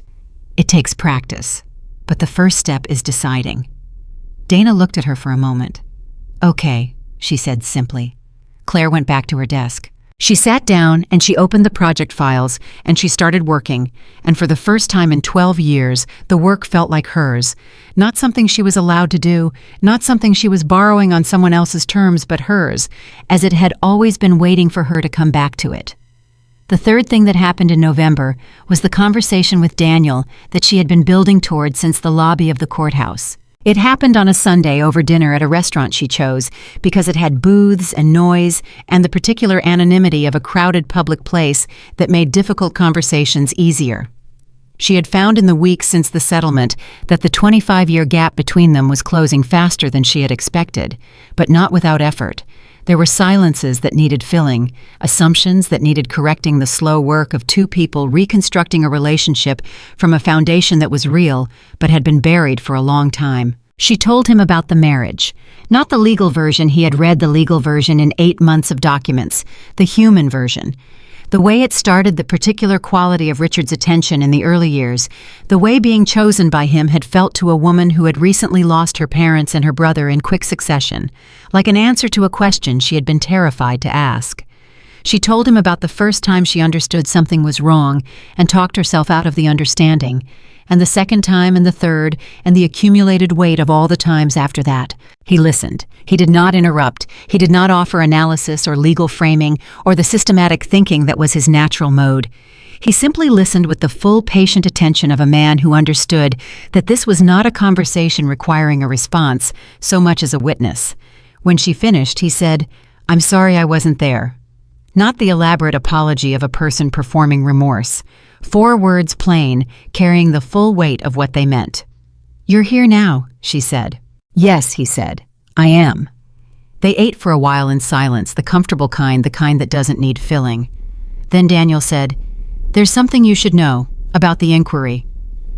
[SPEAKER 1] "It takes practice, but the first step is deciding." Dana looked at her for a moment. "Okay," she said simply. Claire went back to her desk. She sat down and she opened the project files and she started working, and for the first time in 12 years, the work felt like hers. Not something she was allowed to do, not something she was borrowing on someone else's terms, but hers, as it had always been waiting for her to come back to it. The third thing that happened in November was the conversation with Daniel that she had been building toward since the lobby of the courthouse. It happened on a Sunday over dinner at a restaurant she chose because it had booths and noise and the particular anonymity of a crowded public place that made difficult conversations easier. She had found in the weeks since the settlement that the 25-year gap between them was closing faster than she had expected, but not without effort. There were silences that needed filling, assumptions that needed correcting, the slow work of two people reconstructing a relationship from a foundation that was real but had been buried for a long time. She told him about the marriage. Not the legal version. He had read the legal version in 8 months of documents. The human version. The way it started, the particular quality of Richard's attention in the early years, the way being chosen by him had felt to a woman who had recently lost her parents and her brother in quick succession, like an answer to a question she had been terrified to ask. She told him about the first time she understood something was wrong and talked herself out of the understanding, and the second time and the third, and the accumulated weight of all the times after that. He listened. He did not interrupt. He did not offer analysis or legal framing or the systematic thinking that was his natural mode. He simply listened with the full patient attention of a man who understood that this was not a conversation requiring a response so much as a witness. When she finished, he said, "I'm sorry I wasn't there." Not the elaborate apology of a person performing remorse. 4 words plain, carrying the full weight of what they meant. "You're here now," she said. "Yes," he said. "I am." They ate for a while in silence, the comfortable kind, the kind that doesn't need filling. Then Daniel said, "There's something you should know about the inquiry."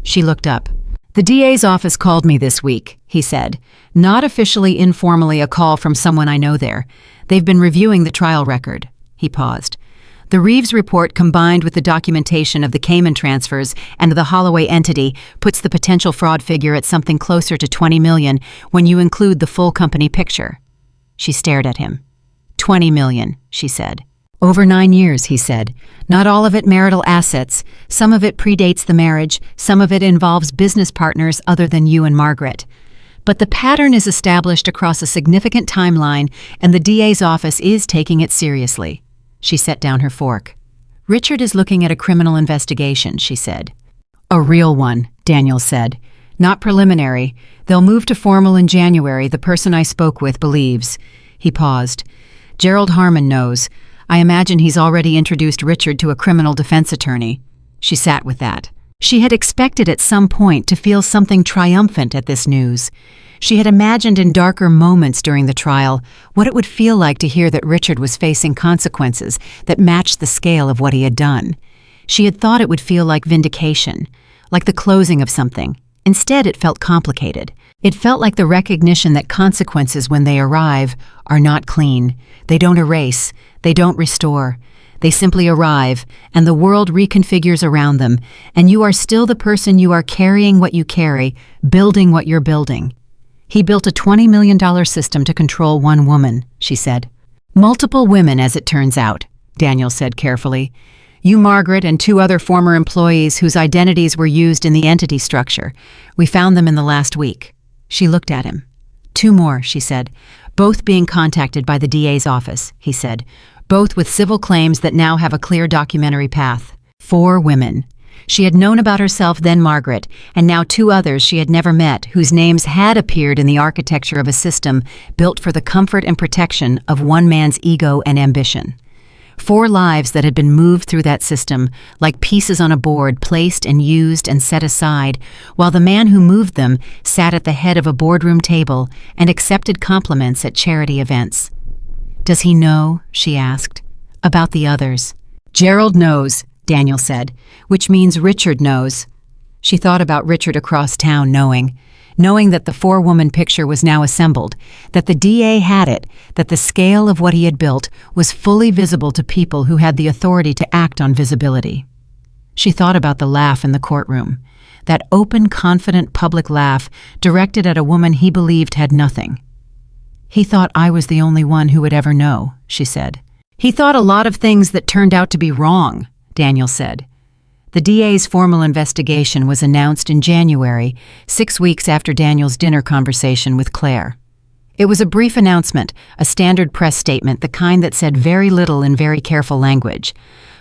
[SPEAKER 1] She looked up. "The DA's office called me this week," he said. "Not officially, informally, a call from someone I know there. They've been reviewing the trial record." He paused. "The Reeves report, combined with the documentation of the Cayman transfers and the Holloway entity, puts the potential fraud figure at something closer to 20 million when you include the full company picture." She stared at him. 20 million, she said. "Over 9 years," he said. "Not all of it marital assets. Some of it predates the marriage. Some of it involves business partners other than you and Margaret. But the pattern is established across a significant timeline, and the DA's office is taking it seriously." She set down her fork. "Richard is looking at a criminal investigation," she said. "A real one," Daniel said. "Not preliminary. They'll move to formal in January, the person I spoke with believes." He paused. "Gerald Harmon knows. I imagine he's already introduced Richard to a criminal defense attorney." She sat with that. She had expected at some point to feel something triumphant at this news. She had imagined in darker moments during the trial what it would feel like to hear that Richard was facing consequences that matched the scale of what he had done. She had thought it would feel like vindication, like the closing of something. Instead, it felt complicated. It felt like the recognition that consequences, when they arrive, are not clean. They don't erase. They don't restore. They simply arrive, and the world reconfigures around them, and you are still the person you are, carrying what you carry, building what you're building. "He built a $20 million system to control one woman," she said. "Multiple women, as it turns out," Daniel said carefully. "You, Margaret, and 2 other former employees whose identities were used in the entity structure. We found them in the last week." She looked at him. 2 more, she said. "Both being contacted by the DA's office," he said. "Both with civil claims that now have a clear documentary path. 4 women. She had known about herself then, Margaret, and now 2 others she had never met, whose names had appeared in the architecture of a system built for the comfort and protection of one man's ego and ambition. 4 lives that had been moved through that system, like pieces on a board, placed and used and set aside, while the man who moved them sat at the head of a boardroom table and accepted compliments at charity events. "Does he know," she asked, "about the others?" "Gerald knows," Daniel said, "which means Richard knows." She thought about Richard across town knowing that the 4-woman picture was now assembled, that the DA had it, that the scale of what he had built was fully visible to people who had the authority to act on visibility. She thought about the laugh in the courtroom, that open, confident public laugh directed at a woman he believed had nothing. "He thought I was the only one who would ever know," she said. "He thought a lot of things that turned out to be wrong," Daniel said. The DA's formal investigation was announced in January, 6 weeks after Daniel's dinner conversation with Claire. It was a brief announcement, a standard press statement, the kind that said very little in very careful language.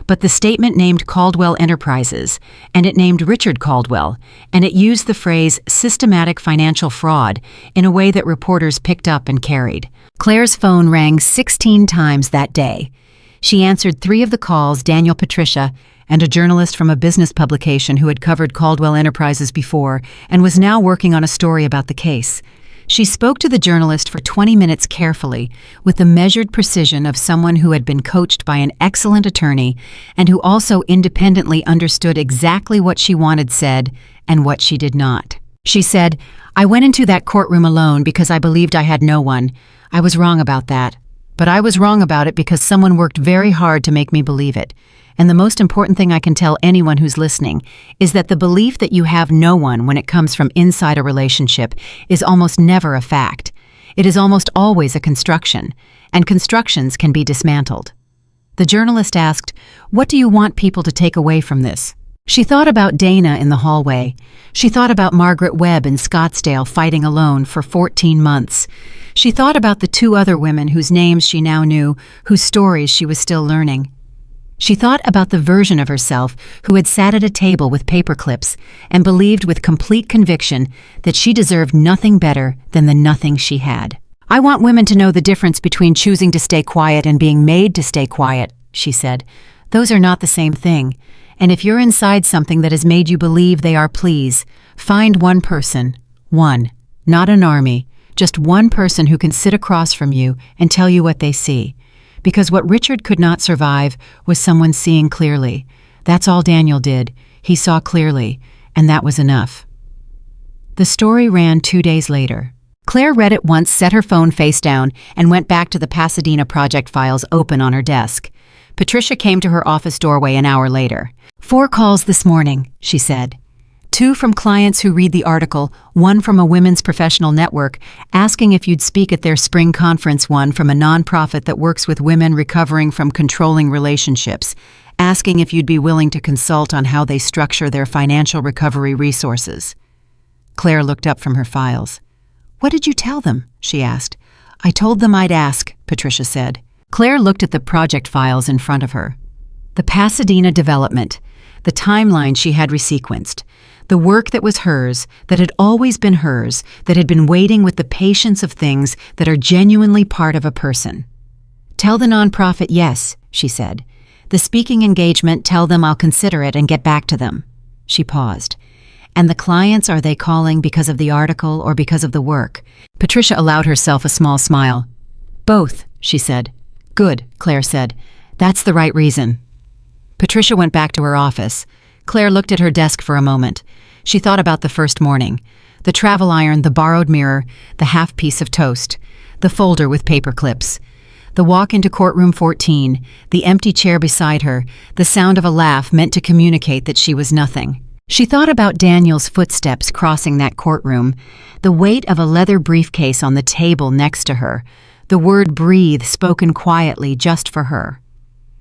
[SPEAKER 1] But the statement named Caldwell Enterprises, and it named Richard Caldwell, and it used the phrase systematic financial fraud in a way that reporters picked up and carried. Claire's phone rang 16 times that day. She answered 3 of the calls, Daniel, Patricia, and a journalist from a business publication who had covered Caldwell Enterprises before and was now working on a story about the case. She spoke to the journalist for 20 minutes carefully, with the measured precision of someone who had been coached by an excellent attorney and who also independently understood exactly what she wanted said and what she did not. She said, "I went into that courtroom alone because I believed I had no one. I was wrong about that. But I was wrong about it because someone worked very hard to make me believe it. And the most important thing I can tell anyone who's listening is that the belief that you have no one when it comes from inside a relationship is almost never a fact. It is almost always a construction, and constructions can be dismantled. The journalist asked, "What do you want people to take away from this?" She thought about Dana in the hallway. She thought about Margaret Webb in Scottsdale fighting alone for 14 months. She thought about the two other women whose names she now knew, whose stories she was still learning. She thought about the version of herself who had sat at a table with paper clips and believed with complete conviction that she deserved nothing better than the nothing she had. "I want women to know the difference between choosing to stay quiet and being made to stay quiet," she said. "Those are not the same thing. And if you're inside something that has made you believe they are, please, find one person. One. Not an army. Just one person who can sit across from you and tell you what they see. Because what Richard could not survive was someone seeing clearly. That's all Daniel did. He saw clearly, and that was enough." The story ran 2 days later. Claire read it once, set her phone face down, and went back to the Pasadena project files open on her desk. Patricia came to her office doorway an hour later. "4 calls this morning," she said. 2 from clients who read the article, 1 from a women's professional network, asking if you'd speak at their spring conference, 1 from a nonprofit that works with women recovering from controlling relationships, asking if you'd be willing to consult on how they structure their financial recovery resources. Claire looked up from her files. "What did you tell them?" she asked. "I told them I'd ask," Patricia said. Claire looked at the project files in front of her. The Pasadena development, the timeline she had resequenced, the work that was hers, that had always been hers, that had been waiting with the patience of things that are genuinely part of a person. "Tell the nonprofit yes," she said. "The speaking engagement, tell them I'll consider it and get back to them." She paused. "And the clients, are they calling because of the article or because of the work?" Patricia allowed herself a small smile. "Both," she said. "Good," Claire said. "That's the right reason." Patricia went back to her office. Claire looked at her desk for a moment. She thought about the first morning. The travel iron, the borrowed mirror, the half piece of toast, the folder with paper clips. The walk into courtroom 14, the empty chair beside her, the sound of a laugh meant to communicate that she was nothing. She thought about Daniel's footsteps crossing that courtroom, the weight of a leather briefcase on the table next to her, the word breathe spoken quietly just for her.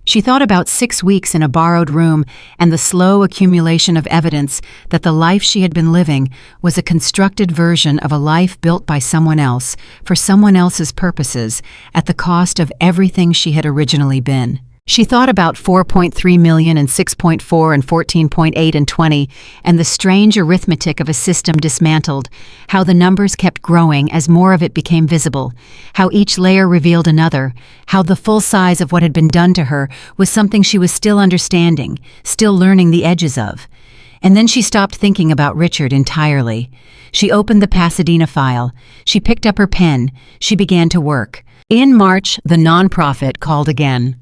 [SPEAKER 1] She thought about 6 weeks in a borrowed room and the slow accumulation of evidence that the life she had been living was a constructed version of a life built by someone else, for someone else's purposes, at the cost of everything she had originally been. She thought about 4.3 million and 6.4 and 14.8 and 20, and the strange arithmetic of a system dismantled, how the numbers kept growing as more of it became visible, how each layer revealed another, how the full size of what had been done to her was something she was still understanding, still learning the edges of. And then she stopped thinking about Richard entirely. She opened the Pasadena file. She picked up her pen. She began to work. In March, the nonprofit called again.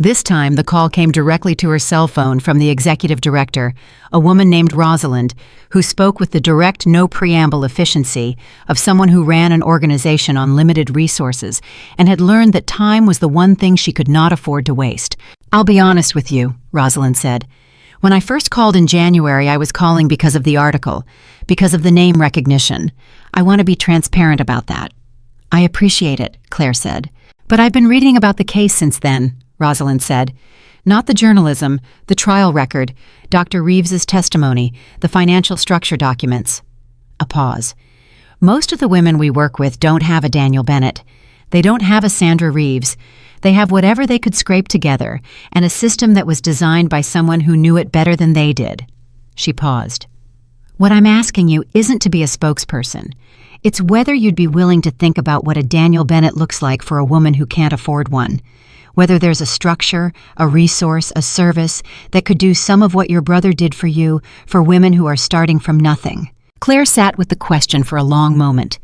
[SPEAKER 1] This time, the call came directly to her cell phone from the executive director, a woman named Rosalind, who spoke with the direct, no-preamble efficiency of someone who ran an organization on limited resources and had learned that time was the one thing she could not afford to waste. "I'll be honest with you," Rosalind said. "When I first called in January, I was calling because of the article, because of the name recognition. I want to be transparent about that." "I appreciate it," Claire said. "But I've been reading about the case since then," Rosalind said. "Not the journalism, the trial record, Dr. Reeves's testimony, the financial structure documents." A pause. "Most of the women we work with don't have a Daniel Bennett. They don't have a Sandra Reeves. They have whatever they could scrape together, and a system that was designed by someone who knew it better than they did." She paused. "What I'm asking you isn't to be a spokesperson. It's whether you'd be willing to think about what a Daniel Bennett looks like for a woman who can't afford one. Whether there's a structure, a resource, a service that could do some of what your brother did for you for women who are starting from nothing." Claire sat with the question for a long moment.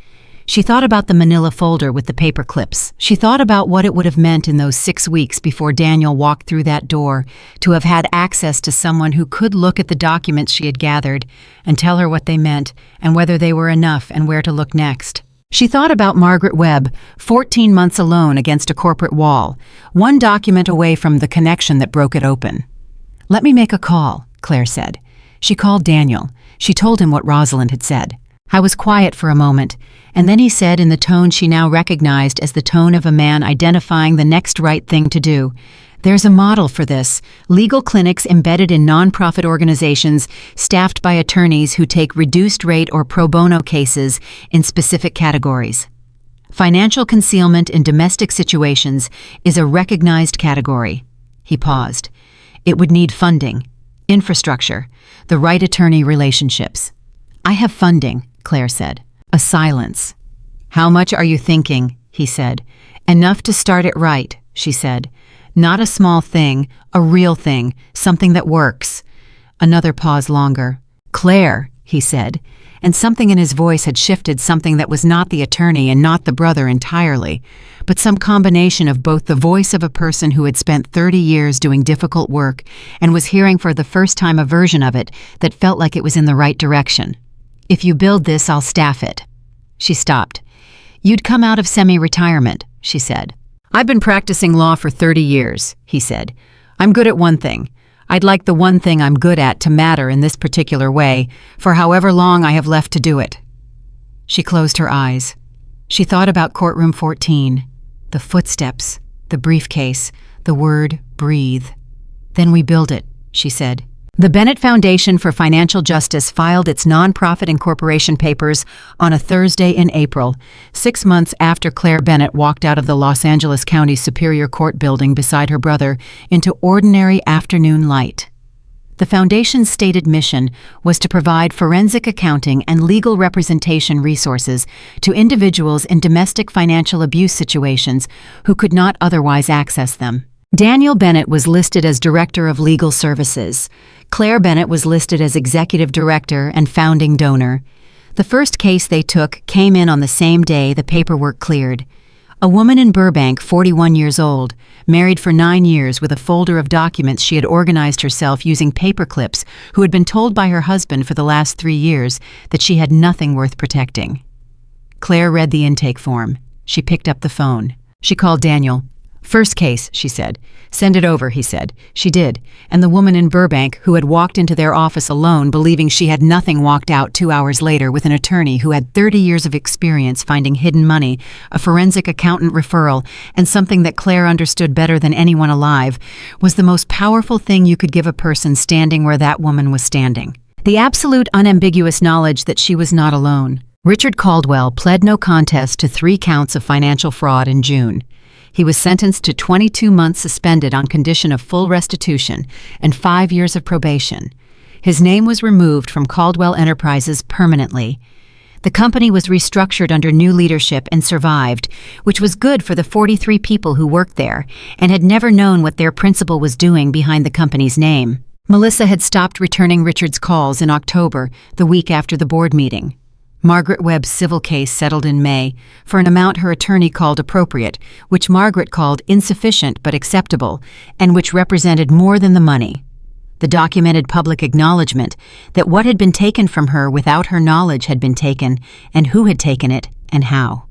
[SPEAKER 1] She thought about the manila folder with the paper clips. She thought about what it would have meant in those 6 weeks before Daniel walked through that door to have had access to someone who could look at the documents she had gathered and tell her what they meant and whether they were enough and where to look next. She thought about Margaret Webb, 14 months alone against a corporate wall, one document away from the connection that broke it open. "Let me make a call," Claire said. She called Daniel. She told him what Rosalind had said. I was quiet for a moment, and then he said in the tone she now recognized as the tone of a man identifying the next right thing to do, "There's a model for this. Legal clinics embedded in nonprofit organizations staffed by attorneys who take reduced rate or pro bono cases in specific categories. Financial concealment in domestic situations is a recognized category." He paused. "It would need funding, infrastructure, the right attorney relationships." "I have funding," Claire said. A silence. "How much are you thinking?" he said. "Enough to start it right," she said. "Not a small thing, a real thing, something that works." Another pause longer. "Claire," he said, and something in his voice had shifted, something that was not the attorney and not the brother entirely, but some combination of both the voice of a person who had spent 30 years doing difficult work and was hearing for the first time a version of it that felt like it was in the right direction. "If you build this, I'll staff it." She stopped. "You'd come out of semi-retirement," she said. "I've been practicing law for 30 years, he said. "I'm good at one thing. I'd like the one thing I'm good at to matter in this particular way, for however long I have left to do it." She closed her eyes. She thought about courtroom 14, the footsteps, the briefcase, the word breathe. "Then we build it," she said. The Bennett Foundation for Financial Justice filed its nonprofit incorporation papers on a Thursday in April, 6 months after Claire Bennett walked out of the Los Angeles County Superior Court building beside her brother into ordinary afternoon light. The foundation's stated mission was to provide forensic accounting and legal representation resources to individuals in domestic financial abuse situations who could not otherwise access them. Daniel Bennett was listed as Director of Legal Services. Claire Bennett was listed as Executive Director and Founding Donor. The first case they took came in on the same day the paperwork cleared. A woman in Burbank, 41 years old, married for 9 years with a folder of documents she had organized herself using paper clips, who had been told by her husband for the last 3 years that she had nothing worth protecting. Claire read the intake form. She picked up the phone. She called Daniel. "First case," she said. "Send it over," he said. She did, and the woman in Burbank, who had walked into their office alone believing she had nothing, walked out 2 hours later with an attorney who had 30 years of experience finding hidden money, a forensic accountant referral, and something that Claire understood better than anyone alive was the most powerful thing you could give a person standing where that woman was standing. The absolute unambiguous knowledge that she was not alone. Richard Caldwell pled no contest to 3 counts of financial fraud in June. He was sentenced to 22 months suspended on condition of full restitution and 5 years of probation. His name was removed from Caldwell Enterprises permanently. The company was restructured under new leadership and survived, which was good for the 43 people who worked there and had never known what their principal was doing behind the company's name. Melissa had stopped returning Richard's calls in October, the week after the board meeting. Margaret Webb's civil case settled in May for an amount her attorney called appropriate, which Margaret called insufficient but acceptable, and which represented more than the money. The documented public acknowledgement that what had been taken from her without her knowledge had been taken, and who had taken it, and how.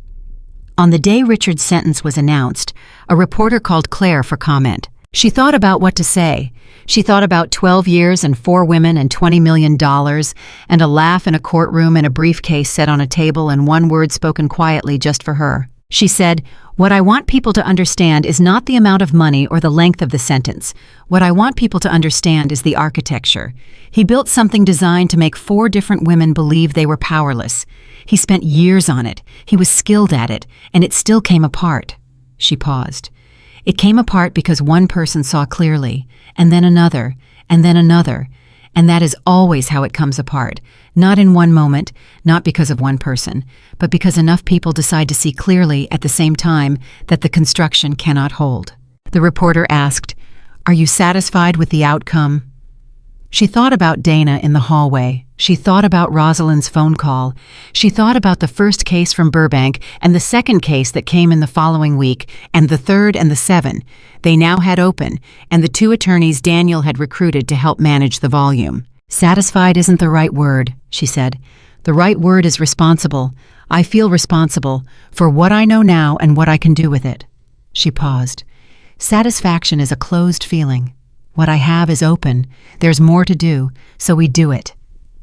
[SPEAKER 1] On the day Richard's sentence was announced, a reporter called Claire for comment. She thought about what to say. She thought about 12 years and 4 women and $20 million, and a laugh in a courtroom and a briefcase set on a table and one word spoken quietly just for her. She said, "What I want people to understand is not the amount of money or the length of the sentence. What I want people to understand is the architecture. He built something designed to make 4 different women believe they were powerless. He spent years on it. He was skilled at it, and it still came apart." She paused. It came apart because one person saw clearly, and then another, and then another, and that is always how it comes apart, not in one moment, not because of one person, but because enough people decide to see clearly at the same time that the construction cannot hold. The reporter asked, "Are you satisfied with the outcome?" She thought about Dana in the hallway. She thought about Rosalind's phone call. She thought about the first case from Burbank and the second case that came in the following week, and the third and the 7 they now had open, and the 2 attorneys Daniel had recruited to help manage the volume. "Satisfied isn't the right word," she said. The right word is responsible. I feel responsible for what I know now and what I can do with it." She paused. "Satisfaction is a closed feeling. What I have is open. There's more to do, so we do it."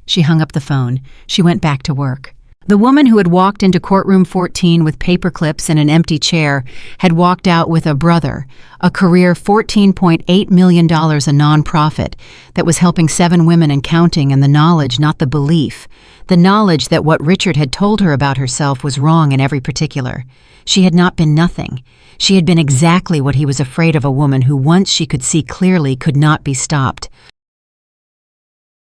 [SPEAKER 1] She hung up the phone. She went back to work. The woman who had walked into courtroom 14 with paperclips and an empty chair had walked out with a brother, a career $14.8 million a nonprofit that was helping 7 women and counting, and the knowledge, not the belief, the knowledge that what Richard had told her about herself was wrong in every particular. She had not been nothing. She had been exactly what he was afraid of, a woman who, once she could see clearly, could not be stopped.